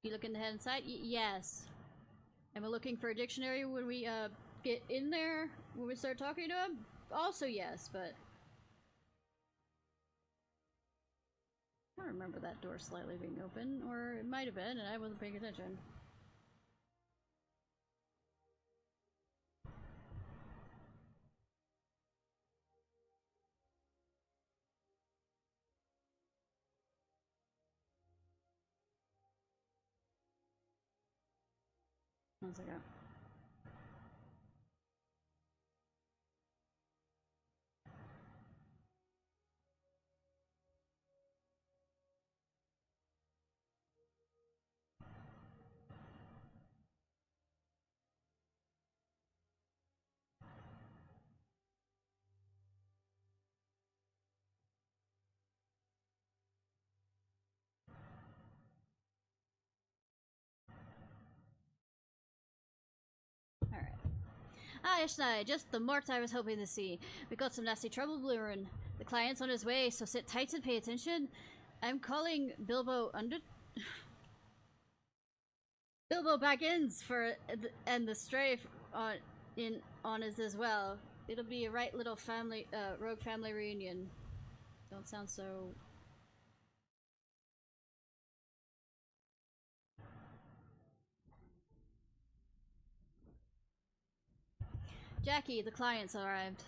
You looking to head inside? Yes. Am I looking for a dictionary when we get in there? When we start talking to him? Also yes, but I don't remember that door slightly being open, or it might have been and I wasn't paying attention. One second. Alright. Ah, Ishnai, just the mort I was hoping to see. We got some nasty trouble brewing. The client's on his way, so sit tight and pay attention. I'm calling Bilbo Bilbo Baggins for and the strafe on us as well. It'll be a right little family rogue family reunion. Don't sound so. Jackie, the client's arrived.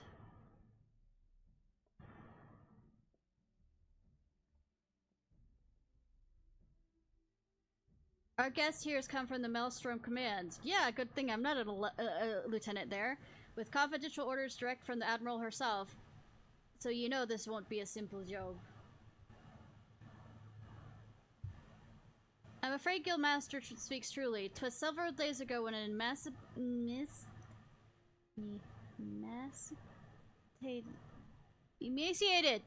Our guest here has come from the Maelstrom Command. Yeah, good thing I'm not a lieutenant there. With confidential orders direct from the Admiral herself. So you know this won't be a simple job. I'm afraid Guildmaster speaks truly. 'Twas several days ago when an emaciated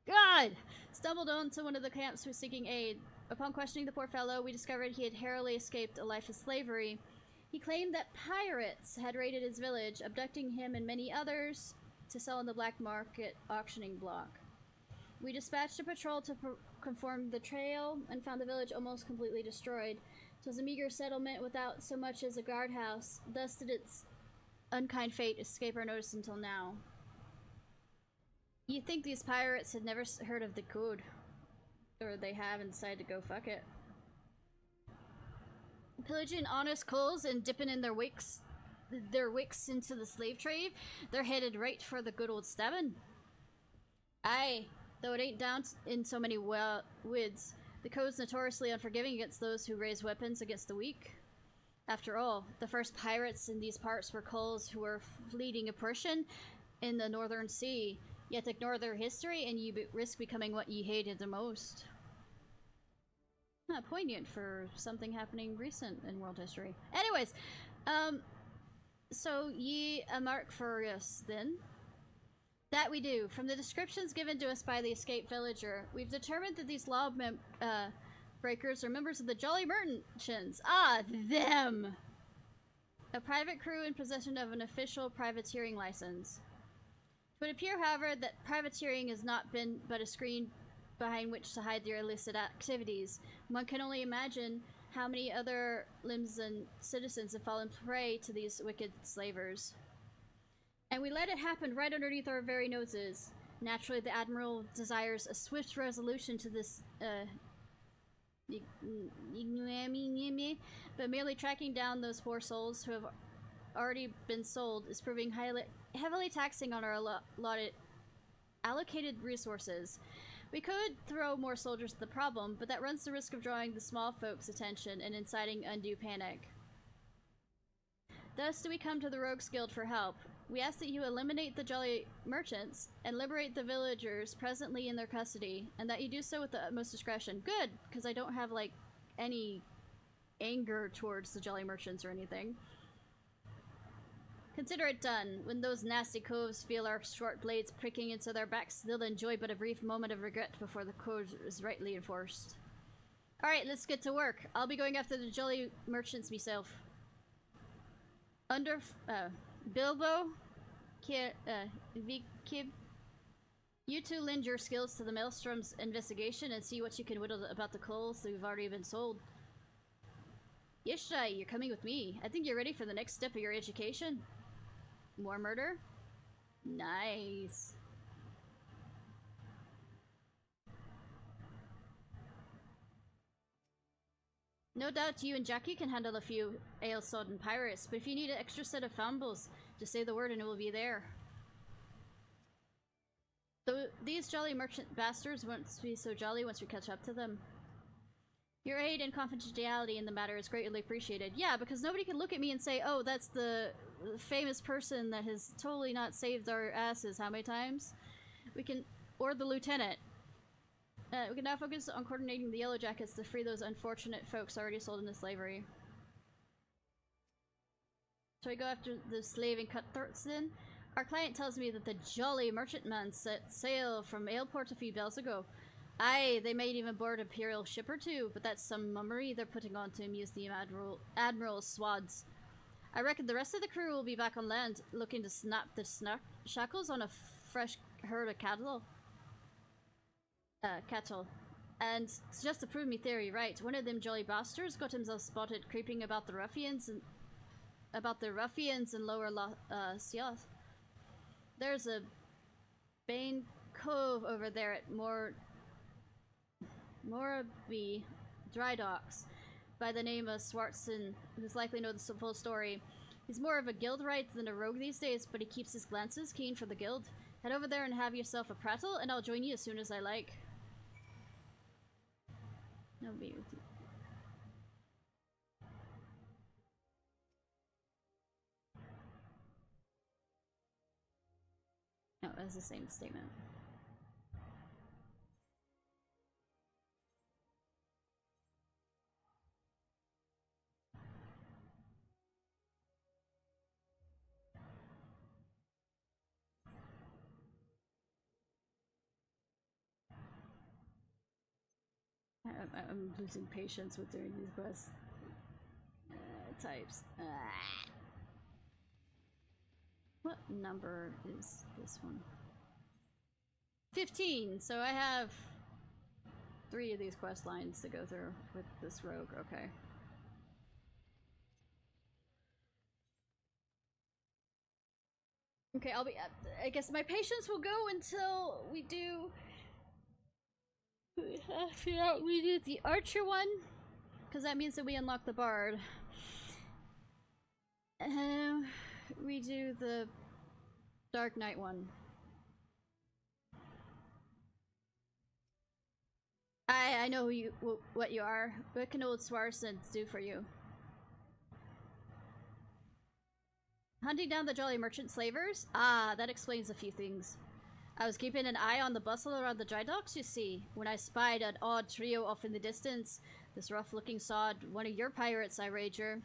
God! Stumbled onto one of the camps who was seeking aid. Upon questioning the poor fellow, we discovered he had narrowly escaped a life of slavery. He claimed that pirates had raided his village, abducting him and many others to sell in the black market auctioning block. We dispatched a patrol to conform the trail and found the village almost completely destroyed. It was a meager settlement without so much as a guardhouse. Thus did its unkind fate escape our notice until now. You'd think these pirates had never heard of the code. Or they have and decided to go fuck it. Pillaging honest coals and dipping in their wicks into the slave trade, they're headed right for the good old stabbing. Aye, though it ain't down in so many woods, the code's notoriously unforgiving against those who raise weapons against the weak. After all, the first pirates in these parts were culls who were fleeing oppression in the Northern Sea. Yet ignore their history and you risk becoming what ye hated the most. Poignant for something happening recent in world history. Anyways, so ye a mark for us then? That we do. From the descriptions given to us by the escaped villager, we've determined that these law breakers are members of the Jolly Merchants. Ah, them! A private crew in possession of an official privateering license. It would appear, however, that privateering has not been but a screen behind which to hide their illicit activities. One can only imagine how many other limbs and citizens have fallen prey to these wicked slavers. And we let it happen right underneath our very noses. Naturally, the Admiral desires a swift resolution to this, but merely tracking down those poor souls who have already been sold is proving heavily taxing on our allocated resources. We could throw more soldiers at the problem, but that runs the risk of drawing the small folks' attention and inciting undue panic. Thus do we come to the Rogues Guild for help. We ask that you eliminate the Jolly Merchants and liberate the villagers presently in their custody, and that you do so with the utmost discretion. Good, because I don't have, like, any anger towards the Jolly Merchants or anything. Consider it done. When those nasty coves feel our short blades pricking into their backs, they'll enjoy but a brief moment of regret before the code is rightly enforced. Alright, let's get to work. I'll be going after the Jolly Merchants myself. Under, Bilbo, Vkib, you two lend your skills to the Maelstrom's investigation and see what you can whittle about the coals that have already been sold. Ishnai, you're coming with me. I think you're ready for the next step of your education. More murder? Nice. No doubt you and Jackie can handle a few ale-sodden pirates, but if you need an extra set of fumbles, just say the word and it will be there. So these jolly merchant bastards won't be so jolly once we catch up to them. Your aid and confidentiality in the matter is greatly appreciated. Yeah, because nobody can look at me and say, oh, that's the famous person that has totally not saved our asses how many times? We can... or the lieutenant. We can now focus on coordinating the Yellow Jackets to free those unfortunate folks already sold into slavery. Shall we go after the slaving cutthroats then? Our client tells me that the jolly merchantman set sail from Aleport a few bells ago. Aye, they might even board an Imperial ship or two, but that's some mummery they're putting on to amuse the Admiral's swads. I reckon the rest of the crew will be back on land, looking to snap the shackles on a fresh herd of cattle. And just to prove me theory right, one of them jolly bastards got himself spotted creeping about the ruffians and lower Ciarfox. There's a Bane Cove over there at Moraby Dry Docks by the name of Swartzen, who's likely know the full story. He's more of a guildwright than a rogue these days, but he keeps his glances keen for the guild. Head over there and have yourself a prattle, and I'll join you as soon as I like. I'll be with you. No, it was the same statement. I'm losing patience with doing these quests. Types. What number is this one? 15! So I have 3 of these quest lines to go through with this rogue. Okay. Okay, I'll be... I guess my patience will go until we do... We do the archer one, because that means that we unlock the bard. We do the Dark Knight one. I know who you, what you are. What can old Swartzen do for you? Hunting down the jolly merchant slavers? Ah, that explains a few things. I was keeping an eye on the bustle around the dry docks, you see, when I spied an odd trio off in the distance. This rough-looking sod, one of your pirates, I wager,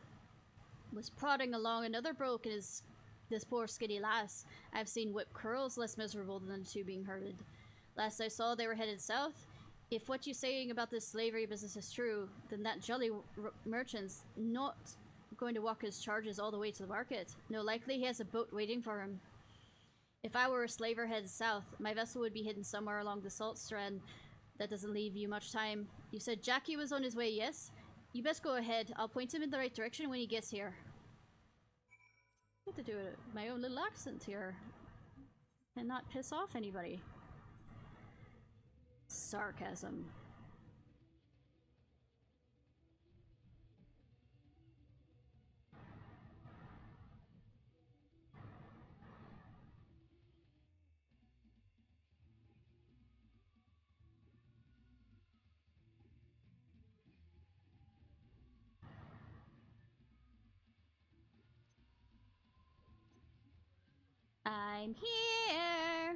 was prodding along another broke in this poor skinny lass. I've seen whip curls less miserable than the two being herded. Last I saw, they were headed south. If what you're saying about this slavery business is true, then that jolly merchant's not going to walk his charges all the way to the market. No, likely he has a boat waiting for him. If I were a slaver headed south, my vessel would be hidden somewhere along the salt strand. That doesn't leave you much time. You said Jackie was on his way, yes? You best go ahead. I'll point him in the right direction when he gets here. I have to do my own little accent here. And not piss off anybody. Sarcasm. I'm here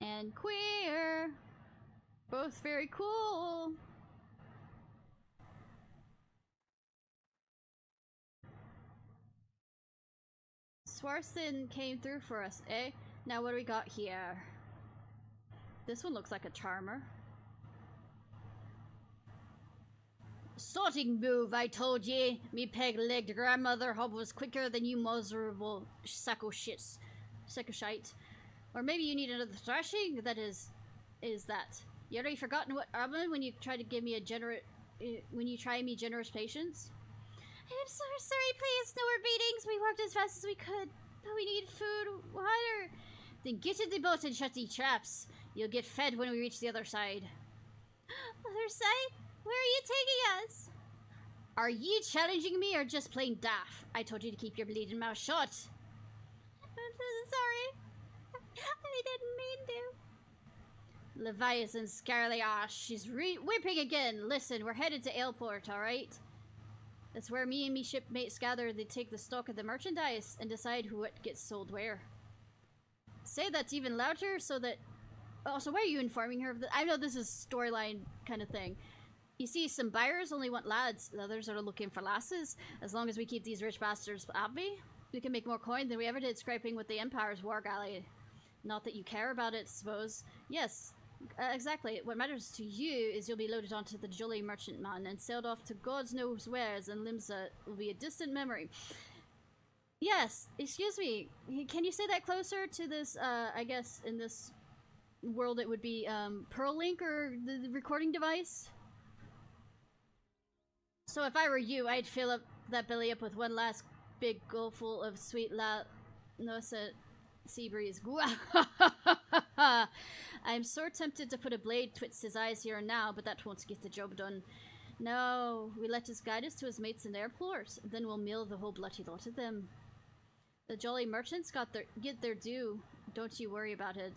and queer, both very cool. Swartzen came through for us, eh? Now what do we got here? This one looks like a charmer. Sorting move, I told ye. Me peg-legged grandmother hob was quicker than you miserable sack of shits. Sack of shite. Or maybe you need another thrashing? That is that. You already forgotten what happened when you tried to give me a when you try me generous patience? I'm so sorry, please, no more beatings. We walked as fast as we could, but we need food, water. Then get in the boat and shut the traps. You'll get fed when we reach the other side. Other side? Where are you taking us? Are you challenging me or just plain daft? I told you to keep your bleeding mouth shut. I'm so sorry. I didn't mean to. Leviathan Scarly-Ash. She's whipping again. Listen, we're headed to Aleport, alright? That's where me and me shipmates gather. They take the stock of the merchandise and decide what gets sold where. Say that's even louder so that... Oh, so why are you informing her of that? I know this is storyline kind of thing. You see, some buyers only want lads. The others are looking for lasses. As long as we keep these rich bastards happy, we can make more coin than we ever did scraping with the Empire's war galley. Not that you care about it, suppose. Yes, exactly. What matters to you is you'll be loaded onto the Jolly Merchantman and sailed off to God knows wheres, and Limsa will be a distant memory. Yes, excuse me. Can you say that closer to this, I guess, in this world it would be, Pearl Link or the recording device? So if I were you, I'd fill up that belly up with one last big gulpful of sweet Nosa sea breeze. I'm so tempted to put a blade twixt his eyes here and now, but that won't get the job done. No, we let us guide us to his mates in their port, then we'll mill the whole bloody lot of them. The Jolly Merchants get their due. Don't you worry about it.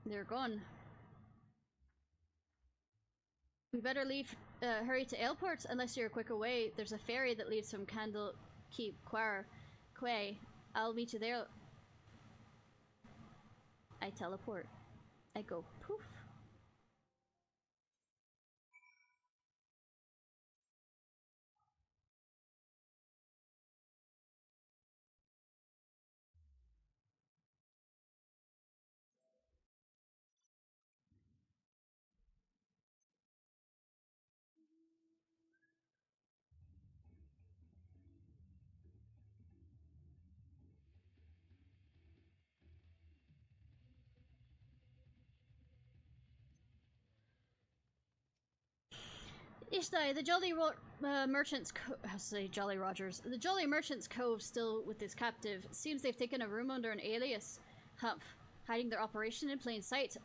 They're gone. We better leave, hurry to Aleport, unless you're a quicker way. There's a ferry that leaves from Candle Keep Quay. I'll meet you there. I teleport. I go poof. Ishnai, the Jolly Merchants I say Jolly Rogers. The Jolly Merchants Cove still with his captive. Seems they've taken a room under an alias. Humph. Hiding their operation in plain sight.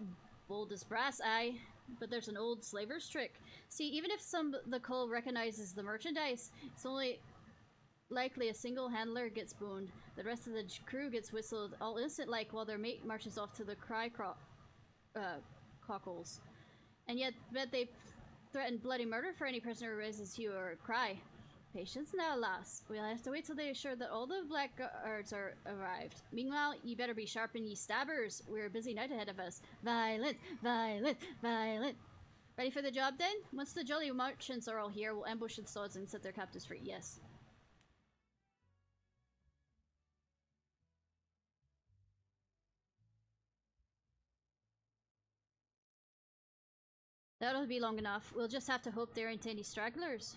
Bold as brass, aye. But there's an old slaver's trick. See, even if the cove recognizes the merchandise, it's only likely a single handler gets boned. The rest of the crew gets whistled all innocent-like while their mate marches off to the cockles. And yet, bet they threaten bloody murder for any prisoner who raises hue or cry. Patience now, lass. We'll have to wait till they're sure that all the blackguards are arrived. Meanwhile, you better be sharp ye stabbers. We're a busy night ahead of us. Violent, violent, violent. Ready for the job then? Once the Jolly Merchants are all here, we'll ambush the swords and set their captives free. Yes. That'll be long enough. We'll just have to hope there ain't any stragglers.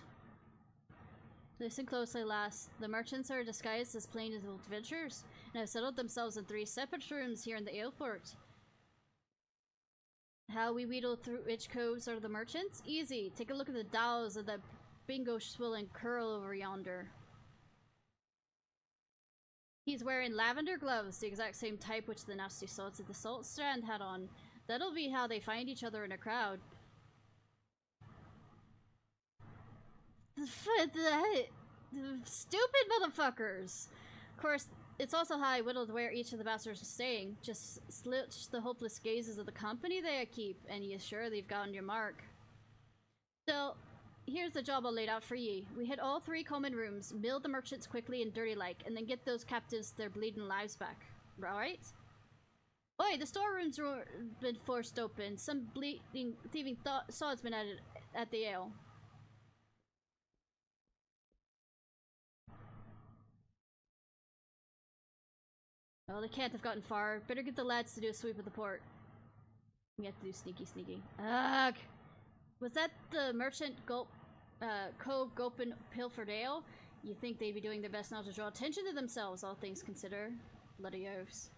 Listen closely, lass. The merchants are disguised as plain as adventurers and have settled themselves in 3 separate rooms here in the Aleport. How we wheedle through which coves are the merchants? Easy. Take a look at the dows of that bingo swill and curl over yonder. He's wearing lavender gloves, the exact same type which the nasty sods of the Salt Strand had on. That'll be how they find each other in a crowd. Stupid motherfuckers! Of course, it's also how I whittled where each of the bastards was staying. Just slitch the hopeless gazes of the company they keep, and you sure they've gotten your mark. So, here's the job I laid out for ye. We hit all 3 common rooms, mill the merchants quickly and dirty-like, and then get those captives their bleeding lives back. Alright? Oi, the storerooms were been forced open. Some bleeding, thieving sods been at the ale. Well, they can't have gotten far. Better get the lads to do a sweep of the port. We have to do sneaky, sneaky. Ugh! Was that the merchant Cove Gulpin Pilford Ale? You think they'd be doing their best not to draw attention to themselves, all things considered. Bloody oafs.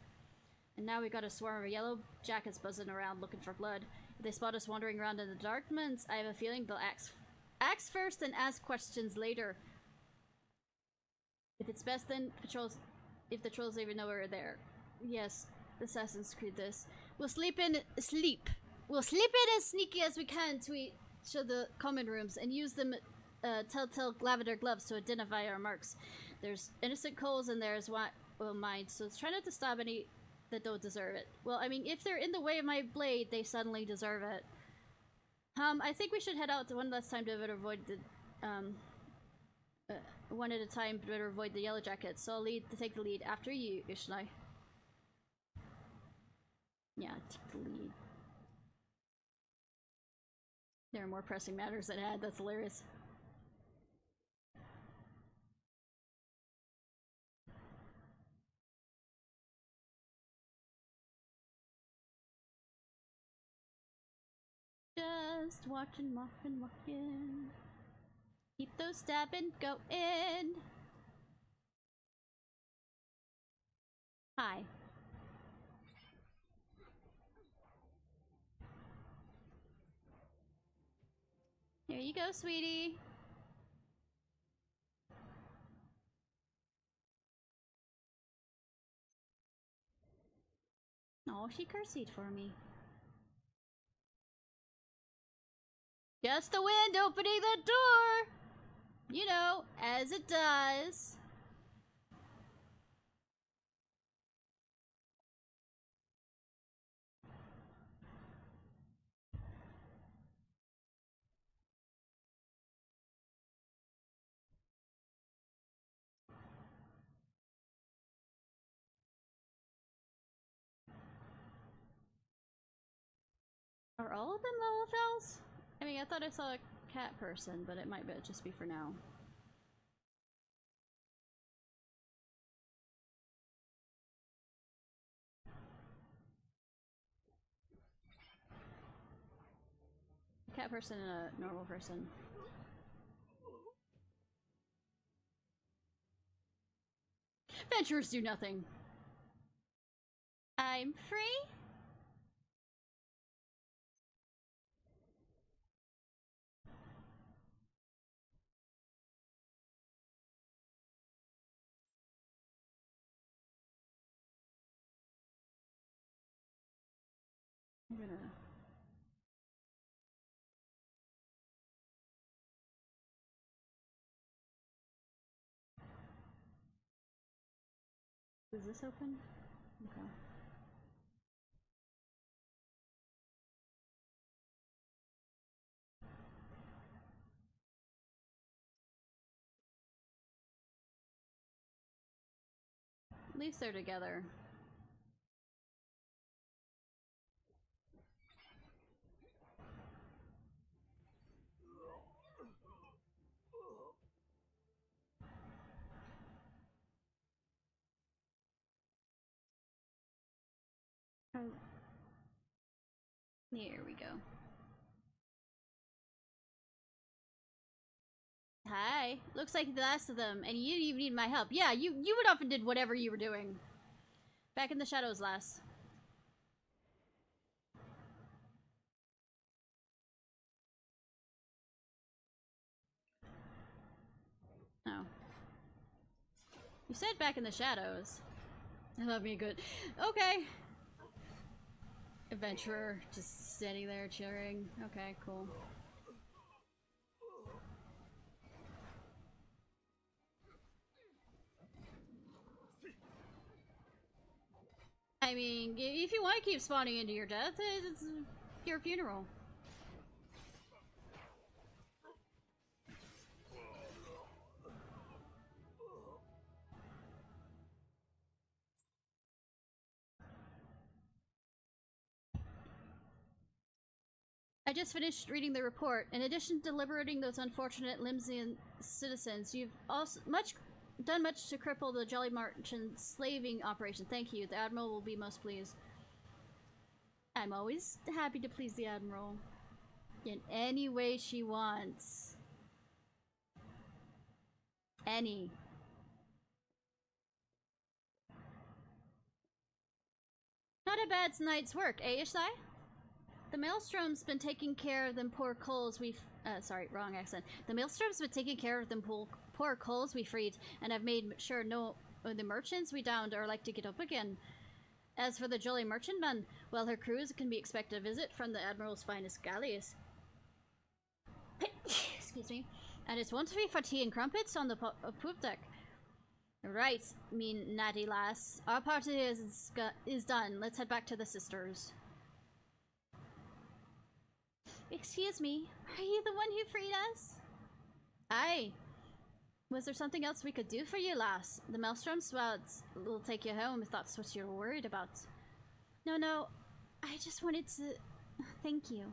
And now we got a swarm of yellow jackets buzzing around looking for blood. If they spot us wandering around in the darkness, I have a feeling they'll axe first and ask questions later. If it's best, then patrols. If the trolls even know we're there. Yes, Assassin's Creed this. We'll sleep. We'll sleep in as sneaky as we can to the common rooms and use them telltale lavender gloves to identify our marks. There's innocent coals in there as well mine, so try not to stab any that don't deserve it. Well, I mean, if they're in the way of my blade, they suddenly deserve it. I think we should head out one last time to avoid the one at a time to avoid the yellow jackets. So I'll take the lead after you, Ishnai. Yeah, take the lead. There are more pressing matters at hand. That's hilarious. Just watching, walking. Keep those stabbing going. Hi. There you go, sweetie. Oh, she curtsied for me. Just the wind opening the door! You know, as it does. Are all of them Lalafels? I mean, I thought I saw a cat person, but it might just be for now. A cat person and a normal person. Adventurers do nothing. I'm free? I'm gonna... Is this open? Okay. At least they're together. Oh. Here we go. Hi. Looks like the last of them, and you didn't even need my help. Yeah, you went off and did whatever you were doing. Back in the shadows, lass. Oh. You said back in the shadows. I love me good. Okay. Adventurer, just standing there cheering. Okay, cool. I mean, if you want to keep spawning into your death, it's your funeral. I just finished reading the report. In addition to liberating those unfortunate Limsian citizens, you've also done much to cripple the Jolly Martian slaving operation. Thank you. The Admiral will be most pleased. I'm always happy to please the Admiral. In any way she wants. Any. Not a bad night's work, eh, Ishnai? The Maelstrom's been taking care of them poor coals we've... sorry, wrong accent. The Maelstrom's been taking care of them poor coals we freed, and have made sure no... the merchants we downed are like to get up again. As for the jolly merchantman, well, her crews can be expected a visit from the Admiral's finest galleys. Excuse me. And it's won't be for tea and crumpets on the poop deck. Right, mean natty lass. Our party is done. Let's head back to the sisters. Excuse me, are you the one who freed us? Aye. Was there something else we could do for you, lass? The Maelstrom Swads will take you home if that's what you're worried about. No, I just wanted to... Thank you.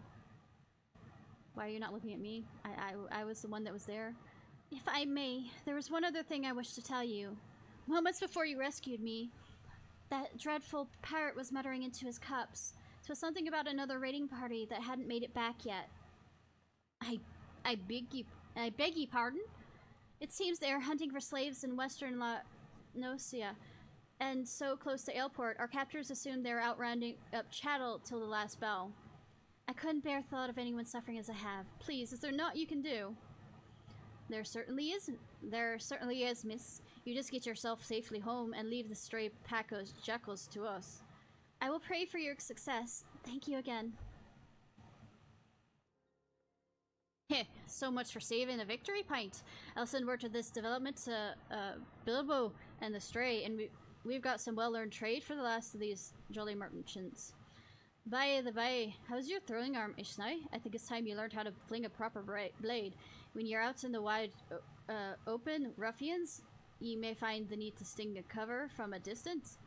Why are you not looking at me? I was the one that was there. If I may, there was one other thing I wish to tell you. Moments before you rescued me, that dreadful parrot was muttering into his cups. It was something about another raiding party that hadn't made it back yet. I beg you pardon? It seems they are hunting for slaves in western La Nocia, and so close to Aleport, our captors assumed they were out rounding up chattel till the last bell. I couldn't bear thought of anyone suffering as I have. Please, is there naught you can do? There certainly is. There certainly is, miss. You just get yourself safely home and leave the stray pack of jackals to us. I will pray for your success. Thank you again. Heh, so much for saving a victory pint. I'll send word to this development to Bilbo and the Stray, and we've got some well-earned trade for the last of these jolly merchants. By the way, how's your throwing arm, Ishnai? I think it's time you learned how to fling a proper blade. When you're out in the wide open, ruffians, you may find the need to sting a cover from a distance.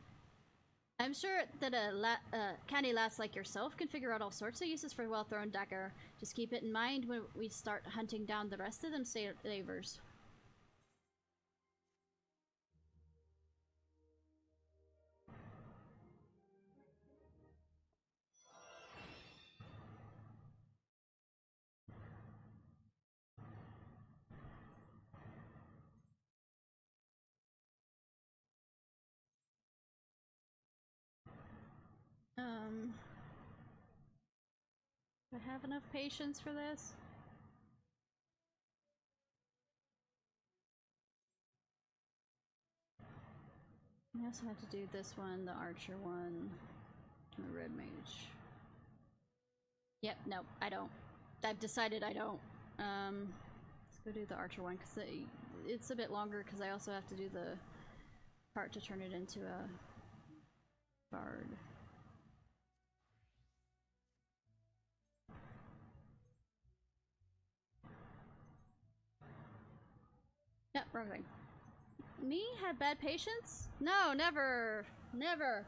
I'm sure that a canny lass like yourself can figure out all sorts of uses for a well-thrown dagger. Just keep it in mind when we start hunting down the rest of them slavers. Do I have enough patience for this? I also have to do this one, the archer one, the red mage. Yep, no, I don't. I've decided I don't. Let's go do the archer one, because it's a bit longer, because I also have to do the part to turn it into a bard. Yep, wrong thing. Me? Have bad patience? No, never! Never!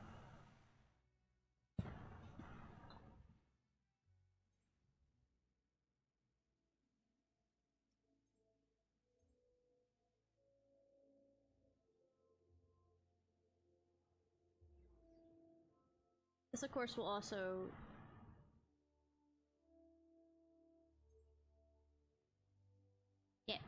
This, of course, will also... Yeah.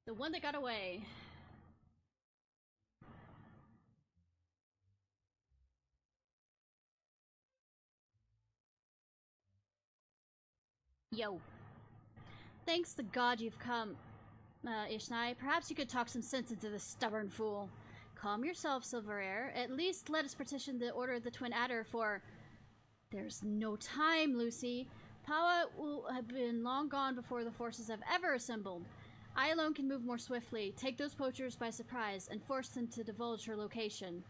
The one that got away. Yo. Thanks to God you've come, Ishnai. Perhaps you could talk some sense into this stubborn fool. Calm yourself, Silverair. At least let us petition the Order of the Twin Adder for... There's no time, Lucy. Pawa will have been long gone before the forces have ever assembled. I alone can move more swiftly, take those poachers by surprise, and force them to divulge her location.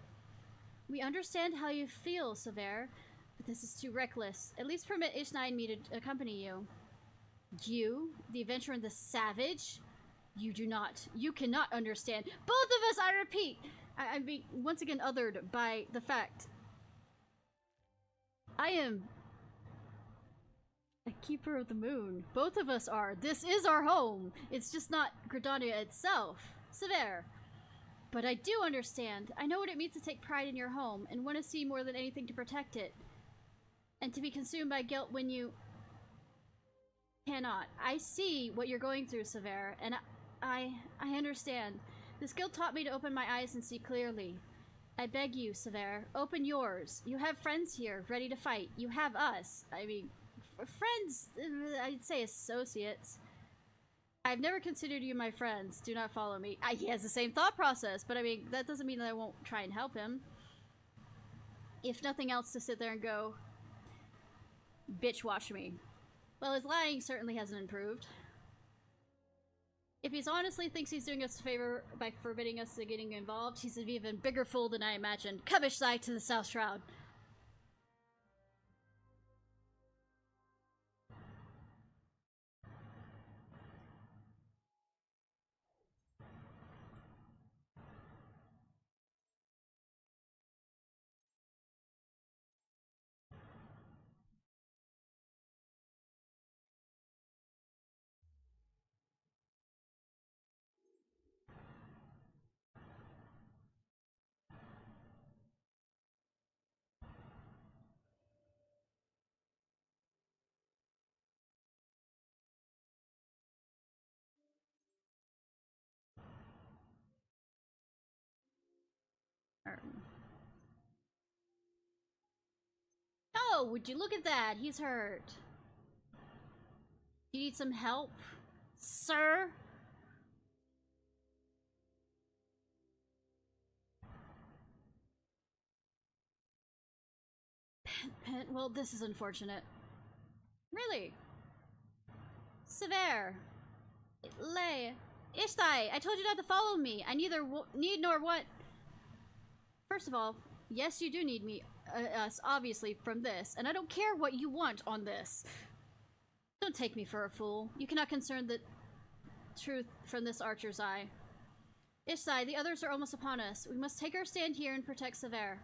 We understand how you feel, Silverair, but this is too reckless. At least permit Ishnai and me to accompany you. You, the adventurer and the savage? You cannot understand. Both of us, I repeat! I'm being, once again, othered by the fact. I am a keeper of the moon. Both of us are. This is our home. It's just not Gridania itself. Severe. But I do understand. I know what it means to take pride in your home, and want to see more than anything to protect it. And to be consumed by guilt when you... cannot. I see what you're going through, Sever, and I understand. This guild taught me to open my eyes and see clearly. I beg you, Sever, open yours. You have friends here, ready to fight. You have us. I mean, friends, I'd say associates. I've never considered you my friends. Do not follow me. He has the same thought process, but I mean, that doesn't mean that I won't try and help him. If nothing else, to sit there and go, bitch watch me. Well, his lying certainly hasn't improved. If he honestly thinks he's doing us a favor by forbidding us to getting involved, he's an even bigger fool than I imagined. Come Ishnai to the South Shroud. Oh, would you look at that? He's hurt. You need some help, sir? Well, this is unfortunate. Really? Sever. Lay. Ishnai, I told you not to follow me. I neither need nor want... First of all, yes, you do need me, us, obviously, from this, and I don't care what you want on this. Don't take me for a fool. You cannot discern the truth from this archer's eye. Ishnai, the others are almost upon us. We must take our stand here and protect Sever.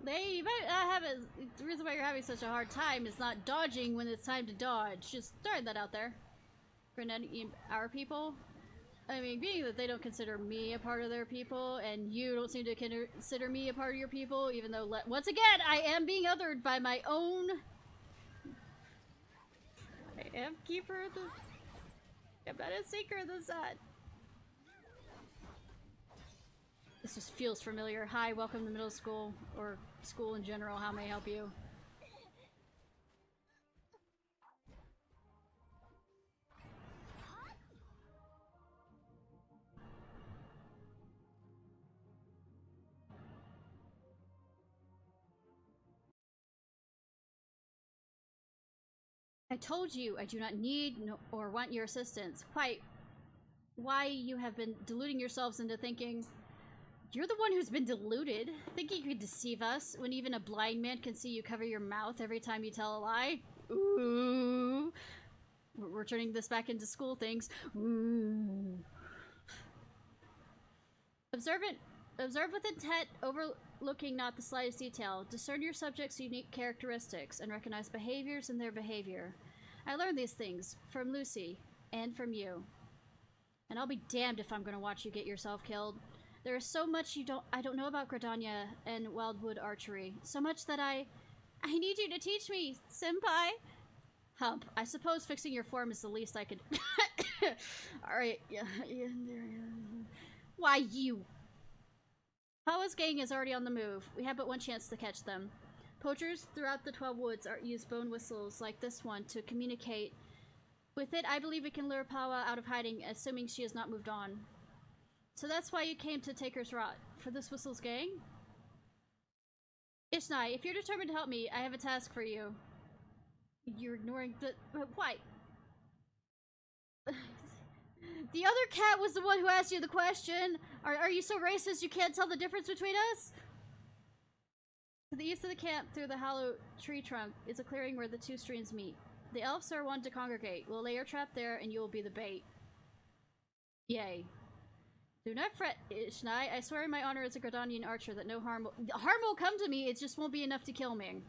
You might have the reason why you're having such a hard time is not dodging when it's time to dodge. Just throwing that out there. For our people. I mean, being that they don't consider me a part of their people, and you don't seem to consider me a part of your people, even though, once again, I am being othered by my own... I am keeper of the... I'm not a seeker of the sun. This just feels familiar. Hi, welcome to middle school, or school in general. How may I help you? I told you I do not need or want your assistance. Why you have been deluding yourselves into thinking... You're the one who's been deluded, thinking you could deceive us when even a blind man can see you cover your mouth every time you tell a lie. Ooh. We're turning this back into school things. Ooh. Observe with intent, overlooking not the slightest detail. Discern your subject's unique characteristics and recognize behaviors in their behavior. I learned these things from Lucy and from you. And I'll be damned if I'm gonna watch you get yourself killed. There is so much I don't know about Gridania and Wildwood archery. So much that I need you to teach me, senpai. Hump, I suppose fixing your form is the least I could... Alright, yeah. Why you? Pawa's gang is already on the move. We have but one chance to catch them. Poachers throughout the 12 woods use bone whistles like this one to communicate. With it, I believe we can lure Pawa out of hiding, assuming she has not moved on. So that's why you came to Taker's Rot, for this Whistle's gang? Ishnai, if you're determined to help me, I have a task for you. You're ignoring the... why? The other cat was the one who asked you the question. Are you so racist you can't tell the difference between us? To the east of the camp, through the hollow tree trunk, is a clearing where the two streams meet. The elves are one to congregate. We'll lay your trap there, and you will be the bait. Yay. Do not fret, Ishnai. I swear in my honor as a Gradanian archer that no harm will come to me, it just won't be enough to kill me.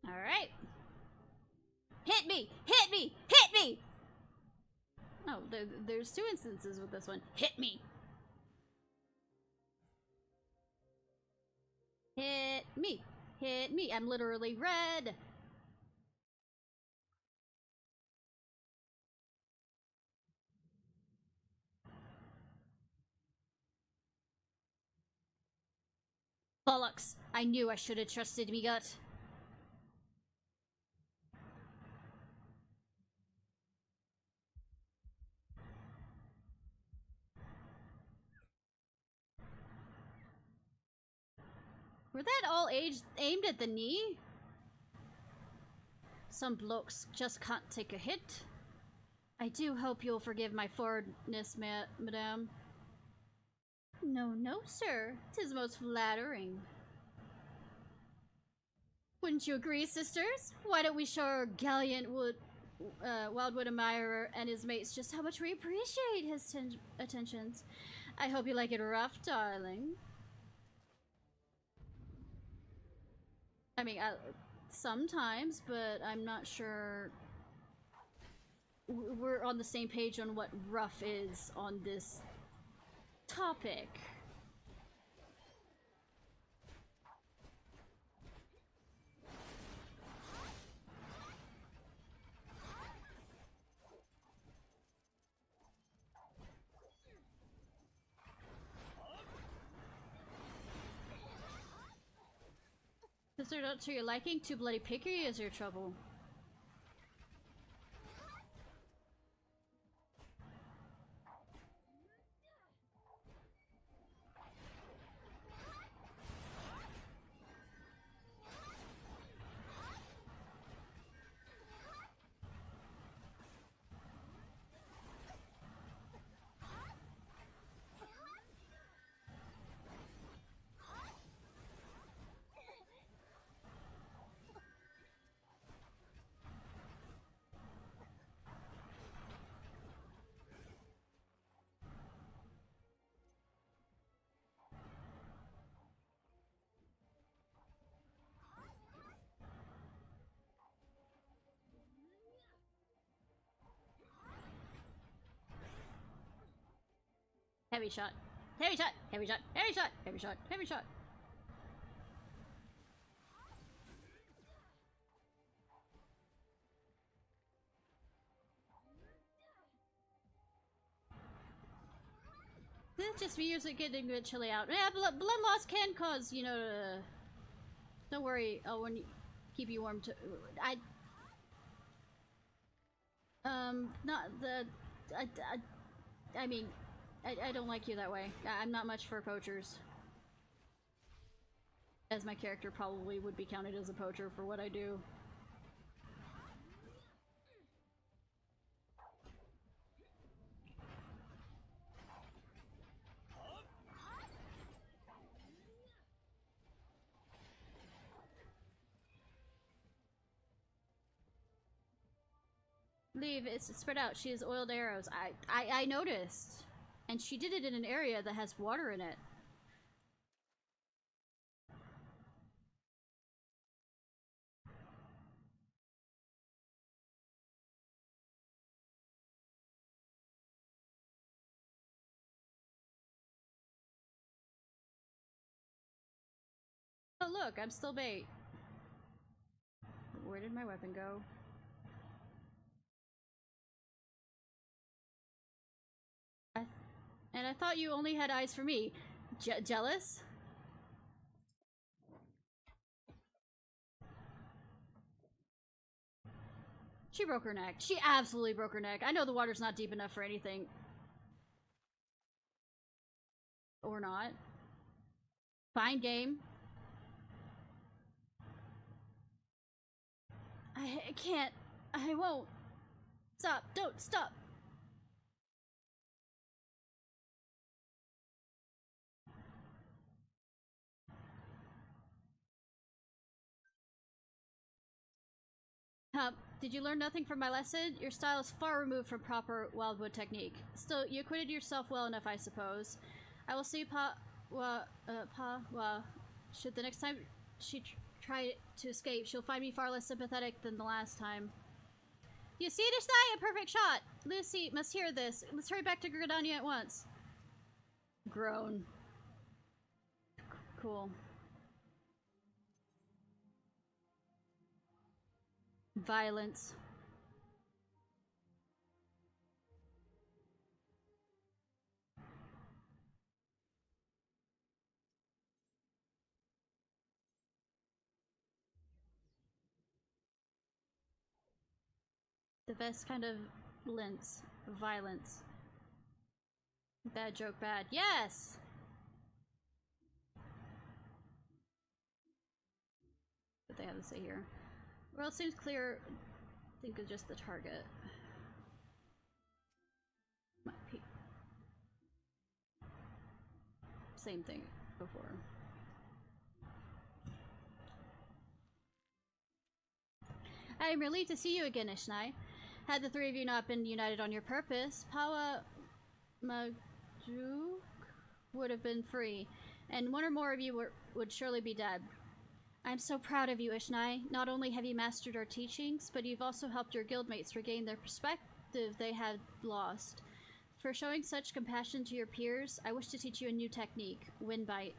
Alright. Hit me! Hit me! Hit me! Oh, there's two instances with this one. Hit me! Hit me! Hit me! I'm literally red! Bollocks! I knew I should have trusted me gut. Were that all aimed at the knee? Some blokes just can't take a hit. I do hope you'll forgive my forwardness, madame. No, no, sir. 'Tis most flattering. Wouldn't you agree, sisters? Why don't we show our gallant Wildwood admirer and his mates just how much we appreciate his attentions. I hope you like it rough, darling. I mean, sometimes, but I'm not sure we're on the same page on what rough is on this topic. Is there not to your liking? Too bloody picky is your trouble. Heavy shot. Heavy shot. Heavy shot. Heavy shot. Heavy shot. Heavy shot. This just me usually getting a bit chilly out. Yeah, blood loss can cause, you know, don't worry, I'll keep you warm too. Not the, I mean, I don't like you that way. I'm not much for poachers. As my character probably would be counted as a poacher for what I do. Leave, it's spread out. She has oiled arrows. I noticed. And she did it in an area that has water in it. Oh look, I'm still bait. Where did my weapon go? And I thought you only had eyes for me. Jealous? She broke her neck. She absolutely broke her neck. I know the water's not deep enough for anything. Or not. Fine game. I can't. I won't. Stop. Don't stop. Did you learn nothing from my lesson? Your style is far removed from proper wildwood technique. Still, you acquitted yourself well enough, I suppose. I will see should the next time she try to escape, she'll find me far less sympathetic than the last time. You see, Ishnai? A perfect shot! Lucy must hear this. Let's hurry back to Gridania at once. Groan. Cool. Violence. The best kind of lens. Violence. Bad joke bad. Yes! What they have to say here. Well, it seems clear. Think of just the target. Same thing before. I am relieved to see you again, Ishnai. Had the three of you not been united on your purpose, Pawa Majuk would have been free, and one or more of you would surely be dead. I'm so proud of you, Ishnai. Not only have you mastered our teachings, but you've also helped your guildmates regain their perspective they had lost. For showing such compassion to your peers, I wish to teach you a new technique, Windbite.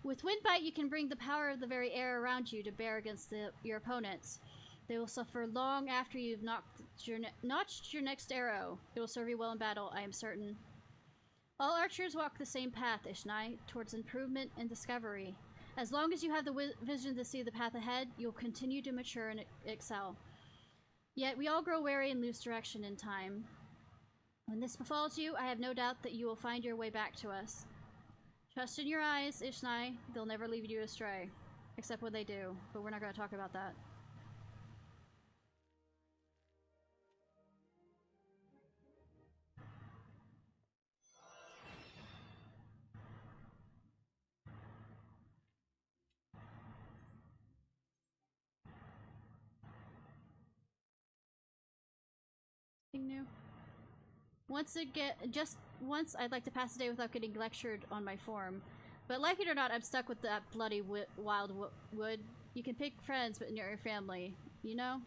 With Windbite, you can bring the power of the very air around you to bear against your opponents. They will suffer long after you've notched your next arrow. It will serve you well in battle, I am certain. All archers walk the same path, Ishnai, towards improvement and discovery. As long as you have the vision to see the path ahead, you'll continue to mature and excel. Yet we all grow weary and lose direction in time. When this befalls you, I have no doubt that you will find your way back to us. Trust in your eyes, Ishnai. They'll never lead you astray. Except when they do, but we're not going to talk about that. New. Once I'd like to pass the day without getting lectured on my form. But like it or not, I'm stuck with that bloody wild wood. You can pick friends, but not your family. You know?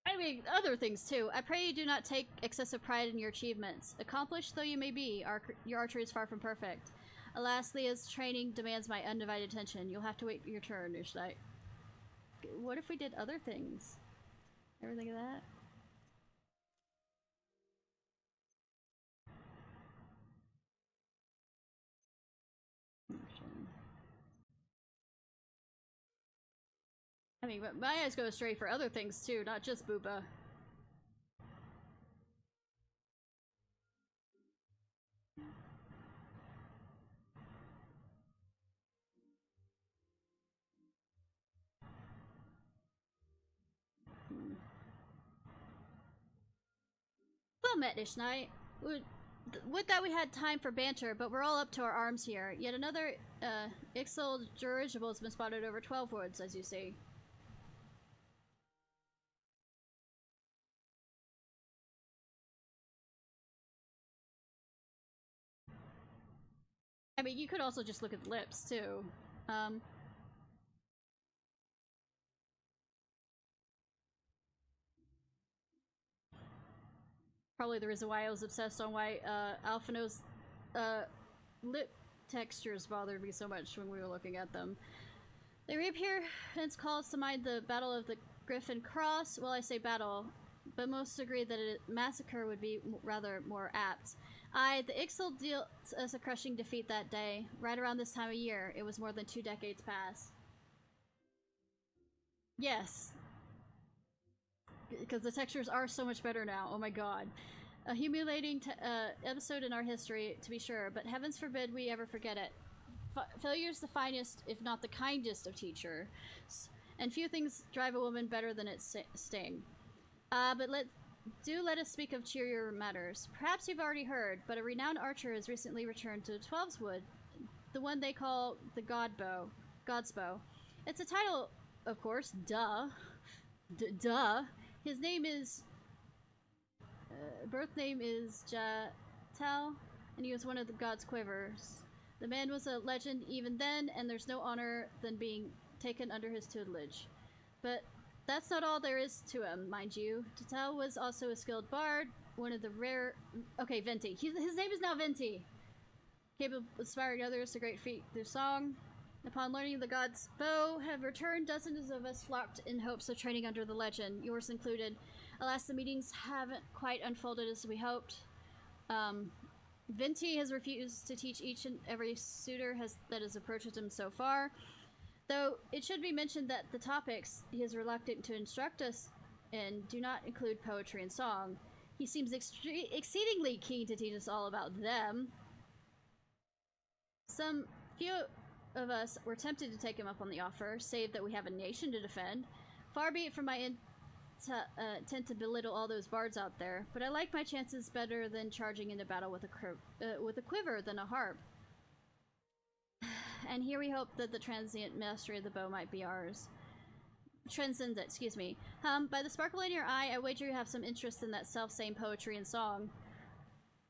I mean, other things too. I pray you do not take excessive pride in your achievements. Accomplished though you may be, your archery is far from perfect. Alas, Leah's training demands my undivided attention. You'll have to wait your turn, Ishnai. What if we did other things? Ever think of that? I mean, but my eyes go straight for other things too, not just Booba. Well met, Ishnai. Would that we had time for banter, but we're all up to our arms here. Yet another Ixal dirigible has been spotted over 12 woods, as you see. mean, you could also just look at the lips, too. Probably the reason why I was obsessed on why Alphino's lip textures bothered me so much when we were looking at them. They reappear, hence calls to mind the Battle of the Griffin Cross. Well, I say battle, but most agree that a massacre would be rather more apt. The Ixal dealt us a crushing defeat that day. Right around this time of year, it was more than 2 decades past. Yes. Because the textures are so much better now, oh my god. A humiliating episode in our history, to be sure, but heavens forbid we ever forget it. Failure's the finest, if not the kindest, of teachers, and few things drive a woman better than its sting. But let us speak of cheerier matters. Perhaps you've already heard, but a renowned archer has recently returned to Twelveswood, the one they call the God's Bow. It's a title, of course, duh. Duh. His name is... birth name is Jatel, and he was one of the God's Quivers. The man was a legend even then, and there's no honor than being taken under his tutelage. But that's not all there is to him, mind you. Jatel was also a skilled bard, one of the rare... Okay, Venti. His name is now Venti. Capable of inspiring others to great feat through song. Upon learning the God's Bow have returned, dozens of us flocked in hopes of training under the legend, yours included. Alas, the meetings haven't quite unfolded as we hoped. Venti has refused to teach each and every suitor that has approached him so far. Though it should be mentioned that the topics he is reluctant to instruct us in do not include poetry and song. He seems exceedingly keen to teach us all about them. Some few of us were tempted to take him up on the offer, save that we have a nation to defend. Far be it from my intent to belittle all those bards out there, but I like my chances better than charging into battle with a quiver than a harp. And here we hope that the transient mastery of the bow might be ours. Transcends it, excuse me. By the sparkle in your eye, I wager you have some interest in that self-same poetry and song.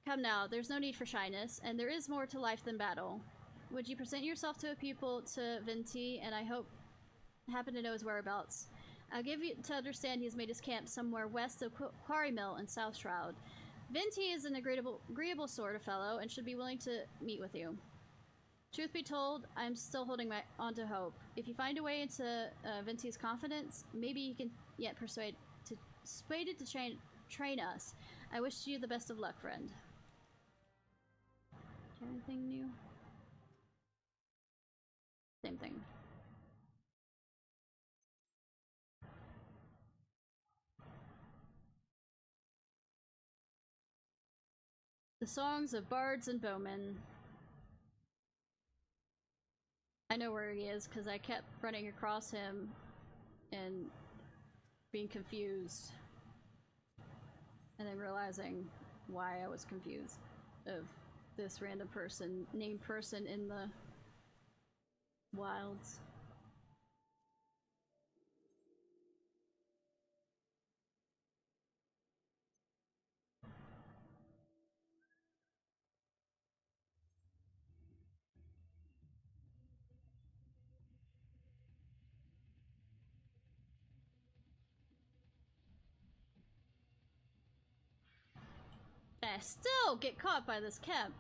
Come now, there's no need for shyness, and there is more to life than battle. Would you present yourself to a pupil to Venti, and I happen to know his whereabouts. I'll give you to understand he's made his camp somewhere west of Quarry Mill in South Shroud. Venti is an agreeable sort of fellow, and should be willing to meet with you. Truth be told, I'm still holding on to hope. If you find a way into Venti's confidence, maybe you can yet persuade it to train us. I wish you the best of luck, friend. Anything new? Same thing. The songs of bards and bowmen. I know where he is because I kept running across him and being confused. And then realizing why I was confused of this random named person in the wilds. I still get caught by this camp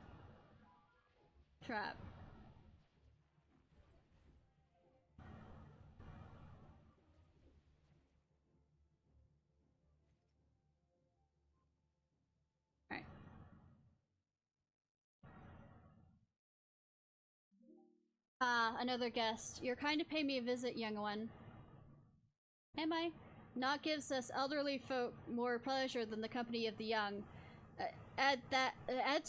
trap. Alright. Another guest. You're kind to pay me a visit, young one. Am I? Naught gives us elderly folk more pleasure than the company of the young. Add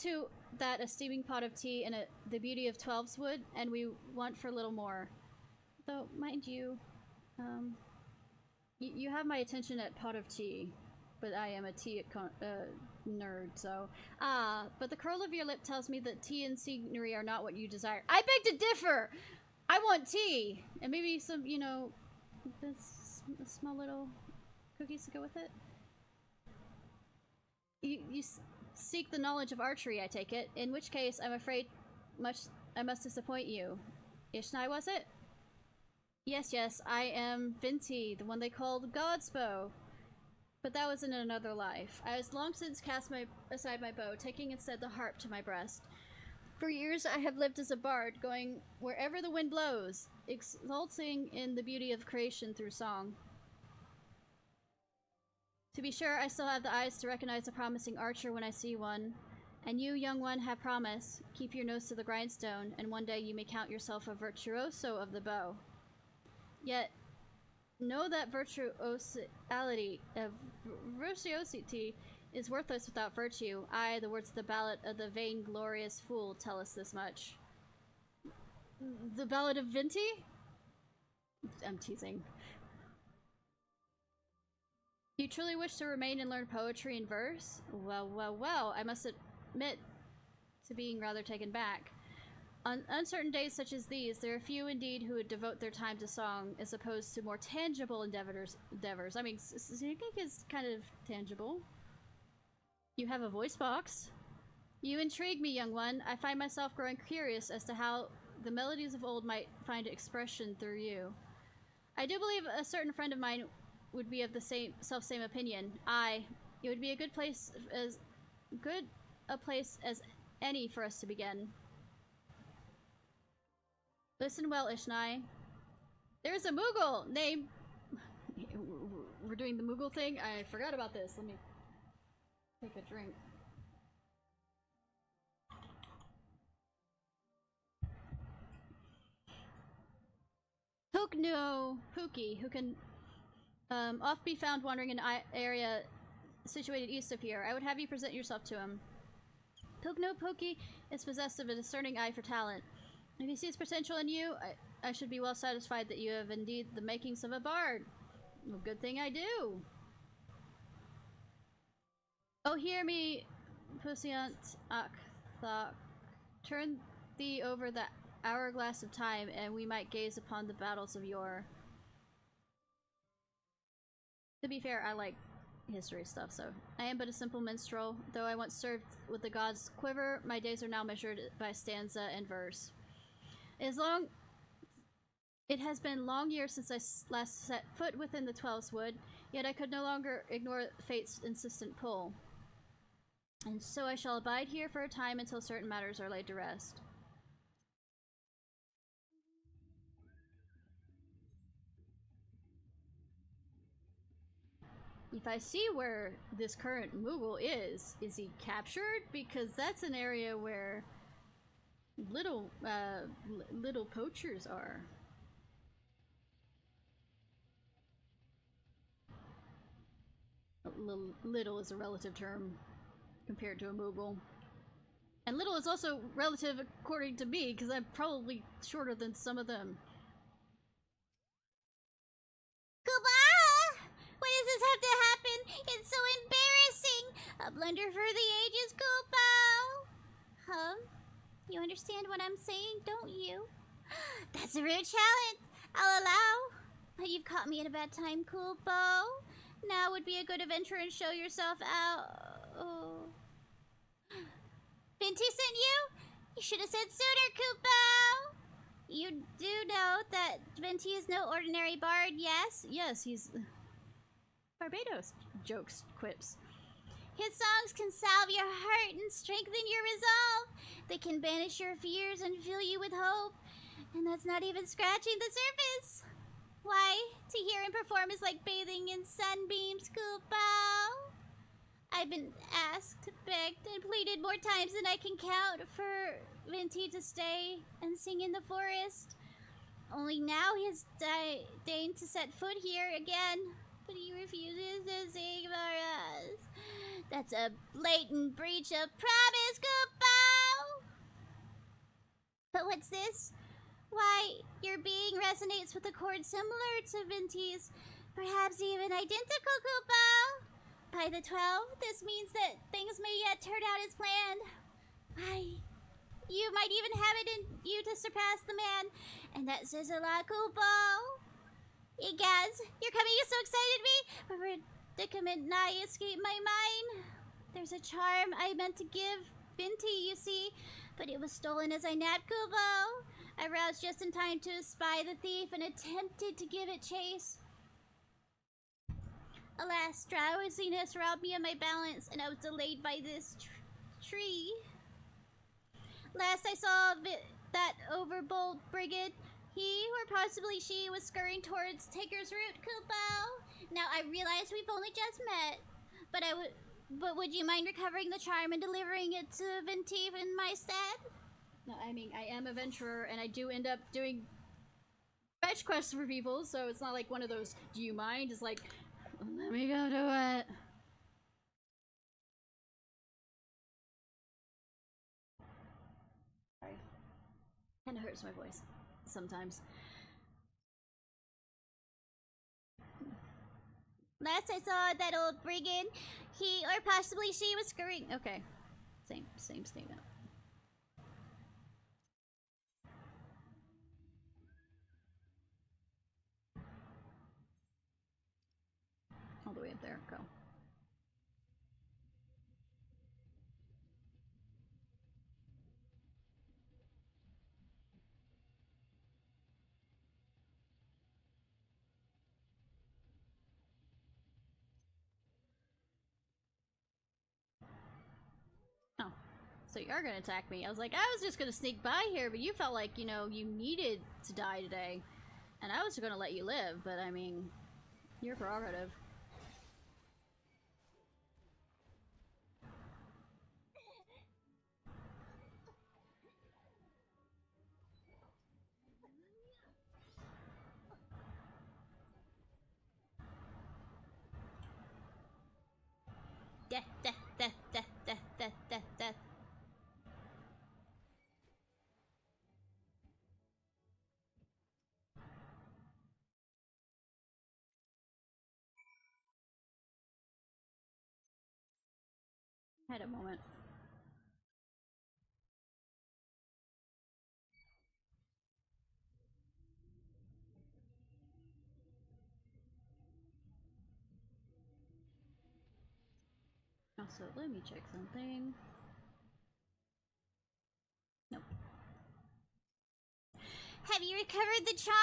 to that a steaming pot of tea and the beauty of Twelveswood, and we want for little more. Though, mind you, you have my attention at pot of tea, but I am a tea nerd, so... but the curl of your lip tells me that tea and scenery are not what you desire. I beg to differ! I want tea! And maybe some, you know, small little cookies to go with it? You seek the knowledge of archery, I take it, in which case I'm afraid much I must disappoint you. Ishnai, was it? Yes, yes, I am Vinti, the one they called God's Bow. But that was in another life. I has long since cast aside my bow, taking instead the harp to my breast. For years I have lived as a bard, going wherever the wind blows, exulting in the beauty of creation through song. To be sure, I still have the eyes to recognize a promising archer when I see one. And you, young one, have promise. Keep your nose to the grindstone, and one day you may count yourself a virtuoso of the bow. Yet, know that virtuosity is worthless without virtue. Aye, the words of the ballad of the vainglorious fool tell us this much. The Ballad of Vinti? I'm teasing. You truly wish to remain and learn poetry and verse? Well, well, well, I must admit to being rather taken back. On uncertain days such as these, there are few indeed who would devote their time to song as opposed to more tangible endeavors. I mean, singing is kind of tangible. You have a voice box. You intrigue me, young one. I find myself growing curious as to how the melodies of old might find expression through you. I do believe a certain friend of mine would be of the same opinion. Aye, it would be a good place as any for us to begin. Listen well, Ishnai. There's a Moogle named... We're doing the Moogle thing? I forgot about this. Let me take a drink. Hookno Pookie, who can oft be found wandering in an area situated east of here. I would have you present yourself to him. Hookno Pookie is possessed of a discerning eye for talent. If he sees potential in you, I should be well satisfied that you have indeed the makings of a bard. Well, good thing I do. Oh, hear me, Pusiant Akthok. Turn thee over the hourglass of time, and we might gaze upon the battles of yore. To be fair, I like history stuff, so. I am but a simple minstrel. Though I once served with the gods' quiver, my days are now measured by stanza and verse. It has been long years since I last set foot within the Twelves Wood, yet I could no longer ignore fate's insistent pull. And so I shall abide here for a time until certain matters are laid to rest. If I see where this current Moogle is he captured? Because that's an area where little poachers are. Little is a relative term compared to a Moogle. And little is also relative according to me, because I'm probably shorter than some of them. Kuba! Why does this have to happen? It's so embarrassing! A blunder for the ages, Kuba! Huh? You understand what I'm saying, don't you? That's a rude challenge. I'll allow. But you've caught me at a bad time, Kubo. Now would be a good adventure and show yourself out. Oh. Vinti sent you? You should have said sooner, Kubo. You do know that Vinti is no ordinary bard, yes? Yes, he's Barbados jokes, quips. His songs can salve your heart and strengthen your resolve. They can banish your fears and fill you with hope. And that's not even scratching the surface. Why, to hear him perform is like bathing in sunbeams, Kupo. I've been asked, begged, and pleaded more times than I can count for Vinti to stay and sing in the forest. Only now he has deigned to set foot here again, but he refuses to sing for us. That's a blatant breach of promise, Kupo! But what's this? Why, your being resonates with a chord similar to Vinti's, perhaps even identical, Kupo. By the 12, this means that things may yet turn out as planned. Why, you might even have it in you to surpass the man, and that says a lot, Kupo. Egaz, your coming is so excited me, but predicament nigh escaped my mind. There's a charm I meant to give Vinti, you see, But it was stolen as I nabbed Kubo. I roused just in time to spy the thief and attempted to give it chase. Alas, drowsiness robbed me of my balance, and I was delayed by this tree. Last I saw of it, that overbold brigand, he, or possibly she, was scurrying towards Taker's Root, Kupo. Now, I realize we've only just met, but would you mind recovering the charm and delivering it to Venti in my stead? No, I mean, I am a venturer, and I do end up doing fetch quests for people, so it's not like one of those, do you mind? It's like, let me go do it. Sorry. Kinda hurts my voice. Sometimes. Last I saw that old brigand, he, or possibly she, was scurrying. Okay. Same statement. All the way up there. Go. Oh. So you are gonna attack me. I was like, I was just gonna sneak by here, but you felt like, you know, you needed to die today. And I was gonna let you live, but I mean, your prerogative. Death. Had a moment. Also, let me check something. Nope. Have you recovered the charm?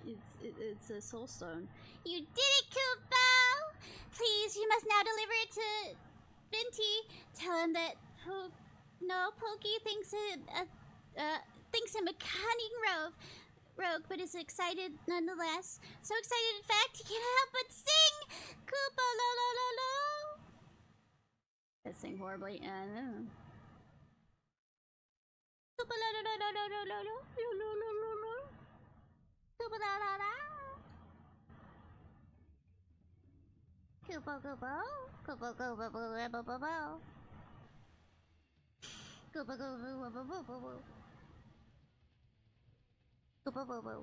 It's a soul stone. You did it, Kupo! Please, you must now deliver it to Venti. Tell him that Pokey thinks him a cunning rogue, but is excited nonetheless. So excited, in fact, he can't help but sing! Kupo lo lo lo lo! I sing horribly, and Kupo lo lo lo lo lo lo lo lo lo lo. Kupo la la la. Kupo Kupo. Kupo Kupo Kupo Kupo. Kupo Kupo Kupo Kupo.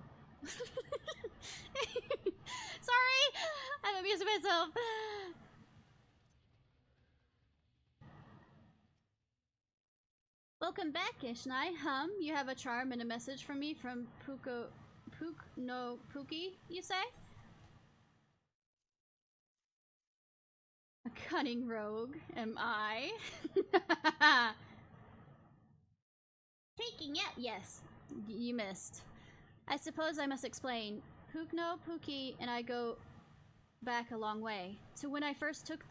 sorry, I'm amusing myself. Welcome back, Ishnai. You have a charm and a message from me from Pook no Pookie, you say? A cunning rogue, am I? Taking it? Yes, you missed. I suppose I must explain. Pukno, Pookie, and I go back a long way. To when I first took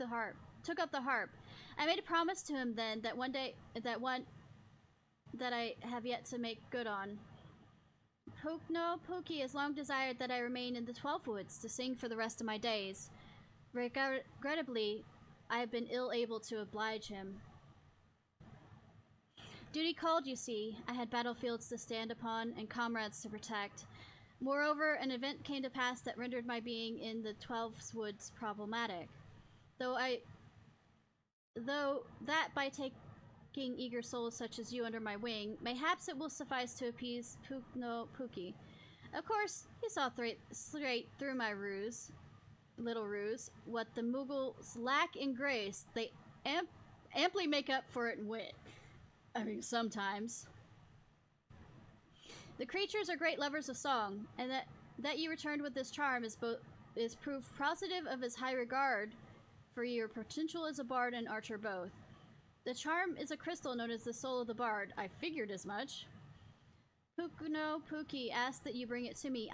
up the harp. I made a promise to him then that one day, that I have yet to make good on. Pukno, Pookie has long desired that I remain in the 12 Woods to sing for the rest of my days. Regrettably, I have been ill able to oblige him. Duty called, you see. I had battlefields to stand upon and comrades to protect. Moreover, an event came to pass that rendered my being in the 12 Woods problematic. Though that by taking eager souls such as you under my wing, mayhaps it will suffice to appease Pukno Pookie. Of course, he saw straight through my little ruse. What the Mughals lack in grace, they amply make up for it in wit. I mean, sometimes. The creatures are great lovers of song, and that you returned with this charm is proof positive of his high regard for your potential as a bard and archer both. The charm is a crystal known as the Soul of the Bard. I figured as much. Pukuno Puki asked that you bring it to me,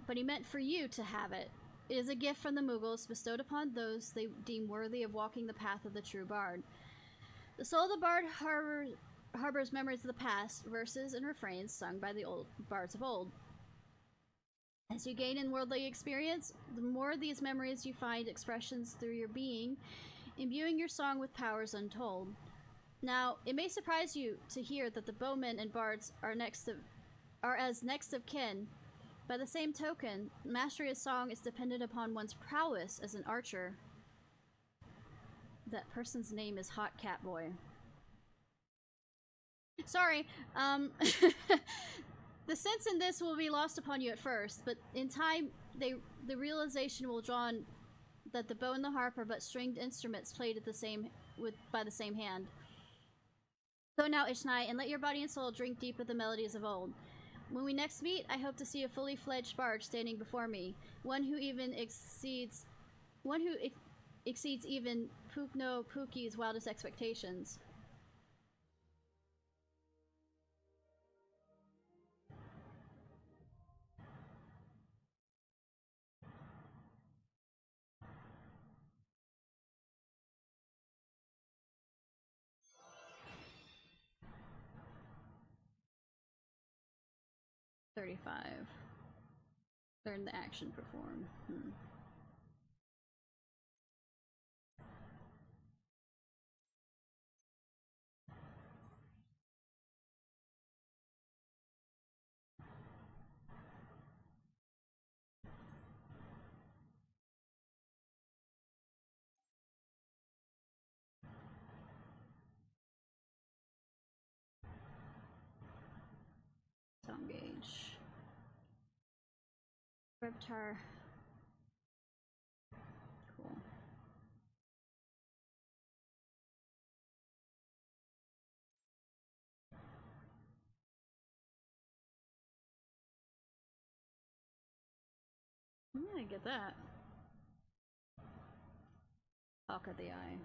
but he meant for you to have it. It is a gift from the Mughals bestowed upon those they deem worthy of walking the path of the true bard. The Soul of the Bard harbors memories of the past, verses and refrains sung by the old bards of old. As you gain in worldly experience, the more these memories you find expressions through your being, imbuing your song with powers untold. Now, it may surprise you to hear that the bowmen and bards are as next of kin. By the same token, mastery of song is dependent upon one's prowess as an archer. That person's name is Hot Cat Boy. Sorry, the sense in this will be lost upon you at first, but in time, the realization will dawn that the bow and the harp are but stringed instruments played by the same hand. Go now, Ishnai, and let your body and soul drink deep of the melodies of old. When we next meet, I hope to see a fully fledged bard standing before me, one who exceeds even Pukno Puki's wildest expectations. $35. Learn the action perform. Sound gauge. Reptar. Cool. I'm gonna get that. Hawk of the Eye.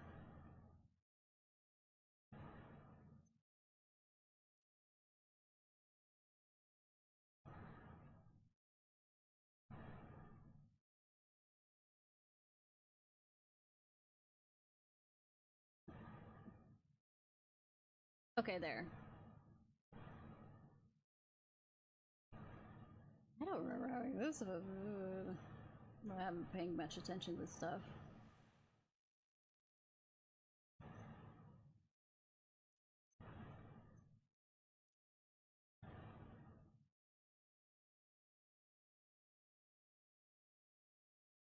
Okay, there. I don't remember having this. I haven't paying much attention to this stuff.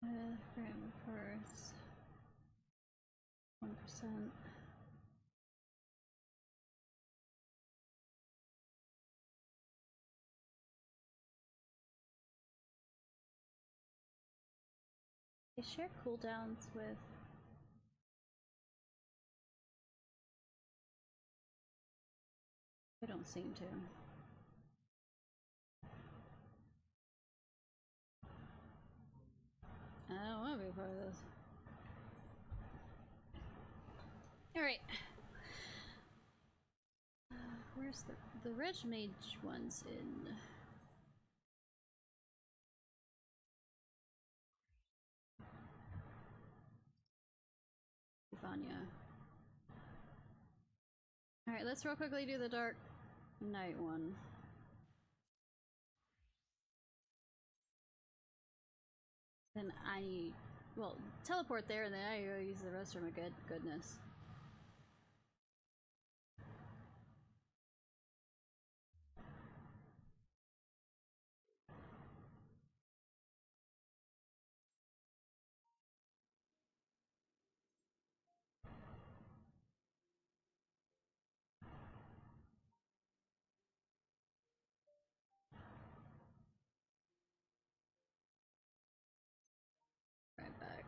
Grant purse. 1%. They share cooldowns with. They don't seem to. I don't want to be part of this. Alright. Where's the Reg Mage one's in? Vanya. Alright, let's real quickly do the Dark Knight one. Then well, teleport there and then I go use the restroom of goodness. Right back.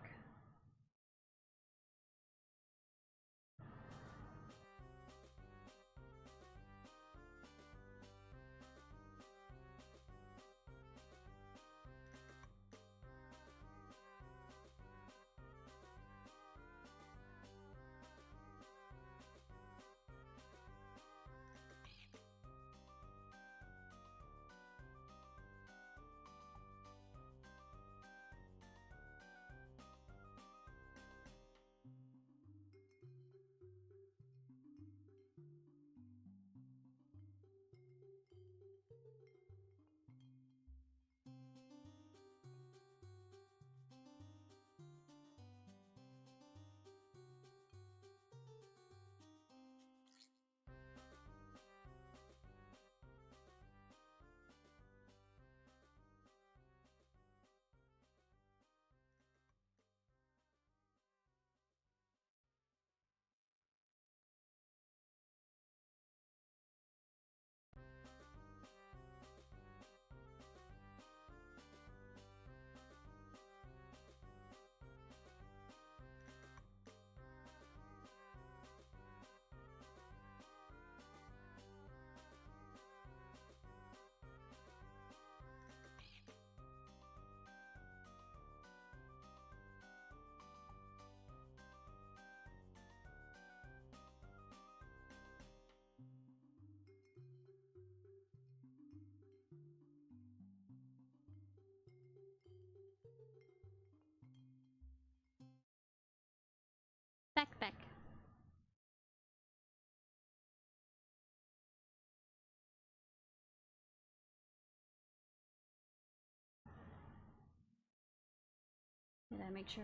make sure.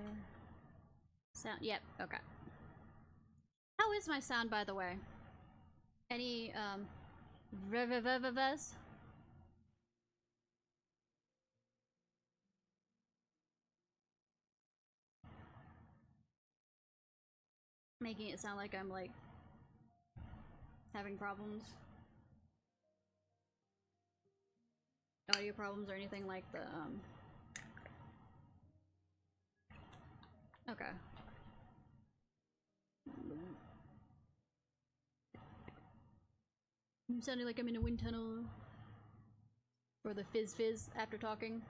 Sound, yep, okay. How is my sound, by the way? Any, rev-rev-rev-rev-rev? Making it sound like I'm, like, having problems. Audio problems or anything like the, okay. I'm sounding like I'm in a wind tunnel. Or the fizz after talking.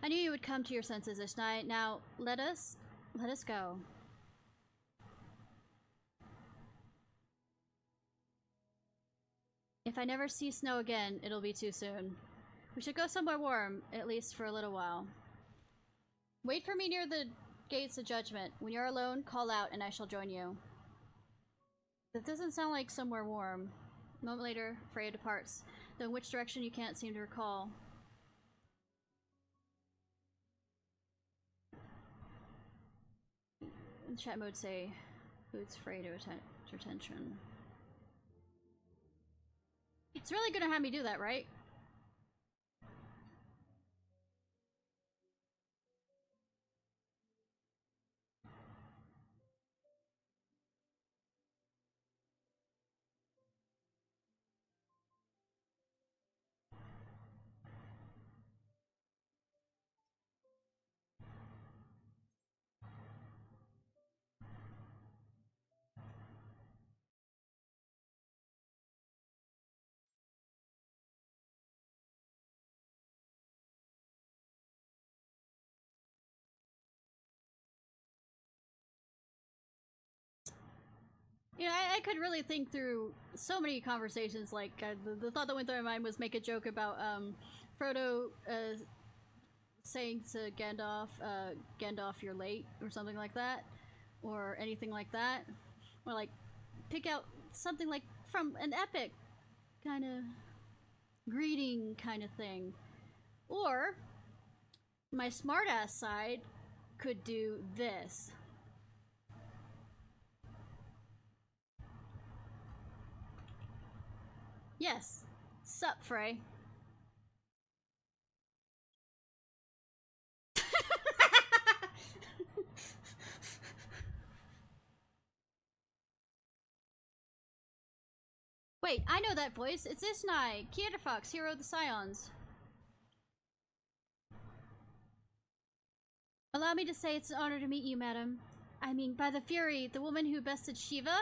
I knew you would come to your senses, Ishnai. Now, let us go. If I never see snow again, it'll be too soon. We should go somewhere warm, at least for a little while. Wait for me near the gates of judgment. When you're alone, call out and I shall join you. That doesn't sound like somewhere warm. A moment later, Freya departs, though in which direction you can't seem to recall. In chat mode say, boots Freya to attention. It's really gonna have me do that, right? You know, I could really think through so many conversations. Like, the thought that went through my mind was make a joke about Frodo saying to Gandalf, Gandalf, you're late, or something like that. Or anything like that. Or, like, pick out something like from an epic kind of greeting kind of thing. Or, my smartass side could do this. Yes. Sup, Frey. Wait, I know that voice. It's Ishnai, Ciarfox, hero of the Scions. Allow me to say it's an honor to meet you, madam. I mean, by the Fury, the woman who bested Shiva,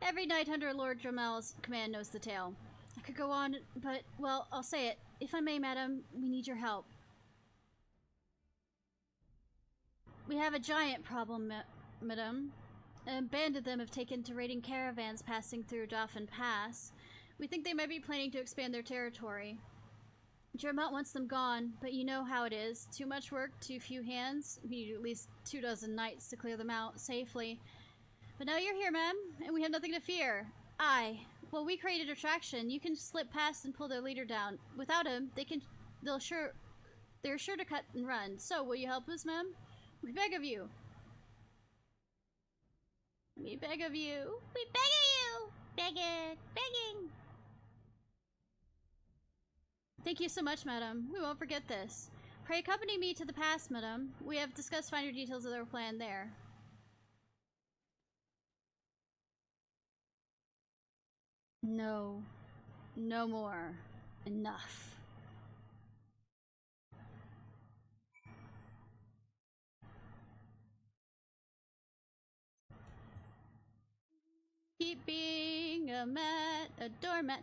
every knight under Lord Dramel's command knows the tale. I could go on, but, well, I'll say it. If I may, madam, we need your help. We have a giant problem, madam. A band of them have taken to raiding caravans passing through Dauphin Pass. We think they might be planning to expand their territory. Jermont wants them gone, but you know how it is. Too much work, too few hands. We need at least 24 knights to clear them out safely. But now you're here, ma'am, and we have nothing to fear. Well, we created a attraction. You can slip past and pull their leader down. Without him, they're sure to cut and run. So, will you help us, ma'am? We beg of you. We beg of you. We beg of you. Begging. Thank you so much, madam. We won't forget this. Pray accompany me to the pass, madam. We have discussed finer details of our plan there. No. No more. Enough. Keep being a doormat.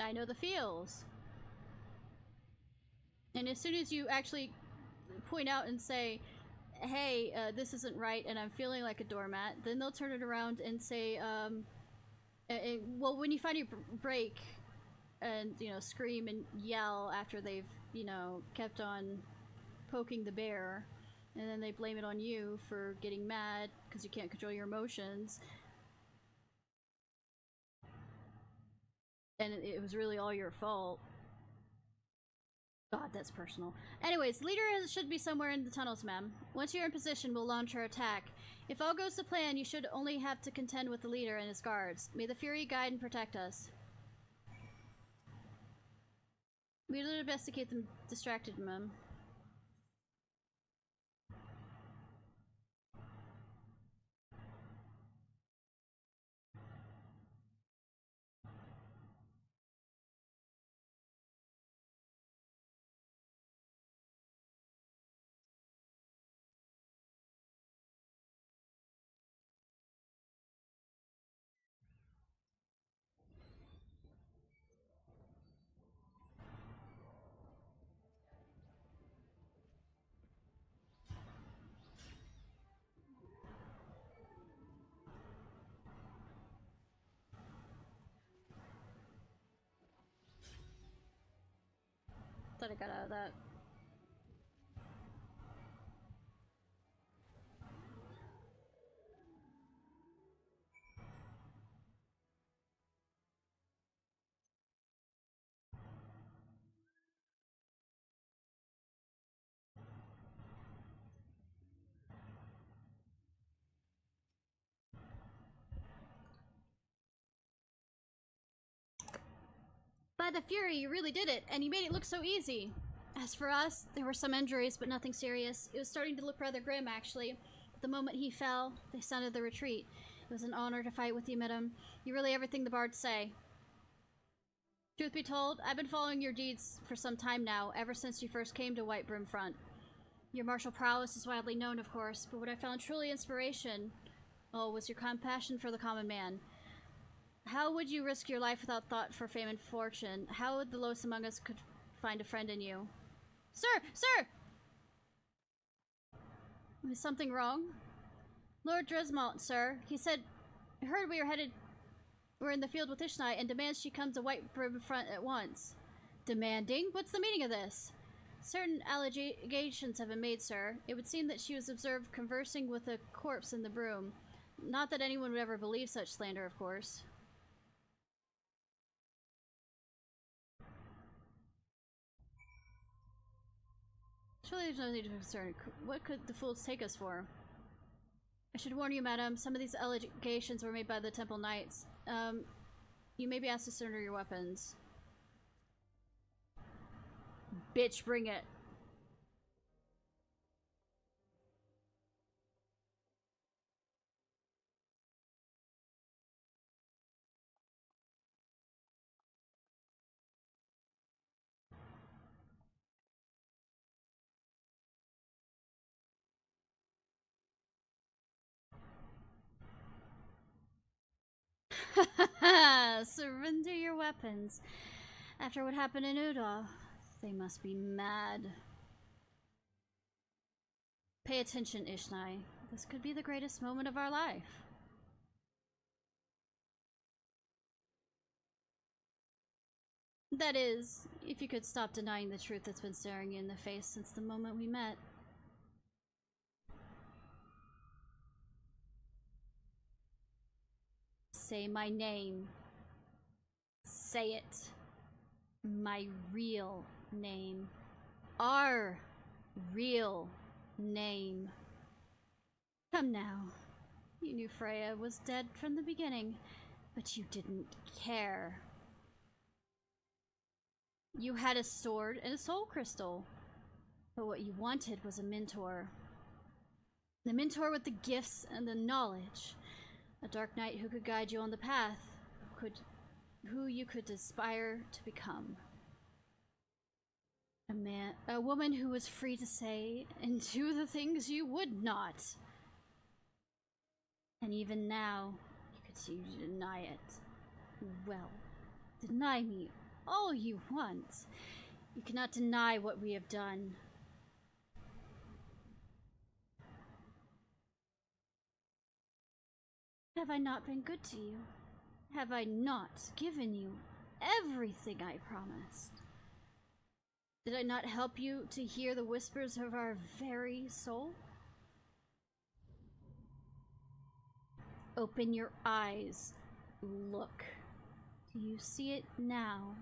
I know the feels. And as soon as you actually point out and say, hey, this isn't right and I'm feeling like a doormat, then they'll turn it around and say, well, when you find your break and, you know, scream and yell after they've, you know, kept on poking the bear, and then they blame it on you for getting mad because you can't control your emotions. and it was really all your fault. God, that's personal. Anyways, leader should be somewhere in the tunnels, ma'am. Once you're in position, we'll launch our attack. If all goes to plan, you should only have to contend with the leader and his guards. May the Fury guide and protect us. We did our best to keep them distracted, ma'am. Thought I got out of that. By the Fury, you really did it, and you made it look so easy. As for us, there were some injuries, but nothing serious. It was starting to look rather grim, actually. But the moment he fell, they sounded the retreat. It was an honor to fight with you, madam. You really everything the bards say. Truth be told, I've been following your deeds for some time now, ever since you first came to White Brim Front. Your martial prowess is widely known, of course, but what I found truly inspiration, was your compassion for the common man. How would you risk your life without thought for fame and fortune? How would the lowest among us could find a friend in you? Sir! Sir! Is something wrong? Lord Dresmalt, sir. He said, heard we were in the field with Ishnai and demands she come to White Brim Front at once. Demanding? What's the meaning of this? Certain allegations have been made, sir. It would seem that she was observed conversing with a corpse in the broom. Not that anyone would ever believe such slander, of course. Surely there's no need to be concerned. What could the fools take us for? I should warn you, madam, some of these allegations were made by the Temple Knights. You may be asked to surrender your weapons. Bitch, bring it. Surrender your weapons. After what happened in Uda, they must be mad. Pay attention, Ishnai. This could be the greatest moment of our life. That is, if you could stop denying the truth that's been staring you in the face since the moment we met. Say my name. Say it. My real name. Our real name. Come now. You knew Freya was dead from the beginning, but you didn't care. You had a sword and a soul crystal, but what you wanted was a mentor. The mentor with the gifts and the knowledge. A dark knight who could guide you on the path, who you could aspire to become. A woman who was free to say and do the things you would not. And even now, you continue to deny it. Well, deny me all you want. You cannot deny what we have done. Have I not been good to you? Have I not given you everything I promised? Did I not help you to hear the whispers of our very soul? Open your eyes. Look. You see it now.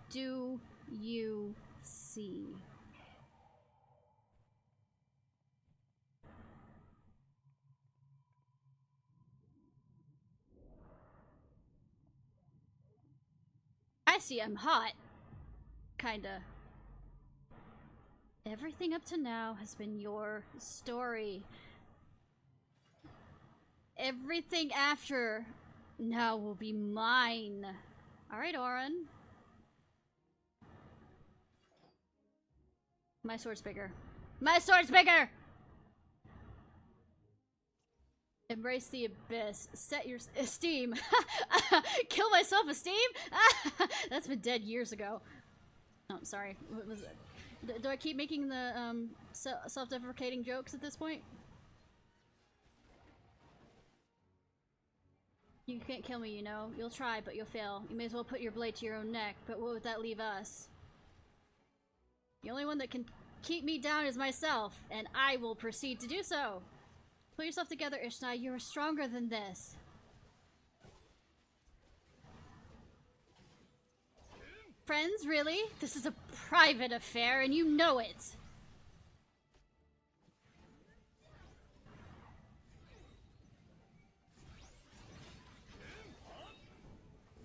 Do you see? I see I'm hot. Kinda. Everything up to now has been your story. Everything after now will be mine. Alright, Oren. My sword's bigger. My sword's bigger! Embrace the abyss. Set your esteem. Kill my self-esteem? That's been dead years ago. Oh, sorry. What was it? Do I keep making the self-deprecating jokes at this point? You can't kill me, you know. You'll try, but you'll fail. You may as well put your blade to your own neck, but what would that leave us? The only one that can keep me down is myself, and I will proceed to do so. Pull yourself together, Ishnai. You are stronger than this. Friends, really? This is a private affair, and you know it.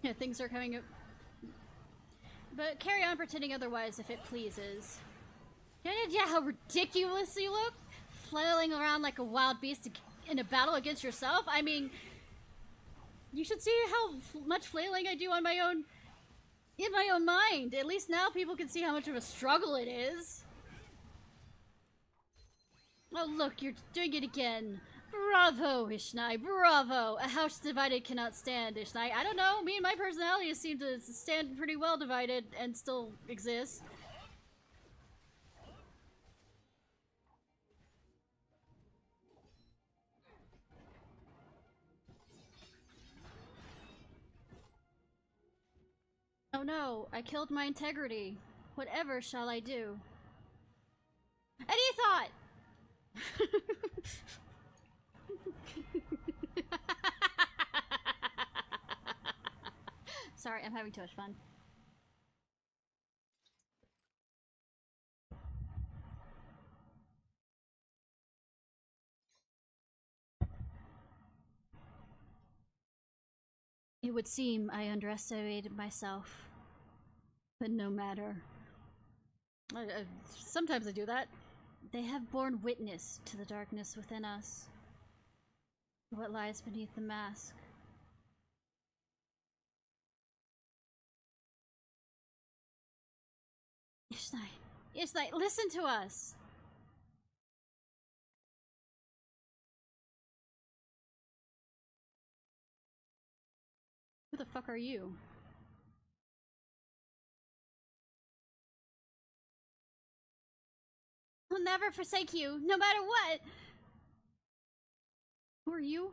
Yeah, things are coming up. But carry on pretending otherwise if it pleases. You have any idea how ridiculous you look? Flailing around like a wild beast in a battle against yourself? I mean, you should see how much flailing I do on my own, in my own mind. At least now people can see how much of a struggle it is. Oh look, you're doing it again. Bravo, Ishnai, bravo! A house divided cannot stand, Ishnai. I don't know, me and my personalities seem to stand pretty well divided and still exist. Oh no, I killed my integrity. Whatever shall I do? Any thought? Sorry, I'm having too much fun. It would seem I underestimated myself. But no matter. Sometimes I do that. They have borne witness to the darkness within us. What lies beneath the mask. Ishnai, Ishnai, listen to us! Who the fuck are you? I'll never forsake you, no matter what! Who are you?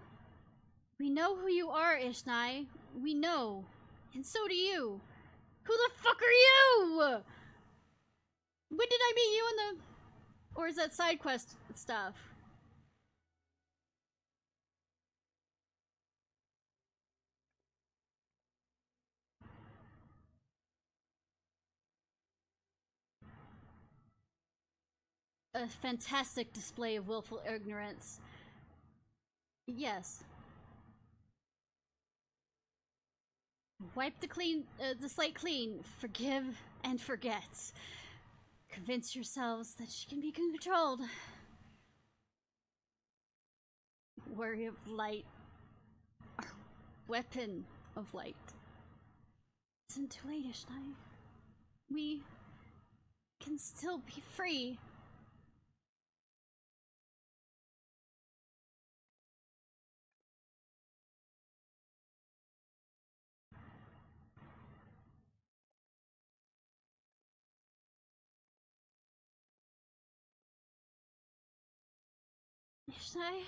We know who you are, Ishnai. We know. And so do you. Who the fuck are you? When did I meet you in the... Or is that side quest stuff? A fantastic display of willful ignorance. Yes. Wipe the slate clean. Forgive and forget. Convince yourselves that she can be controlled. Warrior of light. Our weapon of light. Isn't too late, Ishnai. We can still be free. Ishnai?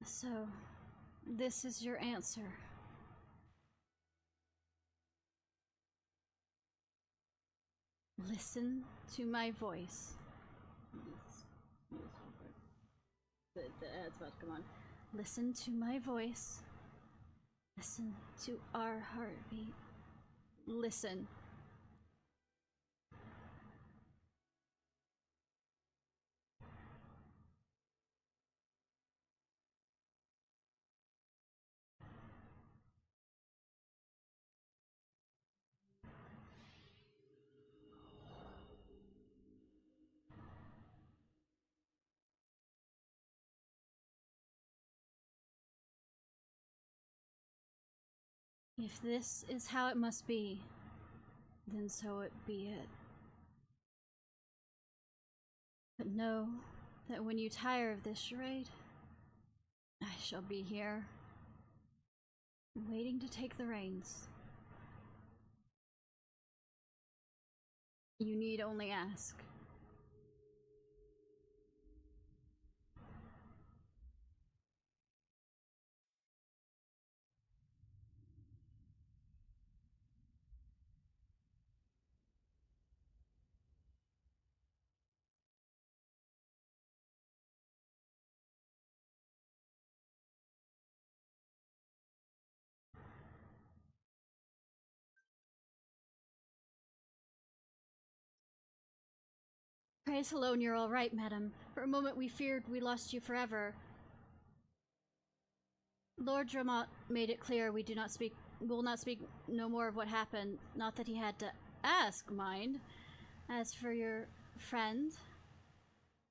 So, this is your answer. Listen to my voice. The ad's about to come on. Listen to my voice. Listen to our heartbeat. Listen. If this is how it must be, then so it be it. But know that when you tire of this charade, I shall be here, waiting to take the reins. You need only ask. Praise alone, you're all right, madam. For a moment we feared we lost you forever. Lord Dramont made it clear we will not speak no more of what happened. Not that he had to ask, mind. As for your friend,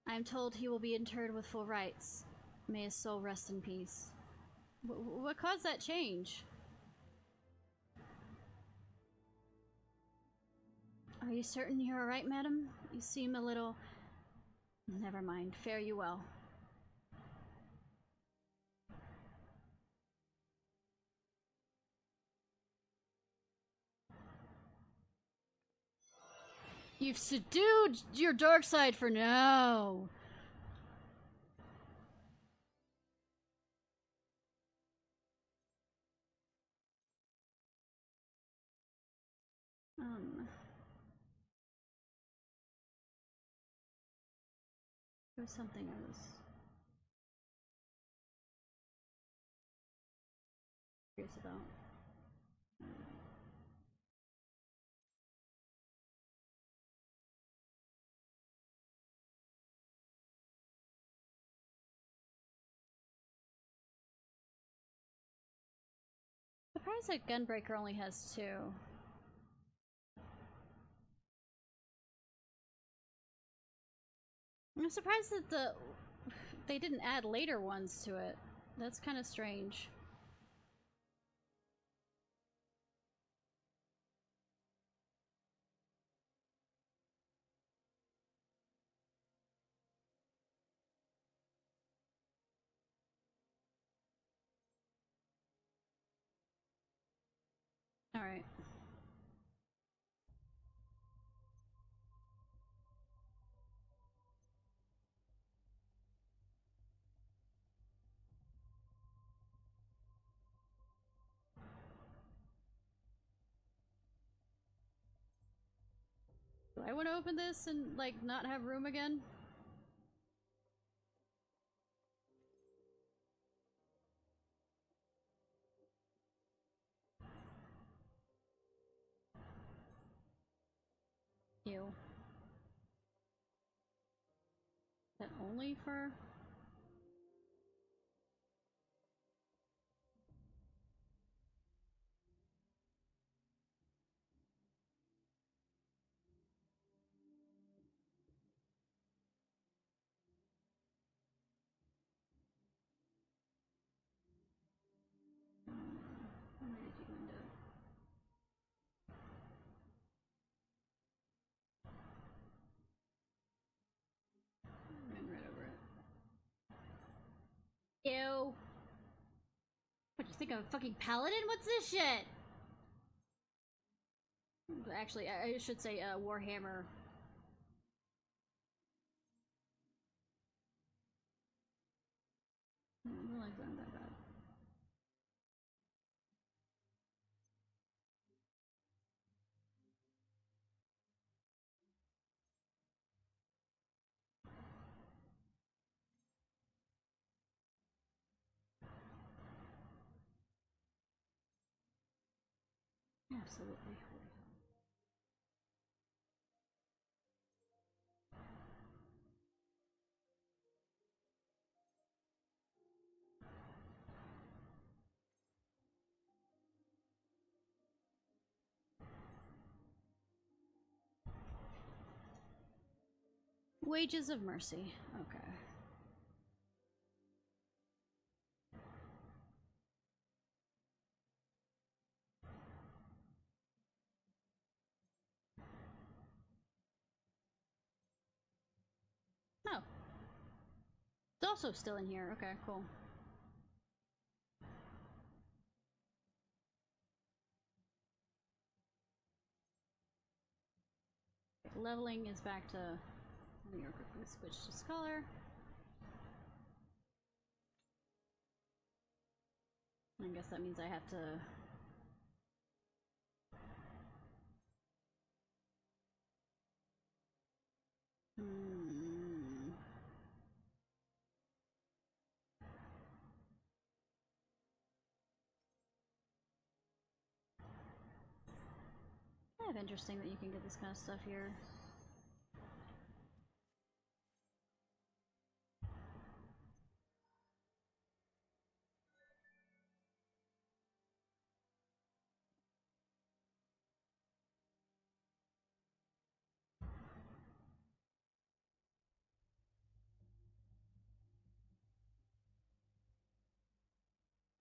I am told he will be interred with full rites. May his soul rest in peace. What caused that change? Are you certain you're alright, madam? You seem a little... Never mind. Fare you well. You've subdued your dark side for now. There's something I was curious about. Surprised that Gunbreaker only has 2. I'm surprised that they didn't add later ones to it. That's kind of strange. Alright. Do I want to open this and, like, not have room again? Ew. Is that only for... Where did you end up? Ran right over it. Ew. What, you think I'm a fucking paladin? What's this shit? Actually, I should say, Warhammer. The legs aren't that bad. Absolutely. Wages of Mercy. Okay. Oh. It's also still in here. Okay, cool. Leveling is back to... Let me quickly switch to Scholar. I guess that means I have to... Kind of interesting that you can get this kind of stuff here.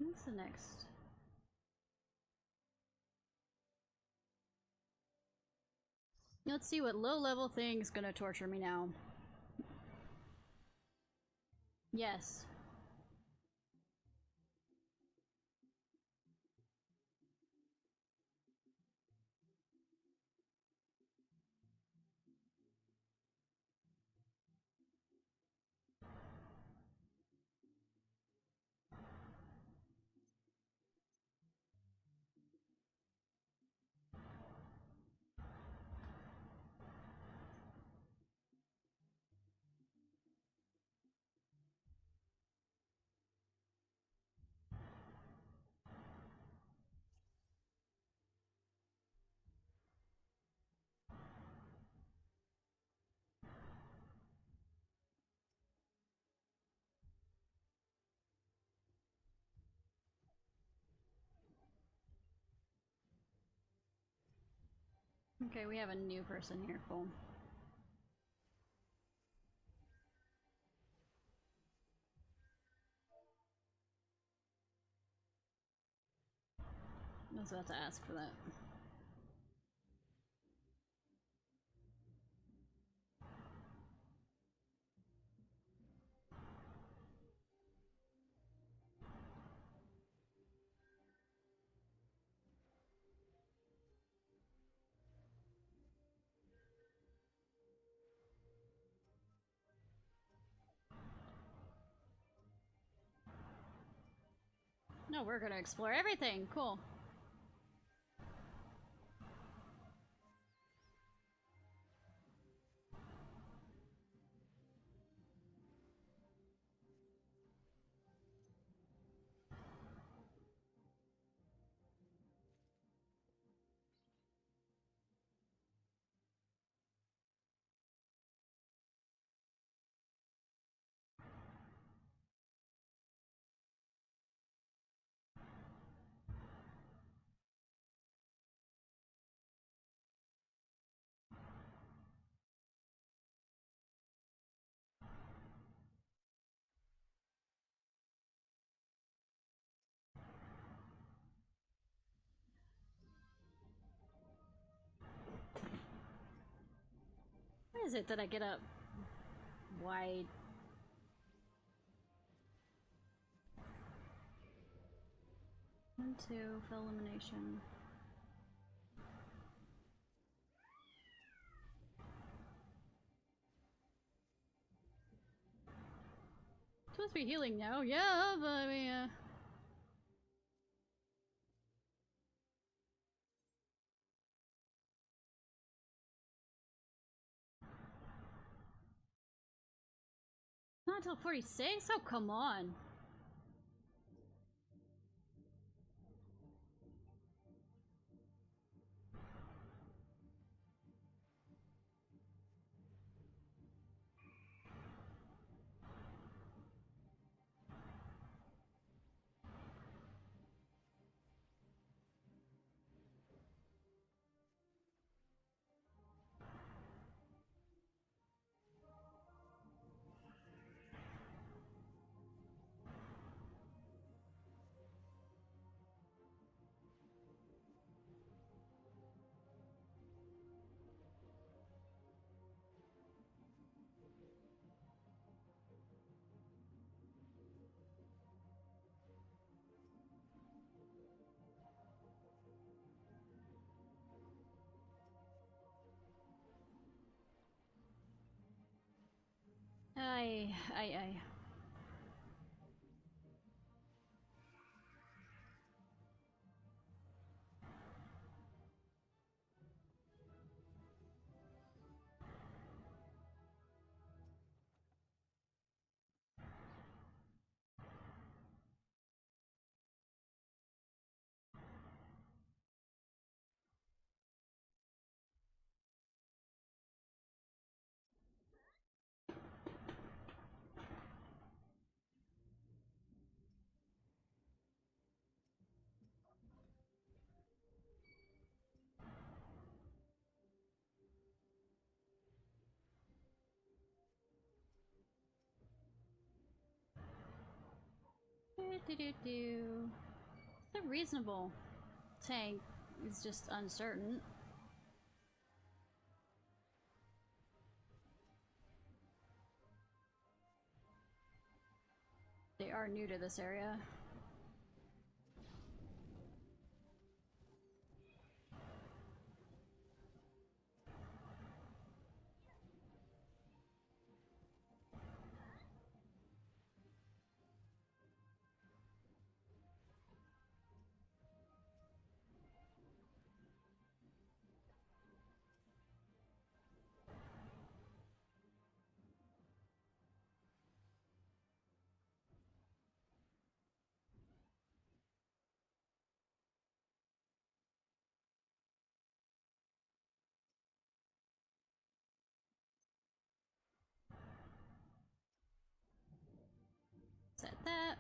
What's the next? Let's see what low-level thing's gonna torture me now. Yes. Okay, we have a new person here. Cool. I was about to ask for that. No, we're gonna explore everything. Cool. Why is it that I get a wide... One, two, for elimination. Supposed to be healing now, yeah, but I mean, not until 46? Oh, come on. Aye. It's a reasonable tank. It's just uncertain. They are new to this area. Set that.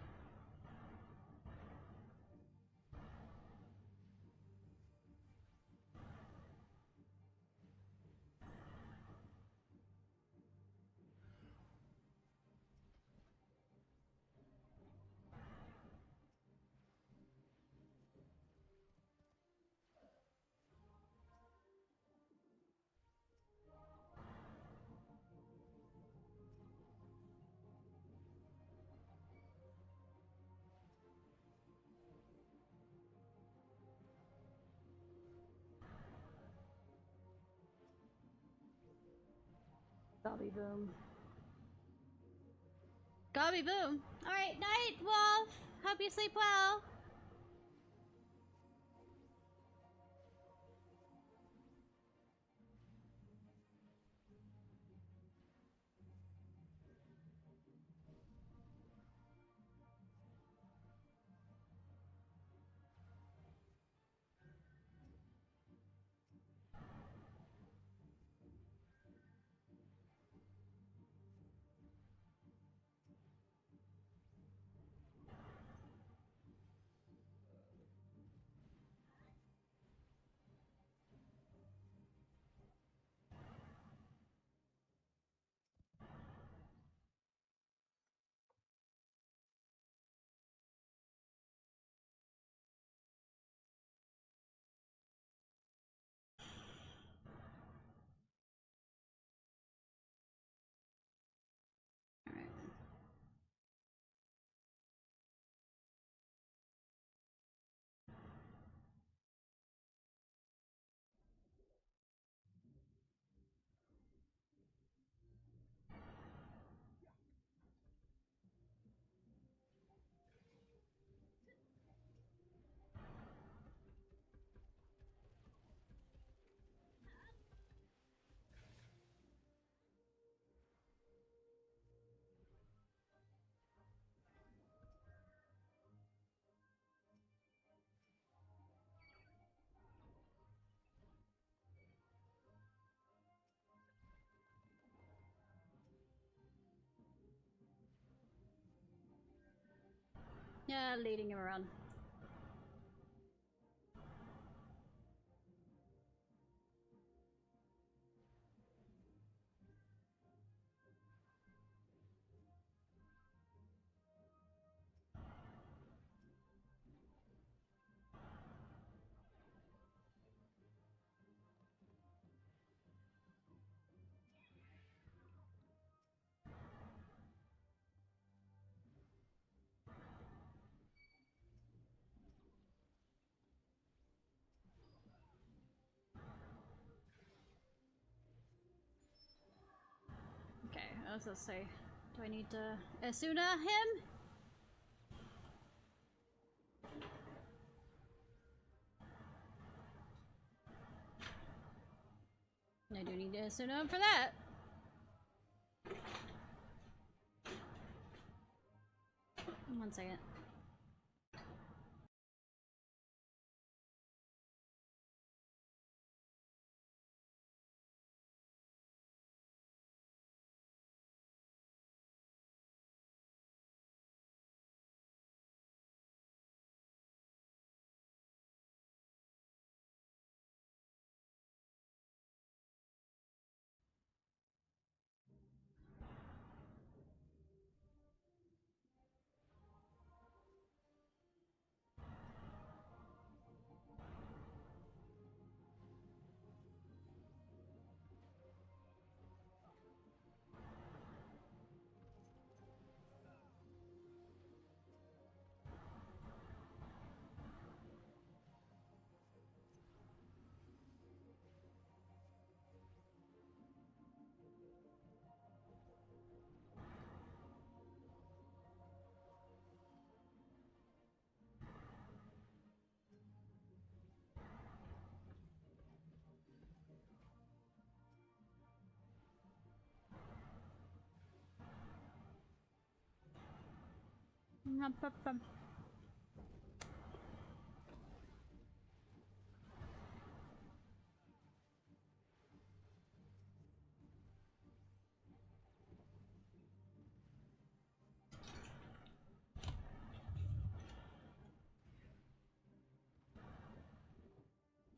Gobby boom. Gobby boom. Alright, night, Wolf. Hope you sleep well. Yeah, leading him around. Okay, I was gonna say. Do I need to Asuna him? I do need to Asuna him for that. One second.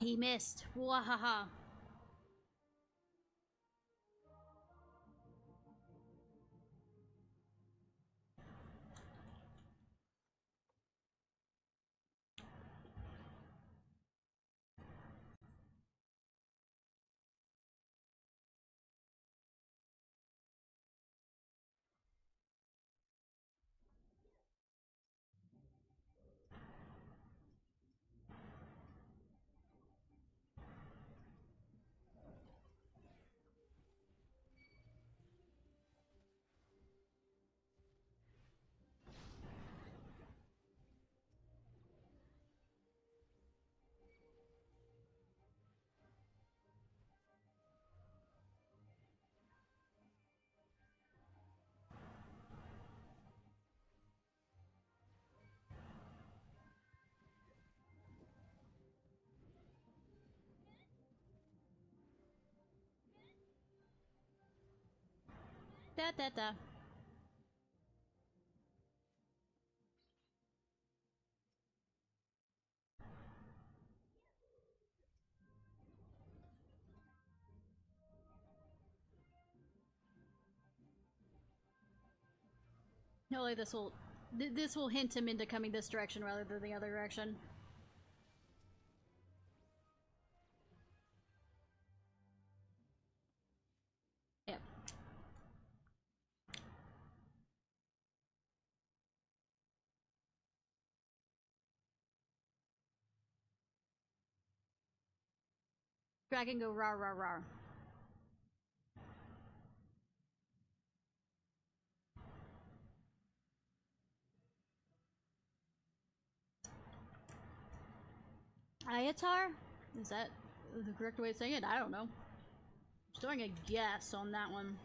He missed. Wahaha. Da da da. Hopefully this will hint him into coming this direction rather than the other direction. Yep. Dragon go rar rar rar. Ayatar? Is that the correct way of saying it? I don't know. Just throwing a guess on that one.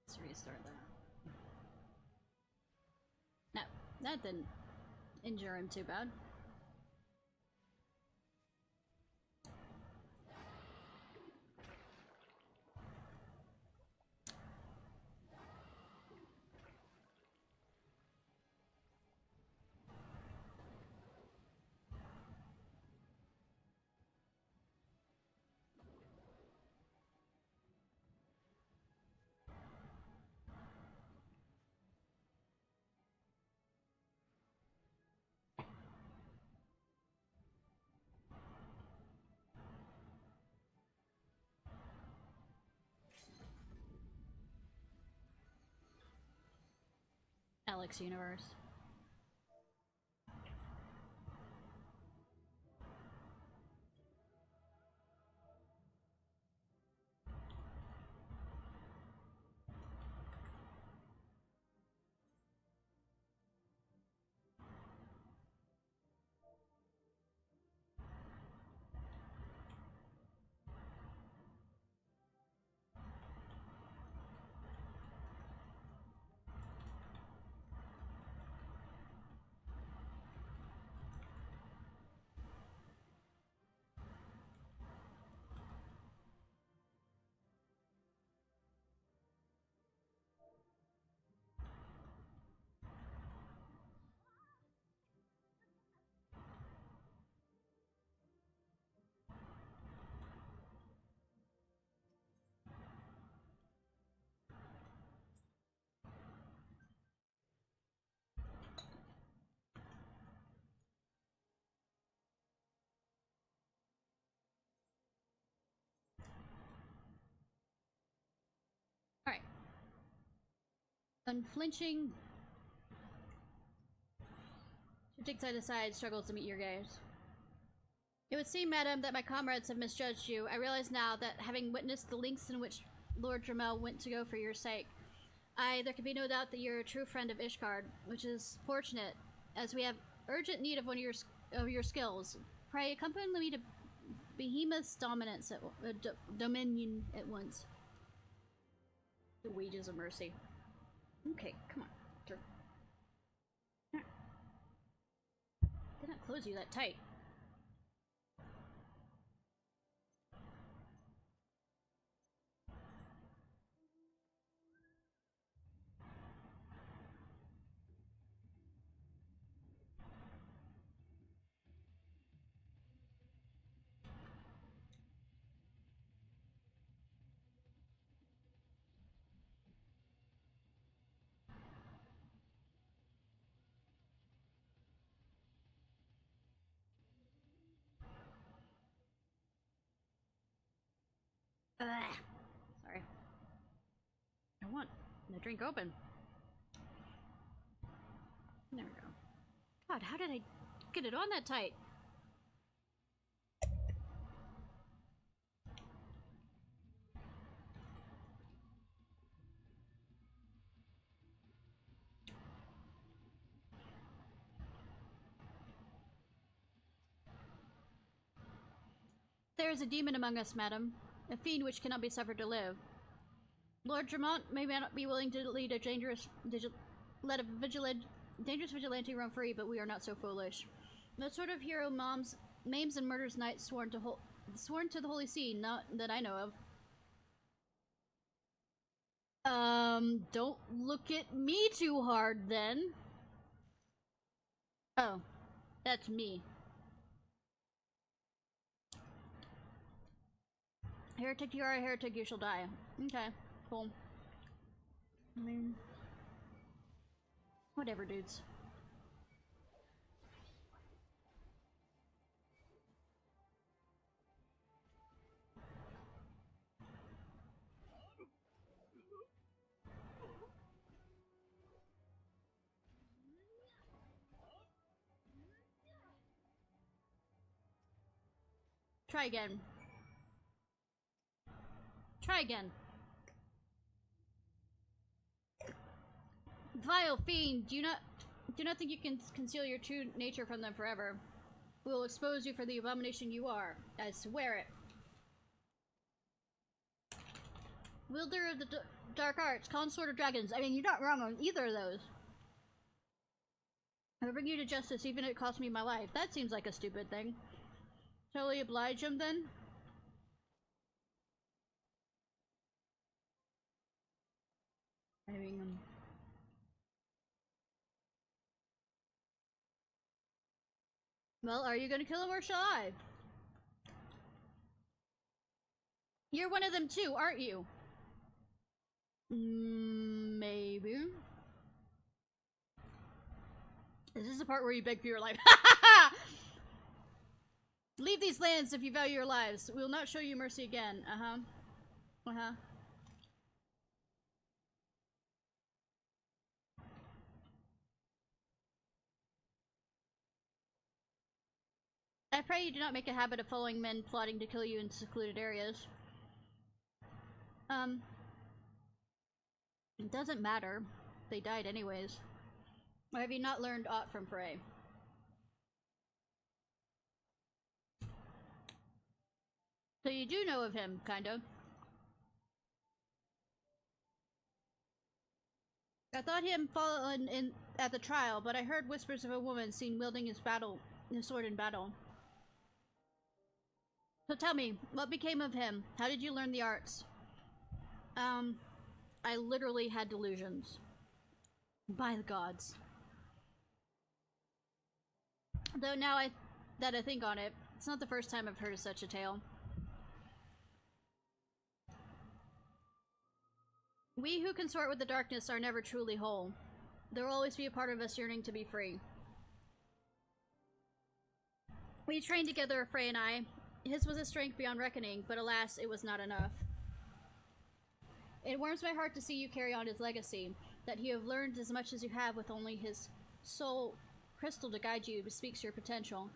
Let's restart that. No, that didn't injure him too bad. Alex Universe. Alright. Unflinching. She takes side to side, struggles to meet your gaze. It would seem, madam, that my comrades have misjudged you. I realize now that, having witnessed the lengths in which Lord Dramel went to go for your sake, there can be no doubt that you're a true friend of Ishgard, which is fortunate, as we have urgent need of one of your skills. Pray, accompany me to Behemoth's dominion at once. The wages of mercy. Okay, come on. Did not close you that tight. Sorry. I want the drink open. There we go. God, how did I get it on that tight? There is a demon among us, madam. A fiend which cannot be suffered to live. Lord Dramont may not be willing to lead a dangerous vigilante run free, but we are not so foolish. No sort of hero maims and murders knights sworn to the holy see, not that I know of. Don't look at me too hard, then. Oh, that's me. Heretic you are, a heretic you shall die. Okay, cool. I mean, whatever, dudes. Try again. Try again. Vile fiend, do not think you can conceal your true nature from them forever. We will expose you for the abomination you are. I swear it. Wielder of the dark arts, consort of dragons. I mean, you're not wrong on either of those. I'll bring you to justice even if it costs me my life. That seems like a stupid thing. Totally oblige him then? I mean, well, are you gonna kill him or shall I? You're one of them too, aren't you? Maybe. Is this the part where you beg for your life? Leave these lands if you value your lives. We will not show you mercy again. Uh-huh. Uh-huh. I pray you do not make a habit of following men plotting to kill you in secluded areas. It doesn't matter. They died anyways. Or have you not learned aught from Frey? So you do know of him, kind of. I thought him fallen in at the trial, but I heard whispers of a woman seen wielding his sword in battle. So tell me, what became of him? How did you learn the arts? I literally had delusions. By the gods. Though now that I think on it, it's not the first time I've heard of such a tale. We who consort with the darkness are never truly whole. There will always be a part of us yearning to be free. We trained together, Frey and I. His was a strength beyond reckoning, but alas, it was not enough. It warms my heart to see you carry on his legacy, that you have learned as much as you have with only his soul crystal to guide you, bespeaks your potential.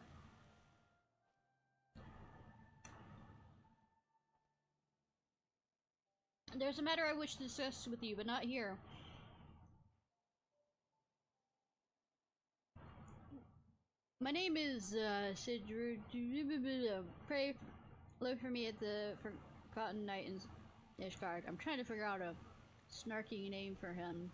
There's a matter I wish to discuss with you, but not here. My name is, Sidru. Pray, look for me at the Forgotten Night in Ishgard. I'm trying to figure out a snarky name for him.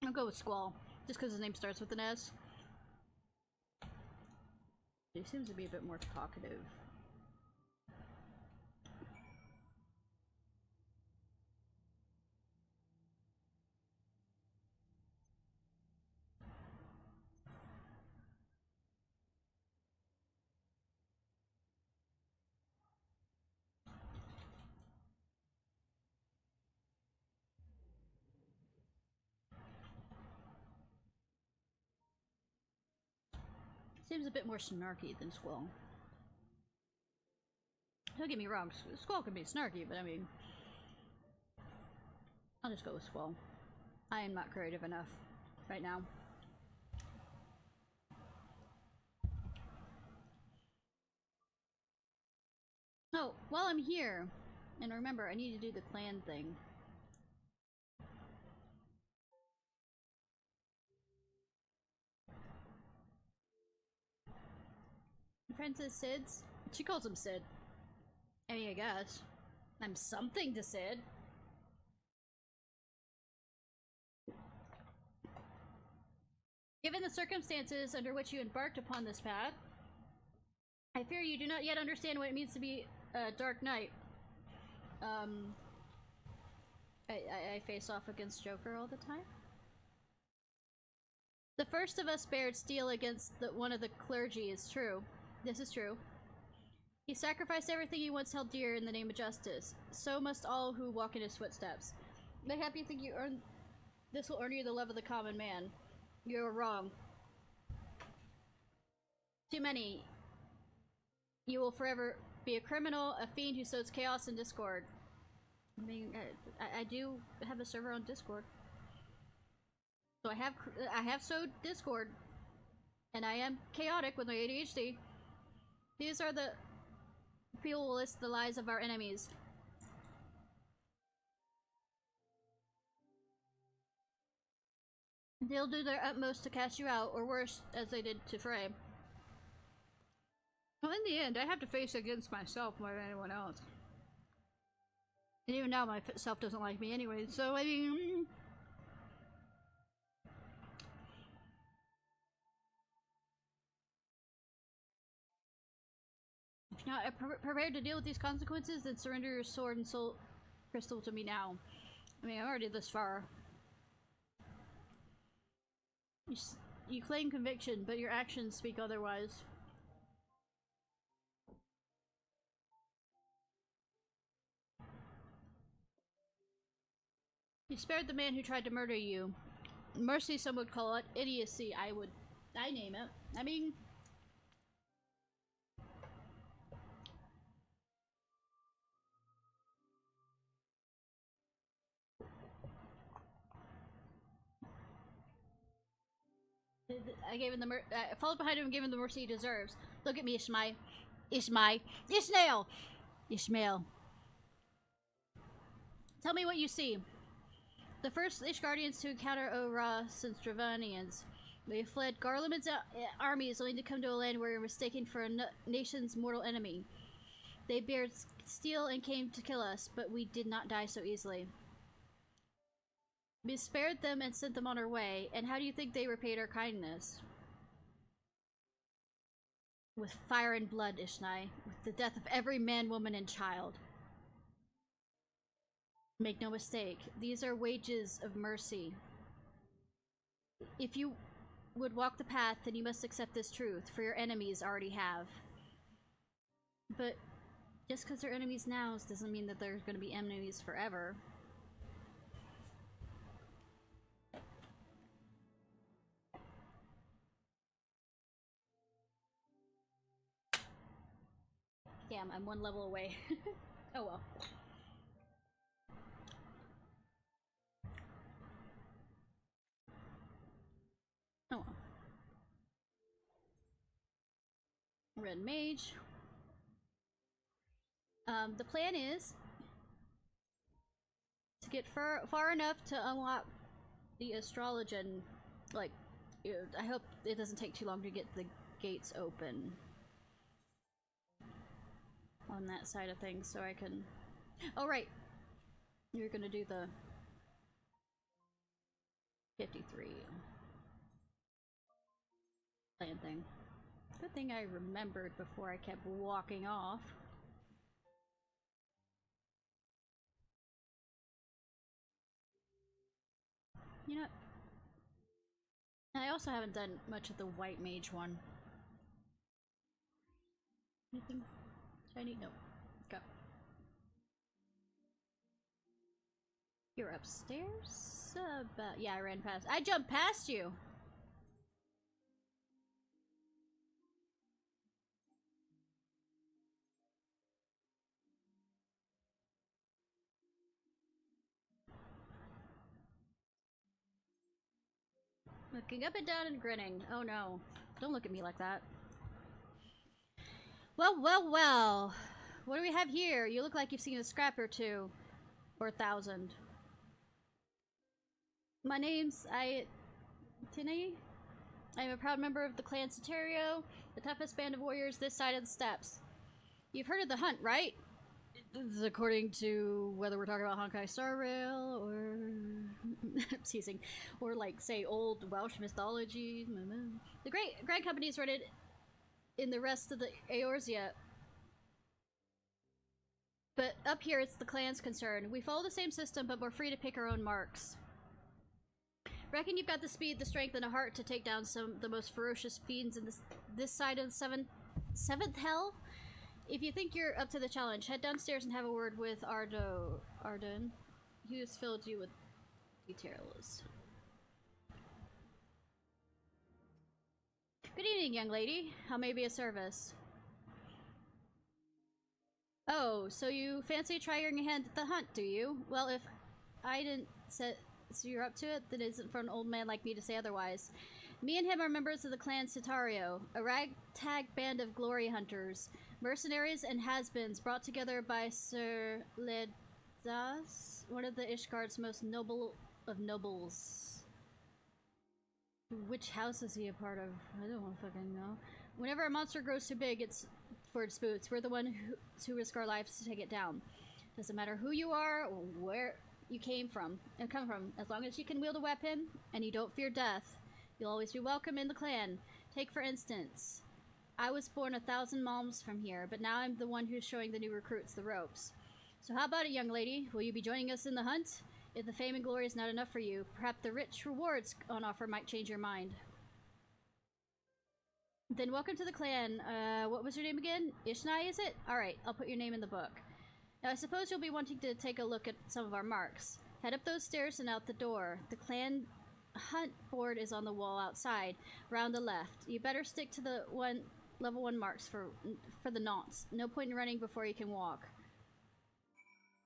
I'll go with Squall, just because his name starts with an S. He seems to be a bit more talkative. Seems a bit more snarky than Squall. Don't get me wrong, Squall can be snarky, but I mean... I'll just go with Squall. I am not creative enough right now. Oh, while I'm here, and remember, I need to do the clan thing. Princess Sid's? She calls him Sid. I mean, I guess. I'm something to Sid. Given the circumstances under which you embarked upon this path, I fear you do not yet understand what it means to be a Dark Knight. I face off against Joker all the time. The first of us bared steel against one of the clergy is true. This is true. He sacrificed everything he once held dear in the name of justice. So must all who walk in his footsteps. Mayhap you think this will earn you the love of the common man. You are wrong. Too many. You will forever be a criminal, a fiend who sows chaos and discord. I mean, I do have a server on Discord. So I have sowed discord. And I am chaotic with my ADHD. These are the people who list the lies of our enemies. They'll do their utmost to cast you out, or worse, as they did to Frey. in the end, I have to face against myself more than anyone else. And even now, my self doesn't like me anyway, so I mean... If you're not prepared to deal with these consequences, then surrender your sword and soul crystal to me now. I mean, I'm already this far. You claim conviction, but your actions speak otherwise. You spared the man who tried to murder you. Mercy, some would call it. Idiocy, I name it. I mean... I gave him the followed behind him and gave him the mercy he deserves. Look at me, Ishnai. Ishmael. Tell me what you see. The first Ish Guardians to encounter Ora since Dravanians. They fled Garlemand's armies only to come to a land where they were mistaken for a nation's mortal enemy. They bared steel and came to kill us, but we did not die so easily. We spared them and sent them on our way, and how do you think they repaid our kindness? With fire and blood, Ishnai. With the death of every man, woman, and child. Make no mistake, these are wages of mercy. If you would walk the path, then you must accept this truth, for your enemies already have. But just because they're enemies now doesn't mean that they're going to be enemies forever. Damn, I'm one level away. Oh well. Oh well. Red Mage. The plan is to get far enough to unlock the Astrologian. Like, I hope it doesn't take too long to get the gates open on that side of things, so I can... Oh, right! You're gonna do the 53 plan thing. Good thing I remembered before I kept walking off. You know, I also haven't done much of the white mage one. Anything shiny? No. Go. You're upstairs? Yeah, I ran past. I jumped past you! Looking up and down and grinning. Oh no. Don't look at me like that. Well. What do we have here? You look like you've seen a scrap or two. Or 1,000. My name's Tini. I am a proud member of the clan Soterio, the toughest band of warriors this side of the steppes. You've heard of the hunt, right? According to whether we're talking about Honkai Star Rail or... I'm teasing. Or like, say, old Welsh mythology. The Grand Company's run it in the rest of the Eorzea. But up here it's the clan's concern. We follow the same system, but we're free to pick our own marks. Reckon you've got the speed, the strength, and a heart to take down some of the most ferocious fiends in this side of the seventh hell? If you think you're up to the challenge, head downstairs and have a word with Arden, who's filled you with details. Good evening, young lady. How may I be of service? Oh, so you fancy trying your hand at the hunt, do you? Well, if I didn't set so you're up to it, then it isn't for an old man like me to say otherwise. Me and him are members of the clan Soterio, a ragtag band of glory hunters, mercenaries and has-beens brought together by Sir Ledas, one of the Ishgard's most noble of nobles. Which house is he a part of? I don't fucking know. Whenever a monster grows too big, its for its boots. We're the one who risk our lives to take it down. Doesn't matter who you are or where you come from. As long as you can wield a weapon and you don't fear death, you'll always be welcome in the clan. Take for instance, I was born 1,000 miles from here, but now I'm the one who's showing the new recruits the ropes. So how about it, young lady? Will you be joining us in the hunt? If the fame and glory is not enough for you, perhaps the rich rewards on offer might change your mind. Then welcome to the clan. What was your name again? Ishnai, is it? Alright, I'll put your name in the book. Now I suppose you'll be wanting to take a look at some of our marks. Head up those stairs and out the door. The clan hunt board is on the wall outside, round the left. You better stick to the level 1 marks for the nonce. No point in running before you can walk.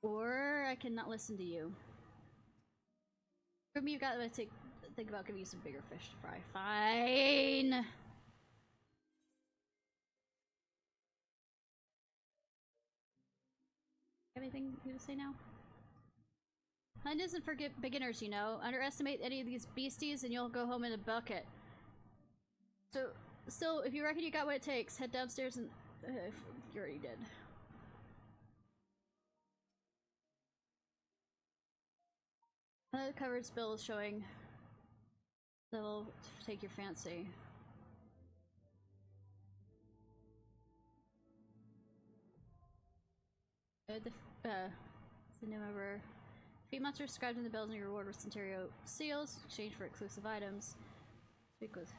Or I cannot listen to you. For me, you've got to think about giving you some bigger fish to fry. Fine! Anything you to say now? Hunt isn't for beginners, you know. Underestimate any of these beasties and you'll go home in a bucket. So, still, if you reckon you got what it takes, head downstairs and... you already did. The covered spill is showing. That'll take your fancy. The new member. Feed monsters described in the bells and your reward with Centerio seals, exchange for exclusive items. Speak with.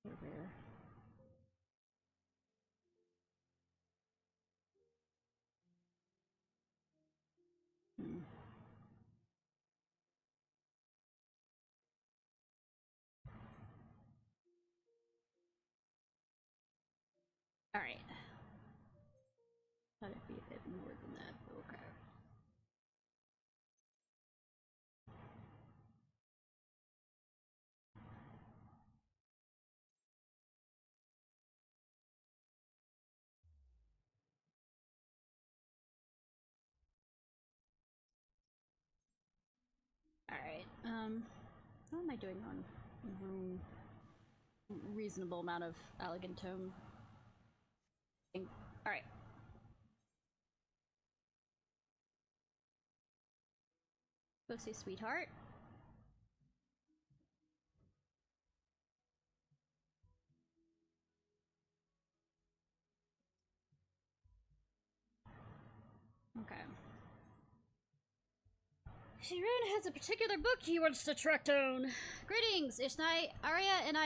Rare. Alright. Thought it'd be a bit more than that, okay. Alright, what am I doing on room? Reasonable amount of elegant tome. Alright. Go see sweetheart. Okay. Shirin has a particular book he wants to track down. Greetings, Ishnai. Arya and I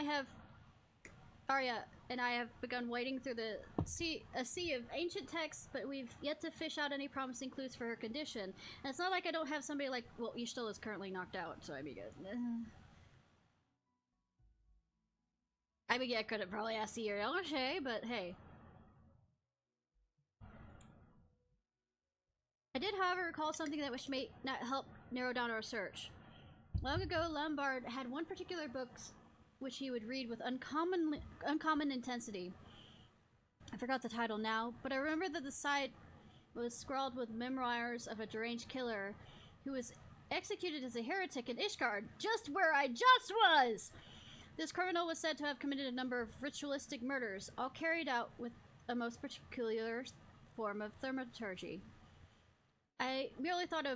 have begun wading through a sea of ancient texts, but we've yet to fish out any promising clues for her condition. And it's not like I don't have somebody like, well, Ishtal is currently knocked out, so I mean, I could have probably asked the Yoshe, but hey. I did, however, recall something that which may not help narrow down our search. Long ago, Lombard had one particular book which he would read with uncommon intensity. I forgot the title now, but I remember that the side was scrawled with memoirs of a deranged killer who was executed as a heretic in Ishgard, just where I just was! This criminal was said to have committed a number of ritualistic murders, all carried out with a most peculiar form of thaumaturgy. I merely thought a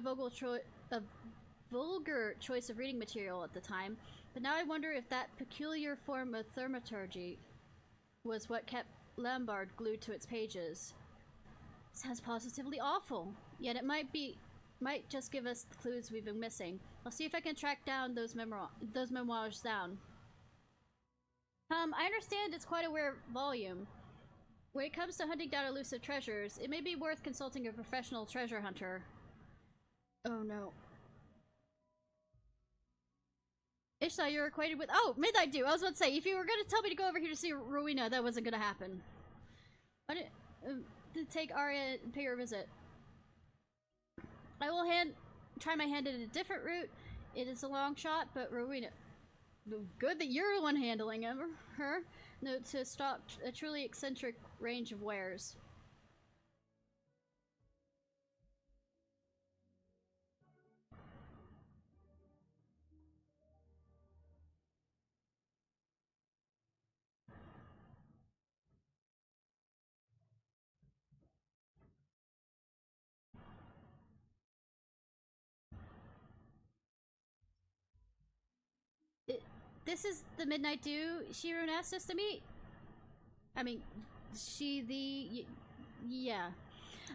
vulgar choice of reading material at the time, but now I wonder if that peculiar form of thaumaturgy was what kept Lombard glued to its pages. Sounds positively awful, yet it might just give us the clues we've been missing. I'll see if I can track down those memoirs down. I understand it's quite a rare volume. When it comes to hunting down elusive treasures, it may be worth consulting a professional treasure hunter. Oh no. Ishnai, you're acquainted with— oh, Midnight Dew! I was about to say, if you were gonna tell me to go over here to see Rowena, that wasn't gonna happen. Why to take Arya and pay her a visit. I will try my hand at a different route. It is a long shot, but Rowena— good that you're the one handling her. No, to stock a truly eccentric range of wares. this is the Midnight Dew Shirun asked us to meet? I mean, yeah.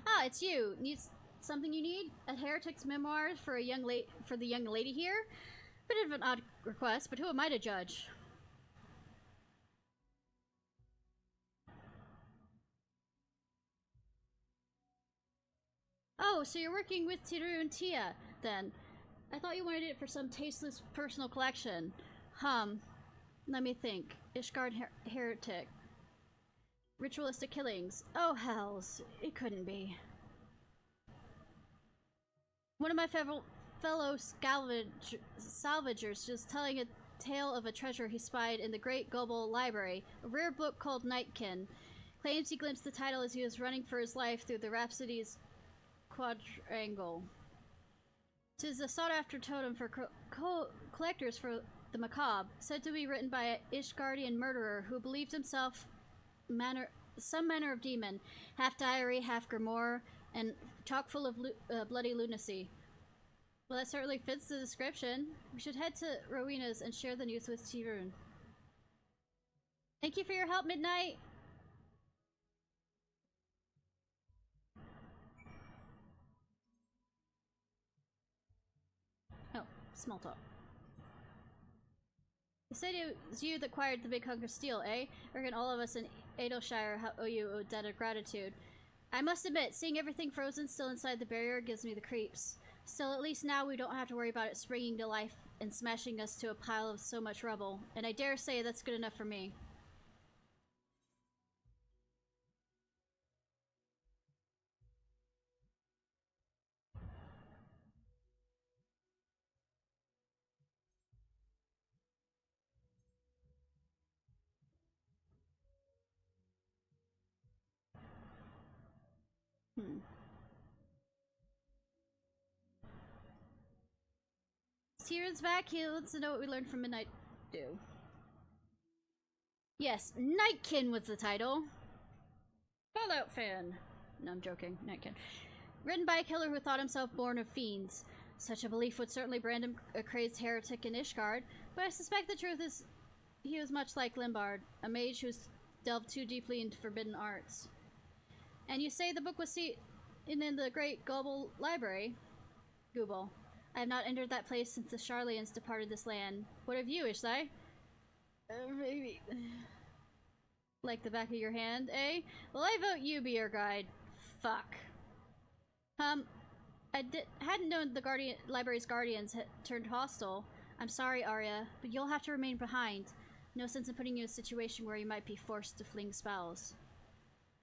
Ah, it's you. Needs something you need? A heretic's memoirs for the young lady here? Bit of an odd request, but who am I to judge? Oh, so you're working with Tiru and Tia, then. I thought you wanted it for some tasteless personal collection. Let me think. Ishgard heretic. Ritualistic killings. Oh, hells. It couldn't be. One of my fellow salvagers just telling a tale of a treasure he spied in the Great Global Library, a rare book called Nightkin. Claims he glimpsed the title as he was running for his life through the Rhapsody's Quadrangle. 'Tis a sought-after totem for collectors for the macabre, said to be written by an Ishgardian murderer who believed himself some manner of demon, half diary, half grimoire, and chock full of bloody lunacy. Well, that certainly fits the description. We should head to Rowena's and share the news with Tirun. Thank you for your help, Midnight! Oh, small talk. You said it was you that acquired the big hunk of steel, eh? I reckon all of us in Adelshire owe you a debt of gratitude. I must admit, seeing everything frozen still inside the barrier gives me the creeps. Still, at least now we don't have to worry about it springing to life and smashing us to a pile of so much rubble. And I dare say that's good enough for me. Tyrion's back. He wants to know what we learned from Midnight Dew. Yes, Nightkin was the title. Fallout fan. No, I'm joking. Nightkin. Written by a killer who thought himself born of fiends. Such a belief would certainly brand him a crazed heretic in Ishgard, but I suspect the truth is he was much like Limbard, a mage who's delved too deeply into forbidden arts. And you say the book was seen in the Great Global Library? Google. I have not entered that place since the Charlians departed this land. What of you, Ishnai? Maybe. Like the back of your hand, eh? Well, I vote you be your guide. Fuck. Hadn't known the library's guardians had turned hostile. I'm sorry, Arya, but you'll have to remain behind. No sense in putting you in a situation where you might be forced to fling spells.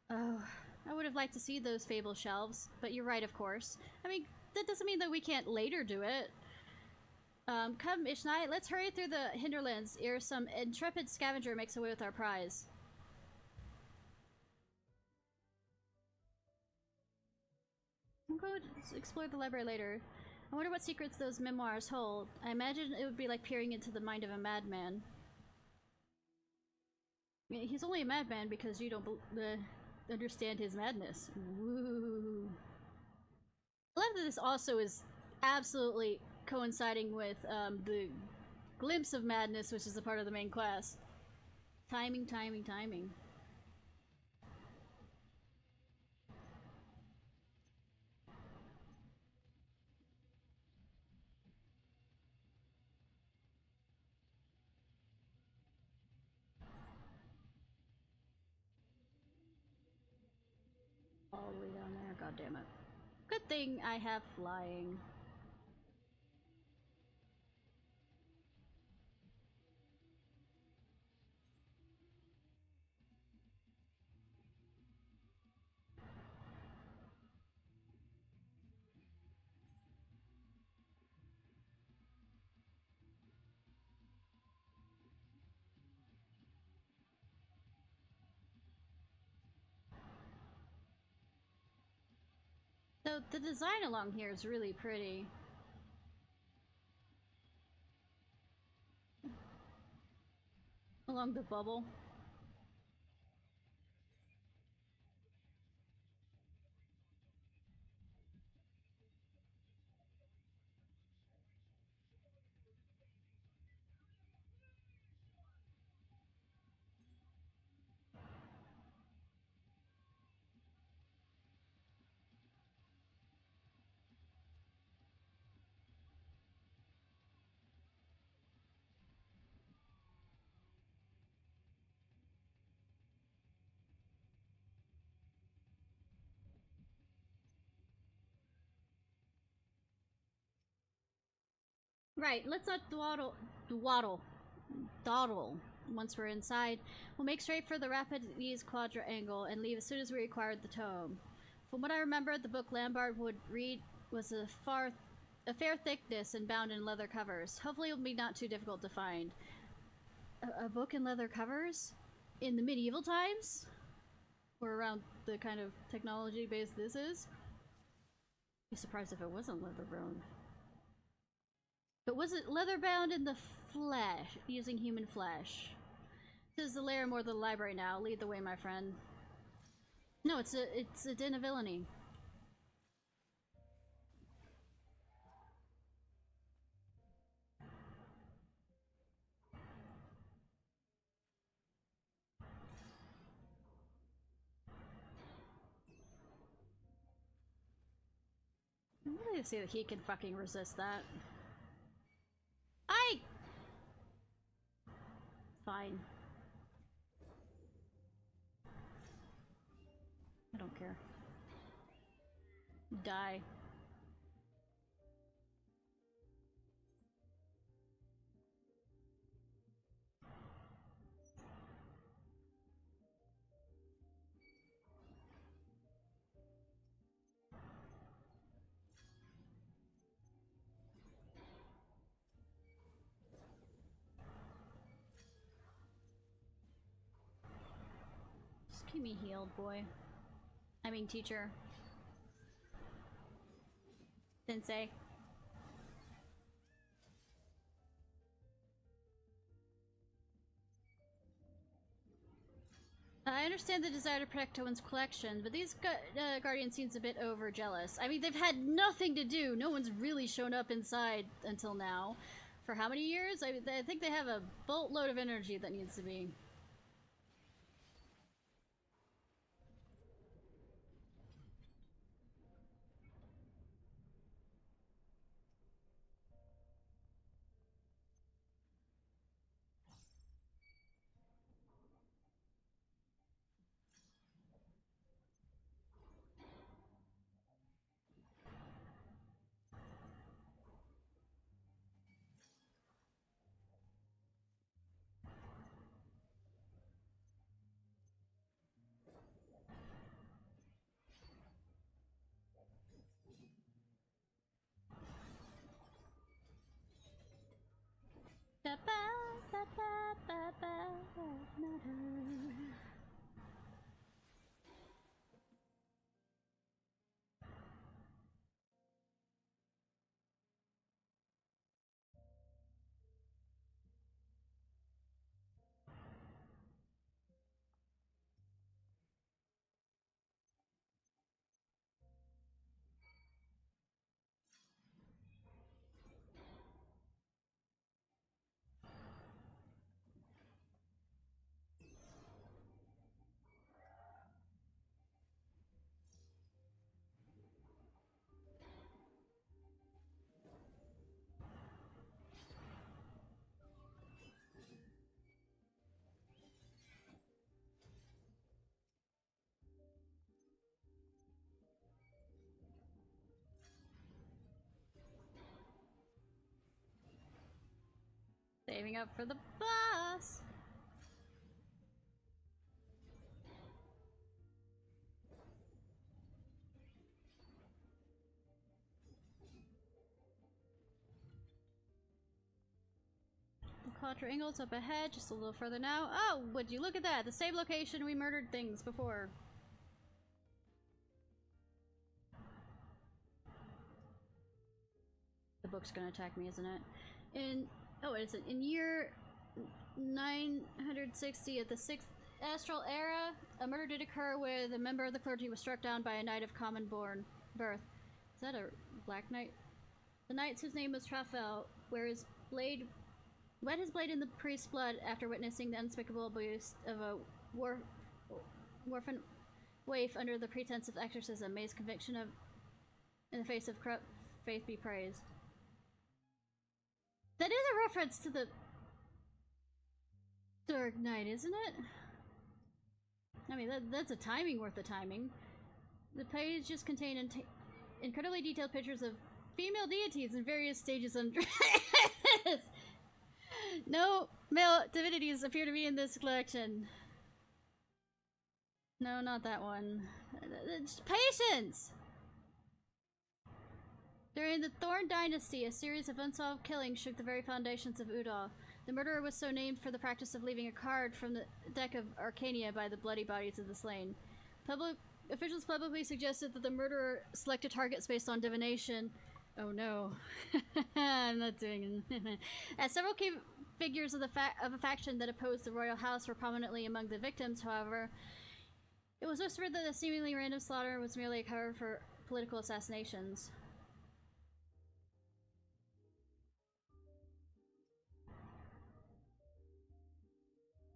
Oh, I would have liked to see those fable shelves, but you're right, of course. I mean, that doesn't mean that we can't later do it. Come, Ishnai, let's hurry through the hinterlands ere some intrepid scavenger makes away with our prize. We'll go explore the library later. I wonder what secrets those memoirs hold. I imagine it would be like peering into the mind of a madman. I mean, he's only a madman because you don't understand his madness. Woo. I love that this also is absolutely coinciding with the glimpse of madness, which is a part of the main quest. Timing, timing, timing. All the way down there, god damn it. Good thing I have flying. So the design along here is really pretty. Along the bubble. Right, let's not dawdle. Once we're inside, we'll make straight for the rapid ease quadrangle and leave as soon as we acquired the tome. From what I remember, the book Lambert would read was a fair thickness and bound in leather covers. Hopefully it'll be not too difficult to find. A book in leather covers? In the medieval times? Or around the kind of technology base this is? I'd be surprised if it wasn't leather bound. But was it leather bound in the flesh, using human flesh? This is the lair more than the library now. Lead the way, my friend. No, it's a den of villainy. I'm really to see that he can fucking resist that. Fine. I don't care. Die. Just keep me healed, boy. I mean, teacher. Sensei. I understand the desire to protect Towen's collection, but these Guardian seems a bit over-jealous. I mean, they've had nothing to do. No one's really shown up inside until now. For how many years? I think they have a boatload of energy that needs to be... Saving up for the boss! Quadrangle's up ahead, just a little further now. Oh, would you look at that? The same location we murdered things before. The book's gonna attack me, isn't it? Oh, it isn't. In year 960 of the 6th Astral Era, a murder did occur where the member of the clergy was struck down by a knight of common birth. Is that a black knight? The knight, whose name was Trafel, wet his blade in the priest's blood after witnessing the unspeakable abuse of a orphan waif under the pretense of exorcism. May his conviction in the face of corrupt faith be praised. That is a reference to the Dark Knight, isn't it? I mean, that's a timing worth the timing. The pages contain incredibly detailed pictures of female deities in various stages of undress. No male divinities appear to be in this collection. No, not that one. Patience! During the Thorn Dynasty, a series of unsolved killings shook the very foundations of Udal. The murderer was so named for the practice of leaving a card from the deck of Arcania by the bloody bodies of the slain. Officials publicly suggested that the murderer selected targets based on divination. Oh no. I'm not doing it. As several key figures of a faction that opposed the royal house were prominently among the victims, however, it was whispered that the seemingly random slaughter was merely a cover for political assassinations.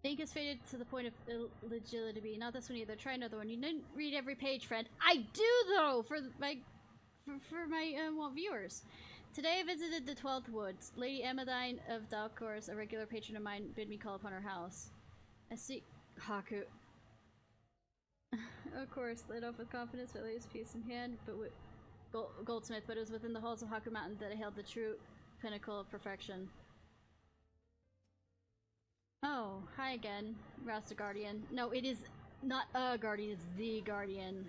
Ink is faded to the point of illegibility. Not this one either. Try another one. You didn't read every page, friend. I do though, for my viewers. Today I visited the 12th Woods. Lady Amadine of Dalcourse, a regular patron of mine, bid me call upon her house. I see Haku. Of course, led off with confidence, but laid his piece in hand, but with goldsmith. But it was within the halls of Haku Mountain that I held the true pinnacle of perfection. Oh, hi again, Rasta Guardian. No, it is not a guardian, it's the guardian.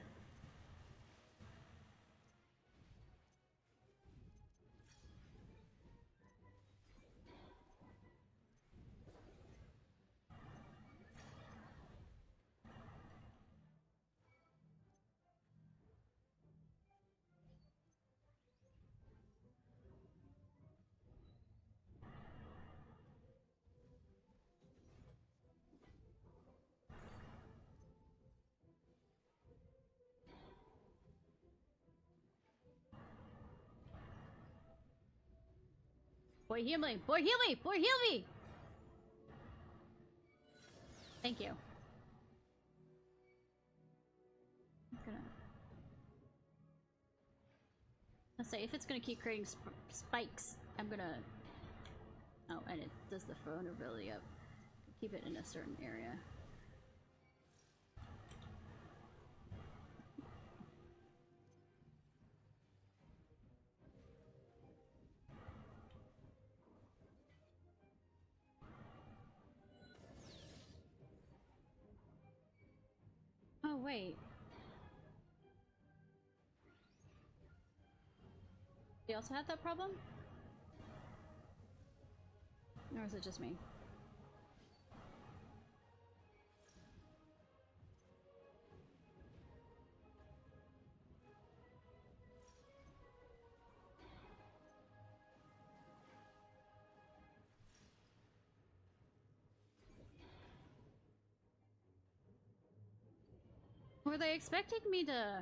Boy, heal me! Boy, heal me! Boy, heal me! Thank you. I'll say, if it's gonna keep creating spikes, I'm gonna... Oh, and it does the vulnerability up. Keep it in a certain area. Oh, wait. They also have that problem? Or is it just me? Were they expecting me to...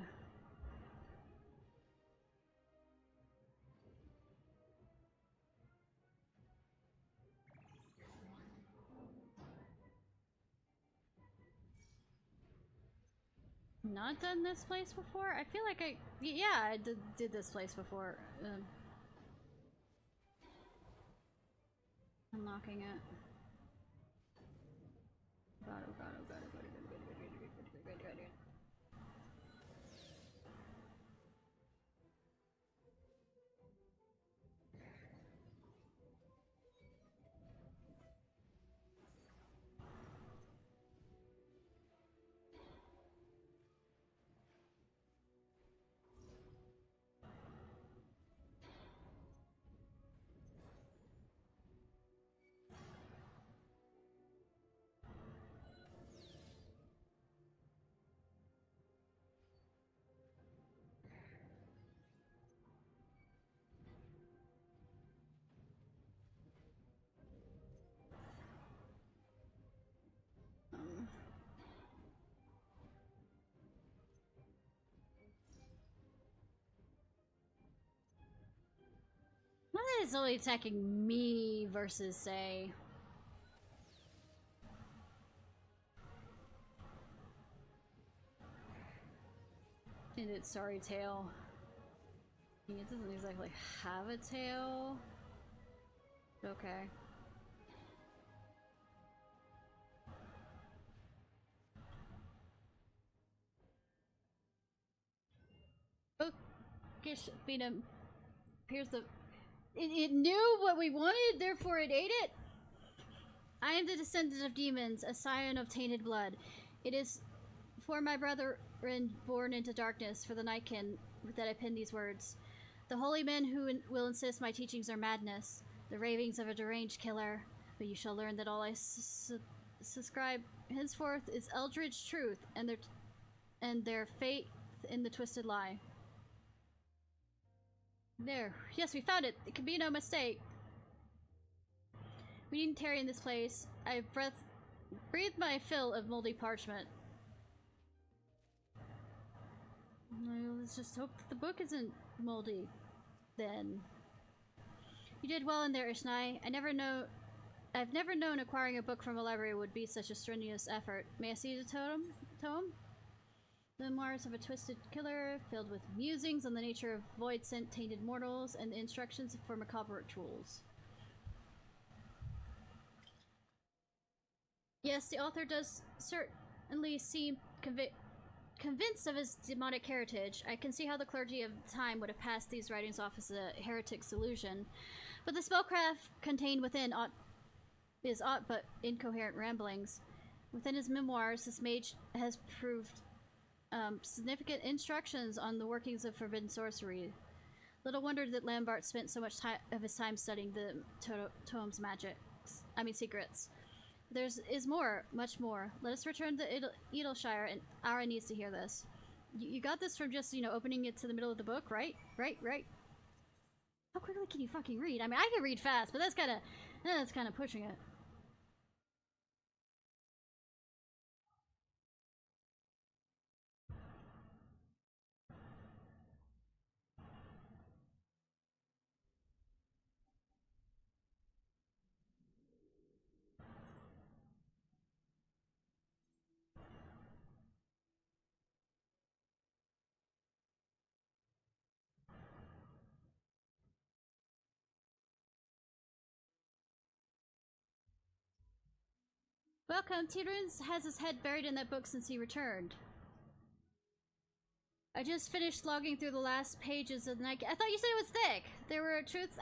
not done this place before? I feel like yeah, I did this place before. Unlocking it. God, oh god, oh god, oh god, oh god, oh god, oh god, oh god, oh god, oh god. What is only attacking me versus, say... and its sorry tail. I mean, it doesn't exactly have a tail. Okay. Bookish Phenom Here's the... It knew what we wanted, therefore it ate it? I am the descendant of demons, a scion of tainted blood. It is for my brethren born into darkness, for the Nightkin, that I pen these words. The holy men who will insist my teachings are madness, the ravings of a deranged killer. But you shall learn that all I subscribe henceforth is eldritch truth, and their faith in the twisted lie. There. Yes, we found it. It can be no mistake. We needn't tarry in this place. I breathed my fill of moldy parchment. Let's just hope that the book isn't moldy, then. You did well in there, Ishnai. I've never known acquiring a book from a library would be such a strenuous effort. May I see the tome? The memoirs of a twisted killer, filled with musings on the nature of void-sent tainted mortals, and the instructions for macabre rituals. Yes, the author does certainly seem convinced of his demonic heritage. I can see how the clergy of the time would have passed these writings off as a heretic's delusion. But the spellcraft contained within is aught but incoherent ramblings. Within his memoirs, this mage has proved significant instructions on the workings of forbidden sorcery. Little wonder that Lambert spent so much of his time studying the tome's secrets. There is more, much more. Let us return to Edelshire, and Ara needs to hear this. You got this from just, opening it to the middle of the book, right? Right. How quickly can you fucking read? I mean, I can read fast, but that's kind of pushing it. Welcome. Tidrun's has his head buried in that book since he returned. I just finished logging through the last pages of the night. I thought you said it was thick. There were truths.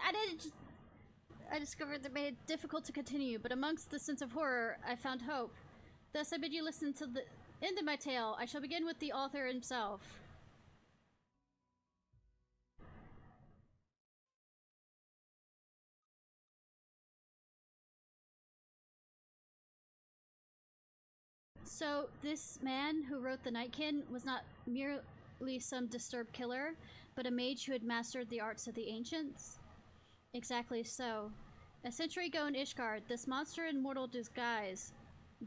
I discovered that made it difficult to continue, but amongst the sense of horror, I found hope. Thus, I bid you listen to the end of my tale. I shall begin with the author himself. So, this man who wrote The Nightkin was not merely some disturbed killer, but a mage who had mastered the arts of the ancients? Exactly so. A century ago in Ishgard, this monster in mortal disguise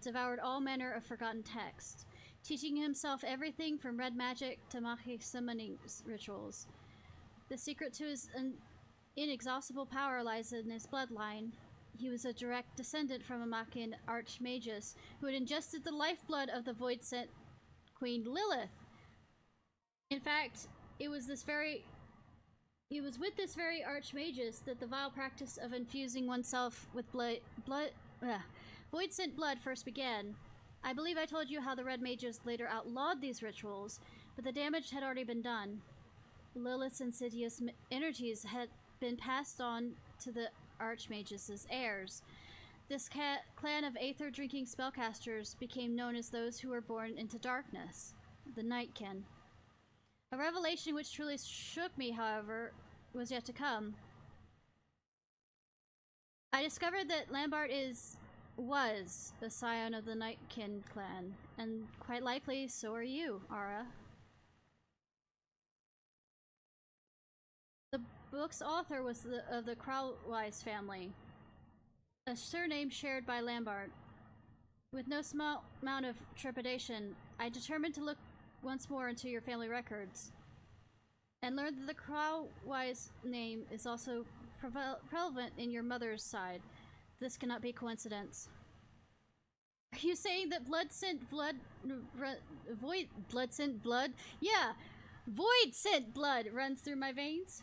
devoured all manner of forgotten texts, teaching himself everything from red magic to magic summoning rituals. The secret to his inexhaustible power lies in his bloodline. He was a direct descendant from a Machian archmagus who had ingested the lifeblood of the void-sent Queen Lilith. In fact, it was with this very archmagus that the vile practice of infusing oneself with void-sent blood first began. I believe I told you how the red mages later outlawed these rituals, but the damage had already been done. Lilith's insidious energies had been passed on to the archmages' heirs. This clan of aether-drinking spellcasters became known as those who were born into darkness, the Nightkin. A revelation which truly shook me, however, was yet to come. I discovered that Lambert was a scion of the Nightkin clan, and quite likely so are you, Ara. The book's author was of the Crowlwise family, a surname shared by Lambert. With no small amount of trepidation, I determined to look once more into your family records, and learned that the Crowlwise name is also prevalent in your mother's side. This cannot be coincidence. Are you saying that void-sent blood? Yeah! Void-sent blood runs through my veins?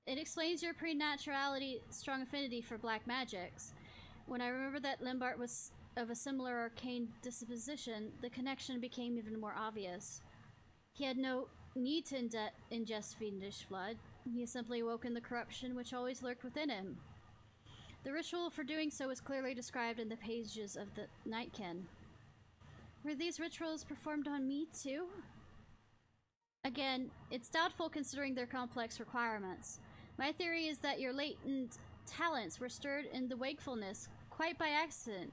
It explains your prenaturality, strong affinity for black magics. When I remembered that Lambert was of a similar arcane disposition, the connection became even more obvious. He had no need to ingest fiendish blood. He has simply awoken the corruption which always lurked within him. The ritual for doing so is clearly described in the pages of the Nightkin. Were these rituals performed on me too? Again, it's doubtful considering their complex requirements. My theory is that your latent talents were stirred in the wakefulness quite by accident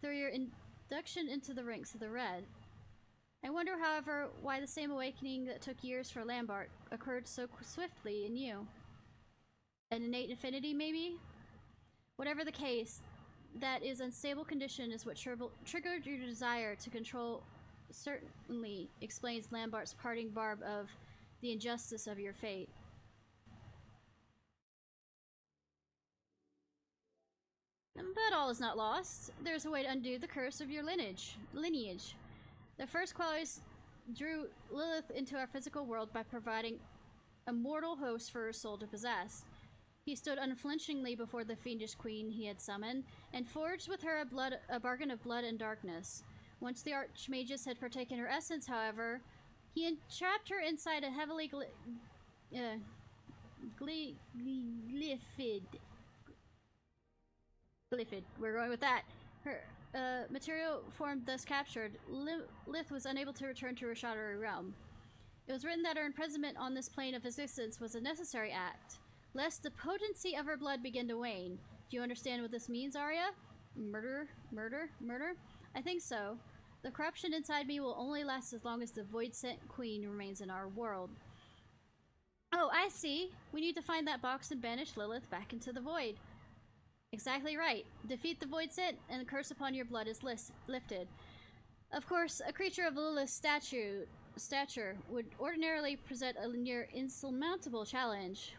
through your induction into the ranks of the Red. I wonder, however, why the same awakening that took years for Lambert occurred so swiftly in you. An innate affinity, maybe? Whatever the case, that is unstable condition is what triggered your desire to control. Certainly explains Lambert's parting barb of the injustice of your fate. But all is not lost. There's a way to undo the curse of your lineage. The first qualities drew Lilith into our physical world by providing a mortal host for her soul to possess. He stood unflinchingly before the fiendish queen he had summoned, and forged with her a bargain of blood and darkness. Once the Archmagus had partaken her essence, however, he entrapped her inside a heavily glyphid. We're going with that. Her material form thus captured, Lith was unable to return to her shadowy realm. It was written that her imprisonment on this plane of existence was a necessary act, lest the potency of her blood begin to wane. Do you understand what this means, Arya? Murder? I think so. The corruption inside me will only last as long as the Void-Sent Queen remains in our world. Oh, I see. We need to find that box and banish Lilith back into the Void. Exactly right. Defeat the Void-Sent, and the curse upon your blood is lifted. Of course, a creature of Lilith's stature would ordinarily present a near insurmountable challenge.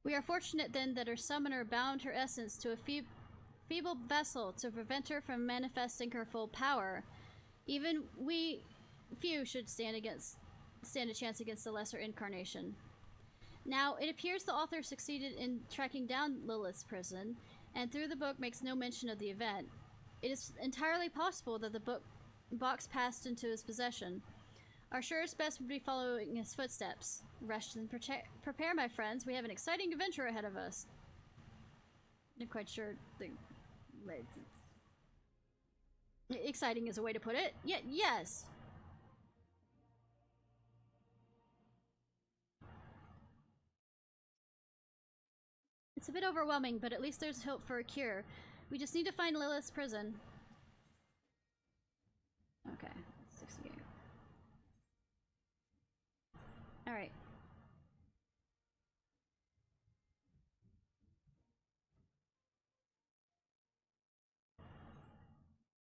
We are fortunate then that her summoner bound her essence to a feeble vessel to prevent her from manifesting her full power. Even few should stand a chance against the lesser incarnation. Now, it appears the author succeeded in tracking down Lilith's prison, and through the book makes no mention of the event. It is entirely possible that the box passed into his possession. Our surest best would be following his footsteps. Rest and prepare, my friends. We have an exciting adventure ahead of us. Not quite sure. Exciting is a way to put it. Yes. It's a bit overwhelming, but at least there's hope for a cure. We just need to find Lilith's prison. Okay, 68. Alright.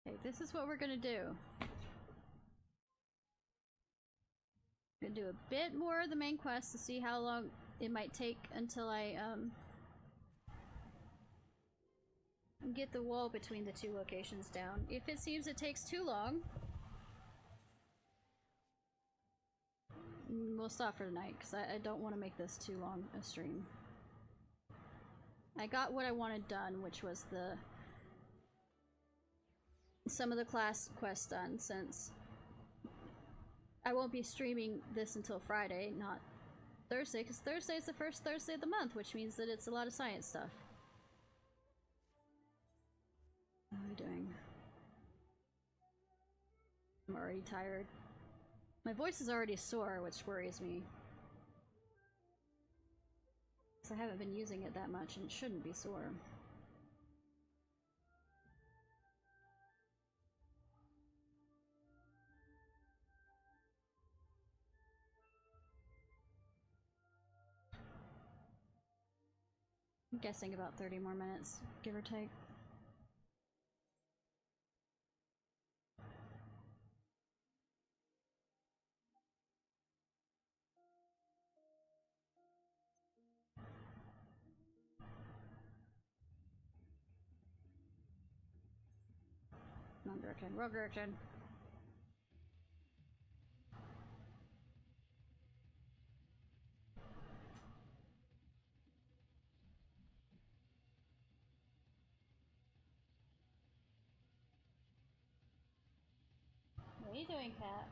Okay, this is what we're gonna do. I'm gonna do a bit more of the main quest to see how long it might take until I, get the wall between the two locations down. If it seems it takes too long, we'll stop for tonight, because I don't want to make this too long a stream. I got what I wanted done, which was some of the class quests done, since I won't be streaming this until Friday, not Thursday, because Thursday is the first Thursday of the month, which means that it's a lot of science stuff. How am I doing? I'm already tired. My voice is already sore, which worries me. Because I haven't been using it that much and it shouldn't be sore. I'm guessing about 30 more minutes, give or take. Wrong direction. What are you doing, Cat?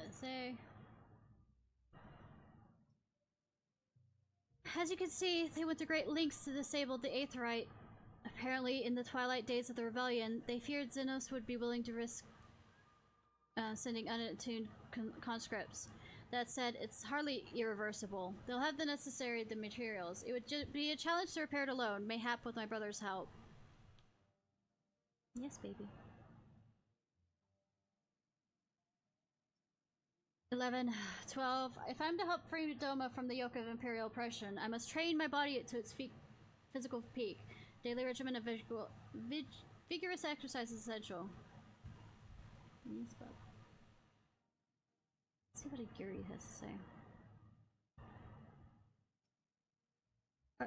Let's see. As you can see, they went to great lengths to disable the Aetherite. Apparently, in the twilight days of the rebellion, they feared Xenos would be willing to risk sending unattuned conscripts. That said, it's hardly irreversible. They'll have the materials. It would be a challenge to repair it alone, mayhap with my brother's help. Yes, baby. 11, 12. If I'm to help free Doma from the yoke of Imperial oppression, I must train my body to its physical peak. Daily regimen of vigorous exercise is essential. Let's see what a Yuri has to say.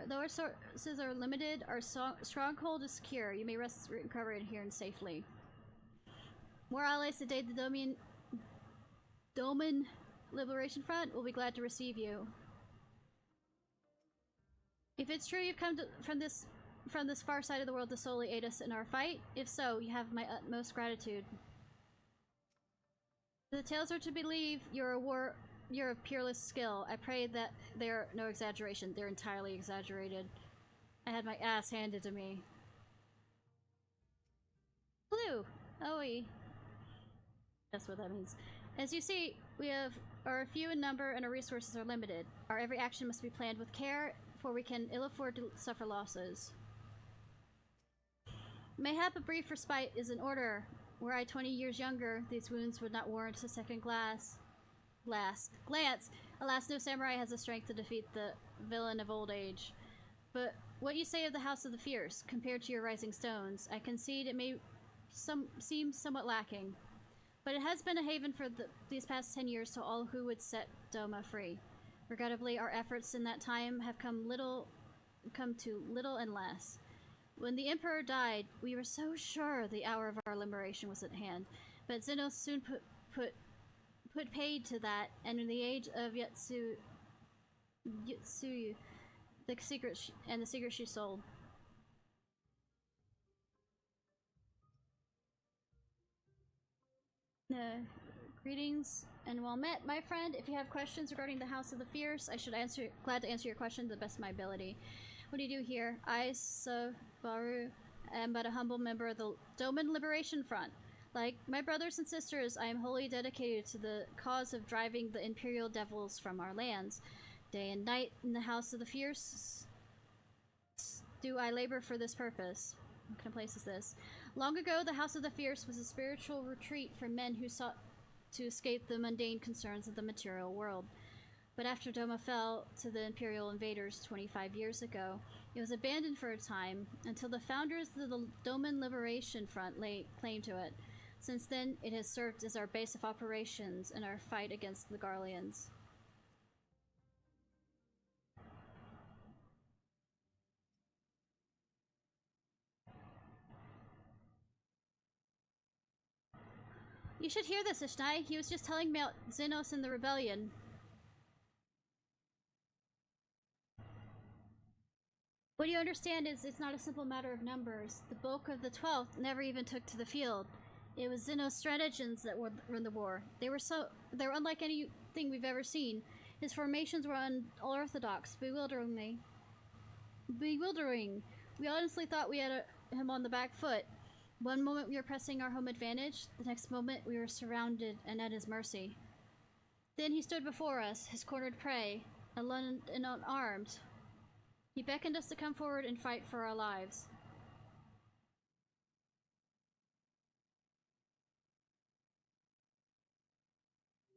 Though our sources are limited, our stronghold is secure. You may rest and recover in here and safely. More allies today, the Doman Liberation Front will be glad to receive you. If it's true you've come from this far side of the world to solely aid us in our fight, if so, you have my utmost gratitude. If the tales are to believe, you're of peerless skill. I pray that they're no exaggeration. They're entirely exaggerated. I had my ass handed to me. Blue! OE. That's what that means. As you see, we are few in number and our resources are limited. Our every action must be planned with care, for we can ill afford to suffer losses. Mayhap a brief respite is in order. Were I 20 years younger, these wounds would not warrant a second glance. Alas, no samurai has the strength to defeat the villain of old age. But what you say of the House of the Fierce, compared to your Rising Stones, I concede it may seem somewhat lacking. But it has been a haven for these past 10 years to all who would set Doma free. Regrettably, our efforts in that time have come to little and less. When the Emperor died, we were so sure the hour of our liberation was at hand, but Xenos soon put paid to that, and in the age of Yutsuyu, the secret she sold. Greetings and well met, my friend. If you have questions regarding the House of the Fierce, I should glad to answer your question to the best of my ability. What do you do here? I, Sabaru, am but a humble member of the Doman Liberation Front. Like my brothers and sisters, I am wholly dedicated to the cause of driving the Imperial Devils from our lands. Day and night in the House of the Fierce do I labor for this purpose. What kind of place is this? Long ago, the House of the Fierce was a spiritual retreat for men who sought to escape the mundane concerns of the material world. But after Doma fell to the Imperial invaders 25 years ago, it was abandoned for a time until the founders of the Doman Liberation Front laid claim to it. Since then, it has served as our base of operations in our fight against the Garleans. You should hear this, Ishnai. He was just telling me about Xenos and the rebellion. What you understand is it's not a simple matter of numbers. The bulk of the 12th never even took to the field. It was Xenos stratagems that were in the war. They were unlike anything we've ever seen. His formations were unorthodox, bewildering. We honestly thought we had him on the back foot. One moment we were pressing our home advantage, the next moment we were surrounded and at his mercy. Then he stood before us, his cornered prey, alone and unarmed. He beckoned us to come forward and fight for our lives.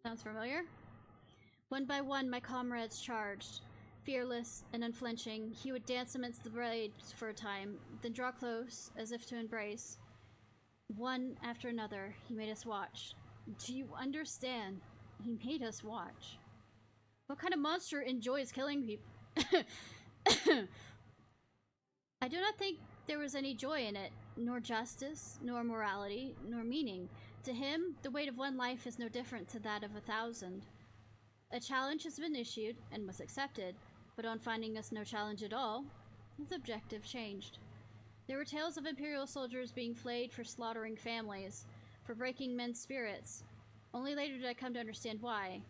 Sounds familiar? One by one, my comrades charged. Fearless and unflinching, he would dance amidst the blades for a time, then draw close, as if to embrace. One after another, he made us watch. Do you understand? He made us watch. What kind of monster enjoys killing people? I do not think there was any joy in it, nor justice, nor morality, nor meaning. To him, the weight of one life is no different to that of 1,000. A challenge has been issued and was accepted, but on finding us no challenge at all, his objective changed. There were tales of Imperial soldiers being flayed for slaughtering families, for breaking men's spirits. Only later did I come to understand why.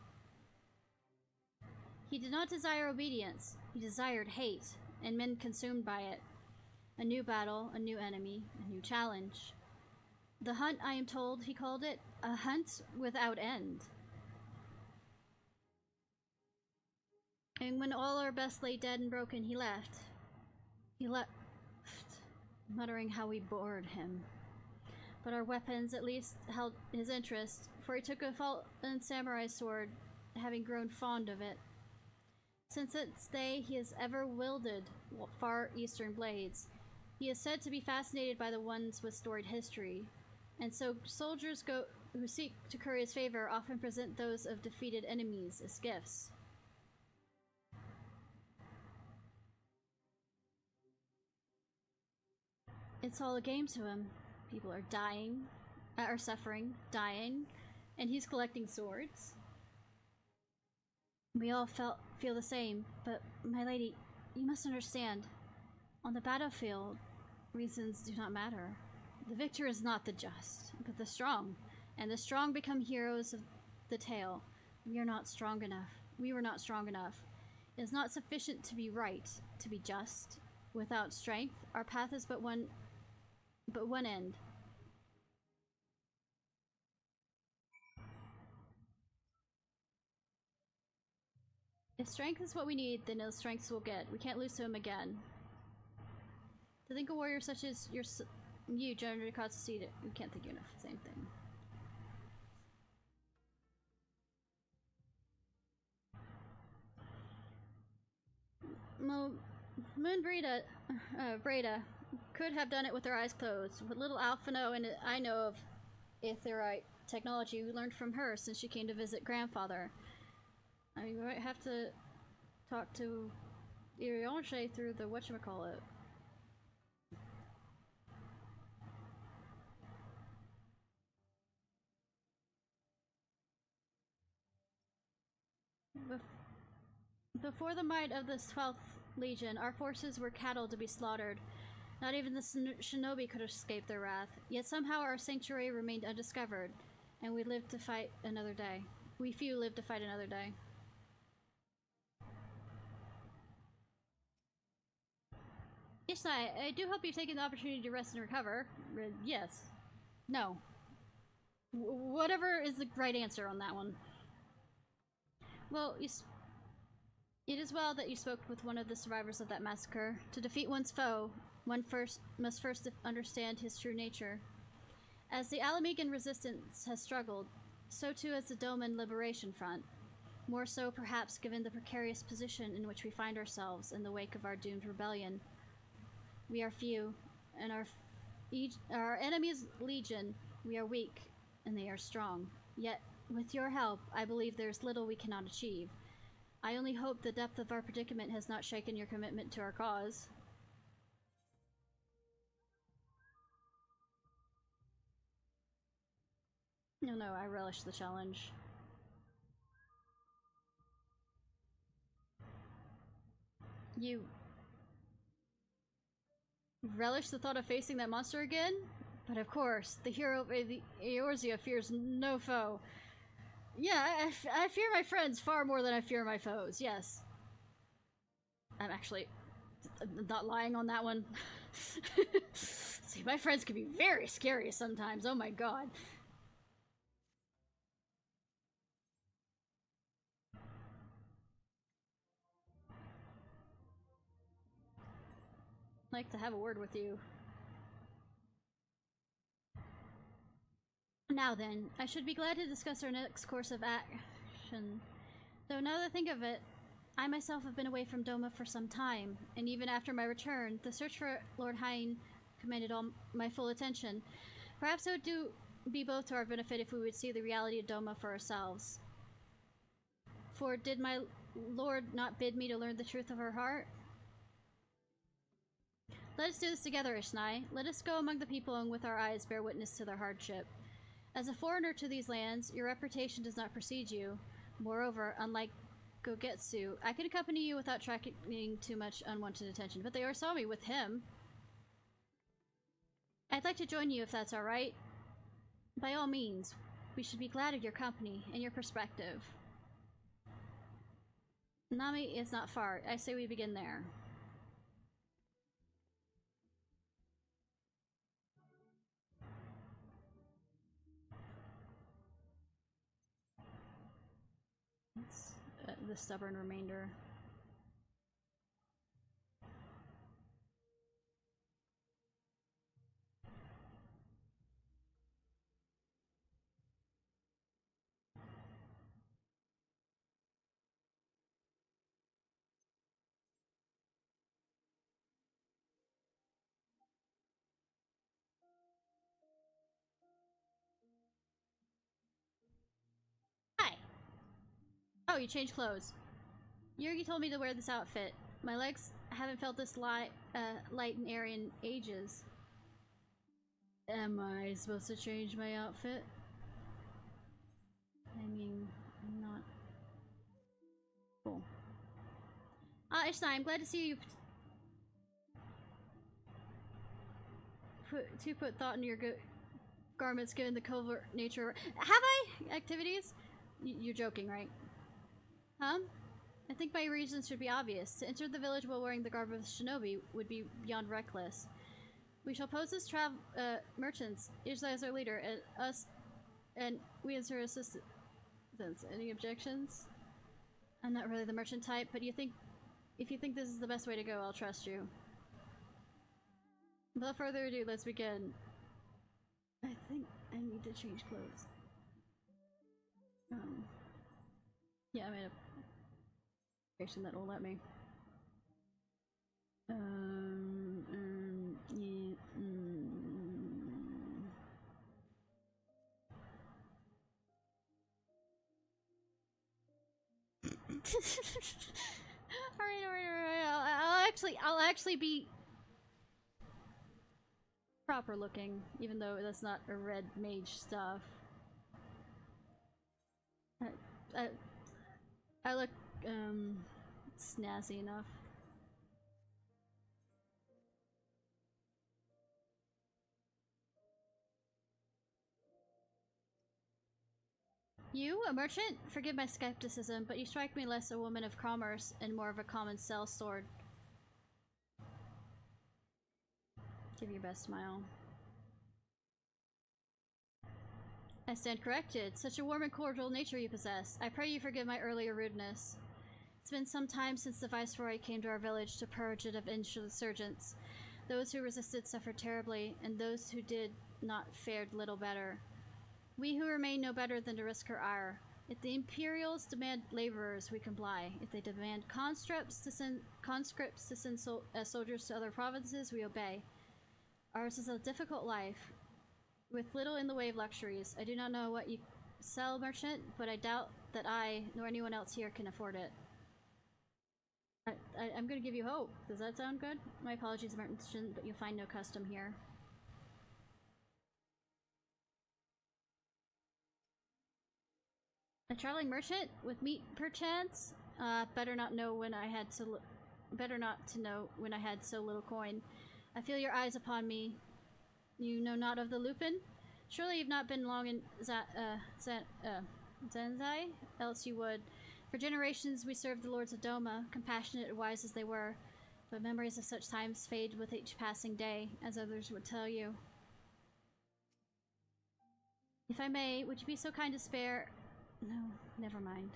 He did not desire obedience, he desired hate, and men consumed by it. A new battle, a new enemy, a new challenge. The hunt, I am told, he called it, a hunt without end. And when all our best lay dead and broken, he left. He left, muttering how we bored him. But our weapons at least held his interest, for he took a fallen samurai sword, having grown fond of it. Since its day, he has ever wielded far eastern blades. He is said to be fascinated by the ones with storied history, and so soldiers who seek to curry his favor often present those of defeated enemies as gifts. It's all a game to him. People are dying, are suffering, dying, and he's collecting swords. We all feel the same, but my lady, you must understand. On the battlefield, reasons do not matter. The victor is not the just, but the strong, and the strong become heroes of the tale. We are not strong enough. We were not strong enough. It is not sufficient to be right, to be just. Without strength, our path is but one end. If strength is what we need, then those strengths we'll get. We can't lose to him again. To think a warrior such as you generally cause to see it. We can't think enough. Same thing. Moon Breda could have done it with her eyes closed. What little Alpha know and I know of Aetherite technology we learned from her since she came to visit grandfather. I mean, we might have to talk to Irianche through the whatchamacallit. Before the might of the 12th Legion, our forces were cattle to be slaughtered. Not even the shinobi could escape their wrath. Yet somehow our sanctuary remained undiscovered, and we lived to fight another day. We few lived to fight another day. Ishnai, I do hope you've taken the opportunity to rest and recover. Yes. No. Whatever is the right answer on that one. Well, it is well that you spoke with one of the survivors of that massacre. To defeat one's foe, one must first understand his true nature. As the Alamegan resistance has struggled, so too has the Doman Liberation Front. More so, perhaps, given the precarious position in which we find ourselves in the wake of our doomed rebellion. We are few, and our enemy's legion, we are weak, and they are strong. Yet, with your help, I believe there is little we cannot achieve. I only hope the depth of our predicament has not shaken your commitment to our cause. No, I relish the challenge. You relish the thought of facing that monster again? But of course, the hero of Eorzea fears no foe. Yeah, I fear my friends far more than I fear my foes, yes. I'm actually not lying on that one. See, my friends can be very scary sometimes, oh my god. I'd like to have a word with you. Now then, I should be glad to discuss our next course of action. Though now that I think of it, I myself have been away from Doma for some time, and even after my return, the search for Lord Hein commanded all my full attention. Perhaps it would be both to our benefit if we would see the reality of Doma for ourselves. For did my lord not bid me to learn the truth of her heart? Let us do this together, Ishnai. Let us go among the people and with our eyes bear witness to their hardship. As a foreigner to these lands, your reputation does not precede you. Moreover, unlike Gogetsu, I can accompany you without attracting too much unwanted attention, but they oversaw me with him. I'd like to join you if that's alright. By all means, we should be glad of your company and your perspective. Nami is not far. I say we begin there. It's the stubborn remainder. Hi! Oh, you changed clothes. Yurgi told me to wear this outfit. My legs haven't felt this light and airy in ages. Am I supposed to change my outfit? I mean, I'm not... Cool. Ishnai, I'm glad to see you put thought into your garments given the covert nature. Have I? Activities? You're joking, right? Huh? I think my reasons should be obvious. To enter the village while wearing the garb of the shinobi would be beyond reckless. We shall pose as merchants, Ishnai as our leader, and we as her assistants. Any objections? I'm not really the merchant type, but if you think this is the best way to go, I'll trust you. Without further ado, let's begin. I think I need to change clothes. Yeah, I made a application that will let me. Yeah. Alright. I'll actually be proper looking, even though that's not a red mage stuff. I look snazzy enough. You, a merchant? Forgive my skepticism, but you strike me less a woman of commerce and more of a common sell sword. Give your best smile. I stand corrected. Such a warm and cordial nature you possess. I pray you forgive my earlier rudeness. It's been some time since the Viceroy came to our village to purge it of insurgents. Those who resisted suffered terribly, and those who did not fared little better. We who remain know better than to risk her ire. If the Imperials demand laborers, we comply. If they demand conscripts to send soldiers to other provinces, we obey. Ours is a difficult life, with little in the way of luxuries. I do not know what you sell, merchant, but I doubt that I, nor anyone else here, can afford it. I'm gonna give you hope. Does that sound good? My apologies, merchant, but you'll find no custom here. A traveling merchant with meat, perchance? Better not know when I had so little coin. I feel your eyes upon me. You know not of the Lupin? Surely you've not been long in Zenzai? Else you would. For generations we served the lords of Doma, compassionate and wise as they were, but memories of such times fade with each passing day, as others would tell you. If I may, would you be so kind to spare... No, never mind.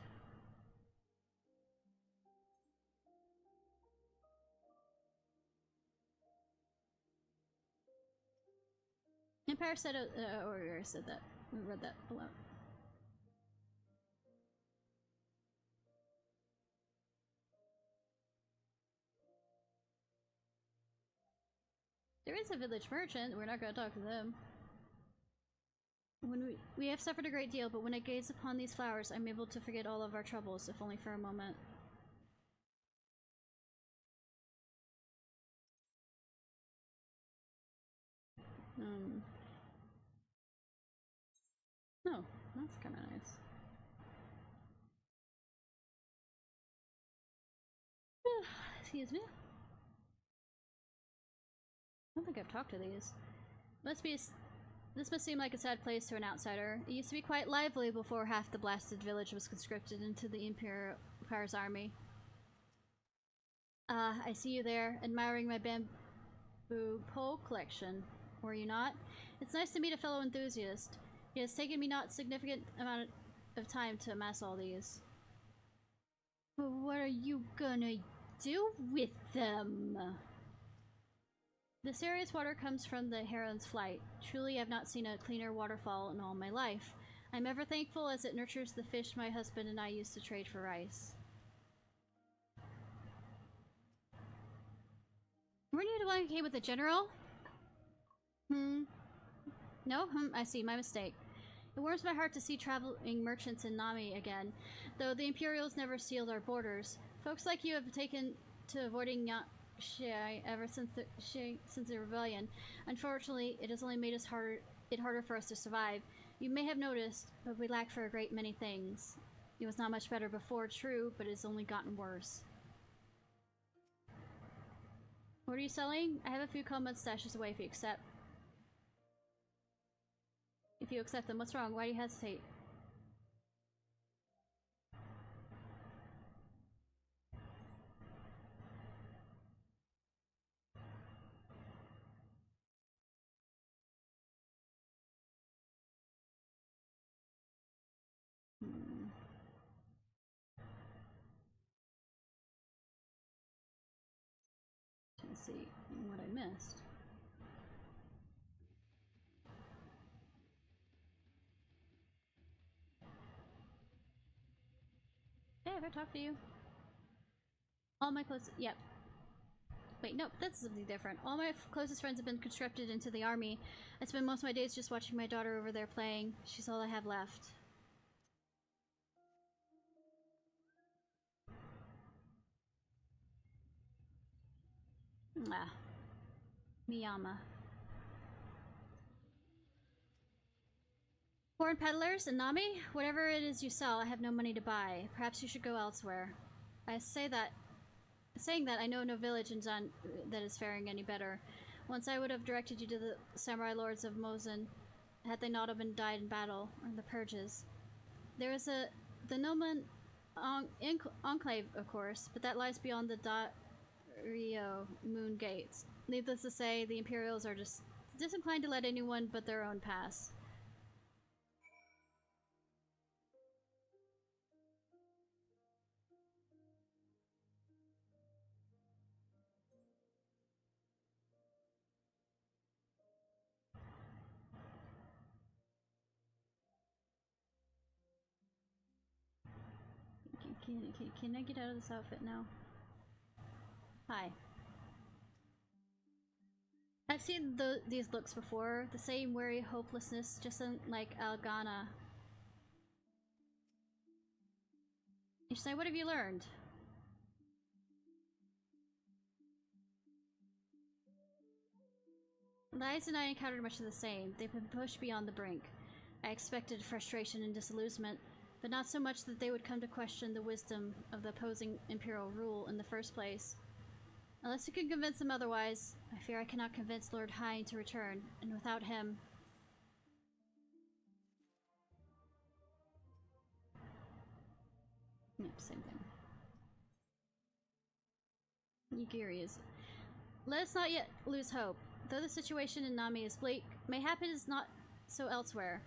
Empire said, or we already said that. We read that below. There is a village merchant. We're not going to talk to them. When we have suffered a great deal, but when I gaze upon these flowers, I'm able to forget all of our troubles, if only for a moment. Oh, that's kind of nice. Excuse me. I don't think I've talked to these. This must seem like a sad place to an outsider. It used to be quite lively before half the blasted village was conscripted into the Empire's army. Ah, I see you there, admiring my bamboo pole collection. Were you not? It's nice to meet a fellow enthusiast. It has taken me not significant amount of time to amass all these. But what are you gonna do with them? The serious water comes from the heron's flight. Truly, I've not seen a cleaner waterfall in all my life. I'm ever thankful as it nurtures the fish my husband and I used to trade for rice. Weren't you the one who came with the general? No? I see. My mistake. It warms my heart to see traveling merchants in Nami again, though the Imperials never sealed our borders. Folks like you have taken to avoiding Ciarfox ever since the rebellion. Unfortunately, it has only made it harder for us to survive. You may have noticed, but we lack for a great many things. It was not much better before, true, but it's only gotten worse. What are you selling? I have a few common stashes away if you accept. If you accept them, what's wrong? Why do you hesitate? Let's see what I missed. Hey, have I talked to you? All my close. Yep. Wait, nope, that's something different. All my closest friends have been conscripted into the army. I spend most of my days just watching my daughter over there playing. She's all I have left. Ah. Miyama. Foreign peddlers and Nami? Whatever it is you sell, I have no money to buy. Perhaps you should go elsewhere. Saying that, I know no village in Zan that is faring any better. Once I would have directed you to the samurai lords of Mozen, had they not been died in battle, or in the purges. There is the Noman Enclave, of course, but that lies beyond the Rio Moon Gates. Needless to say, the Imperials are just disinclined to let anyone but their own pass. Can I get out of this outfit now? Hi. I've seen these looks before. The same weary hopelessness, just like Algana. Ishnai, what have you learned? Lies and I encountered much of the same. They've been pushed beyond the brink. I expected frustration and disillusionment, but not so much that they would come to question the wisdom of the opposing imperial rule in the first place. Unless you can convince them otherwise, I fear I cannot convince Lord Hein to return, and without him... Yep, same thing. Yugiri is... Let us not yet lose hope. Though the situation in Nami is bleak, mayhap it is not so elsewhere.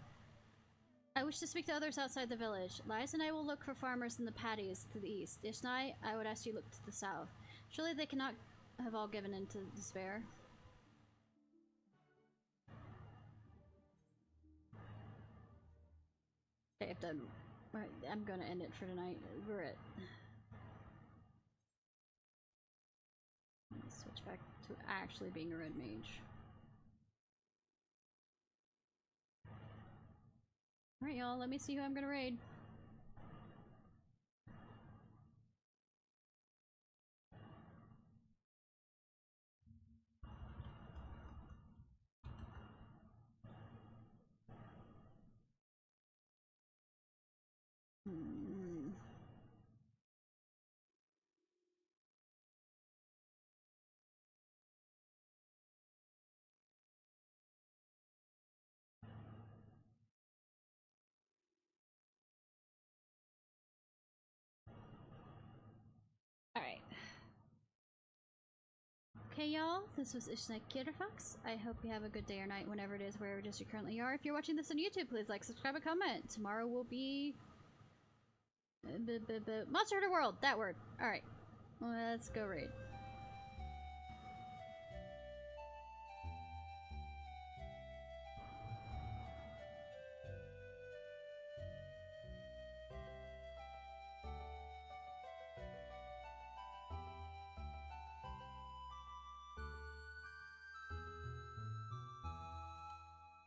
I wish to speak to others outside the village. Lies and I will look for farmers in the paddies to the east. Ishnai, I would ask you to look to the south. Surely they cannot have all given in to despair. Okay, I've done... I'm gonna end it for tonight. We're at... Let me switch back to actually being a red mage. Alright, y'all, let me see who I'm gonna raid. Alright. Okay, y'all, this was Ishnai Ciarfox. I hope you have a good day or night whenever it is, wherever it is you currently are. If you're watching this on YouTube, please like, subscribe, and comment. Tomorrow will be... Monster Hunter World! That word. Alright. Let's go raid.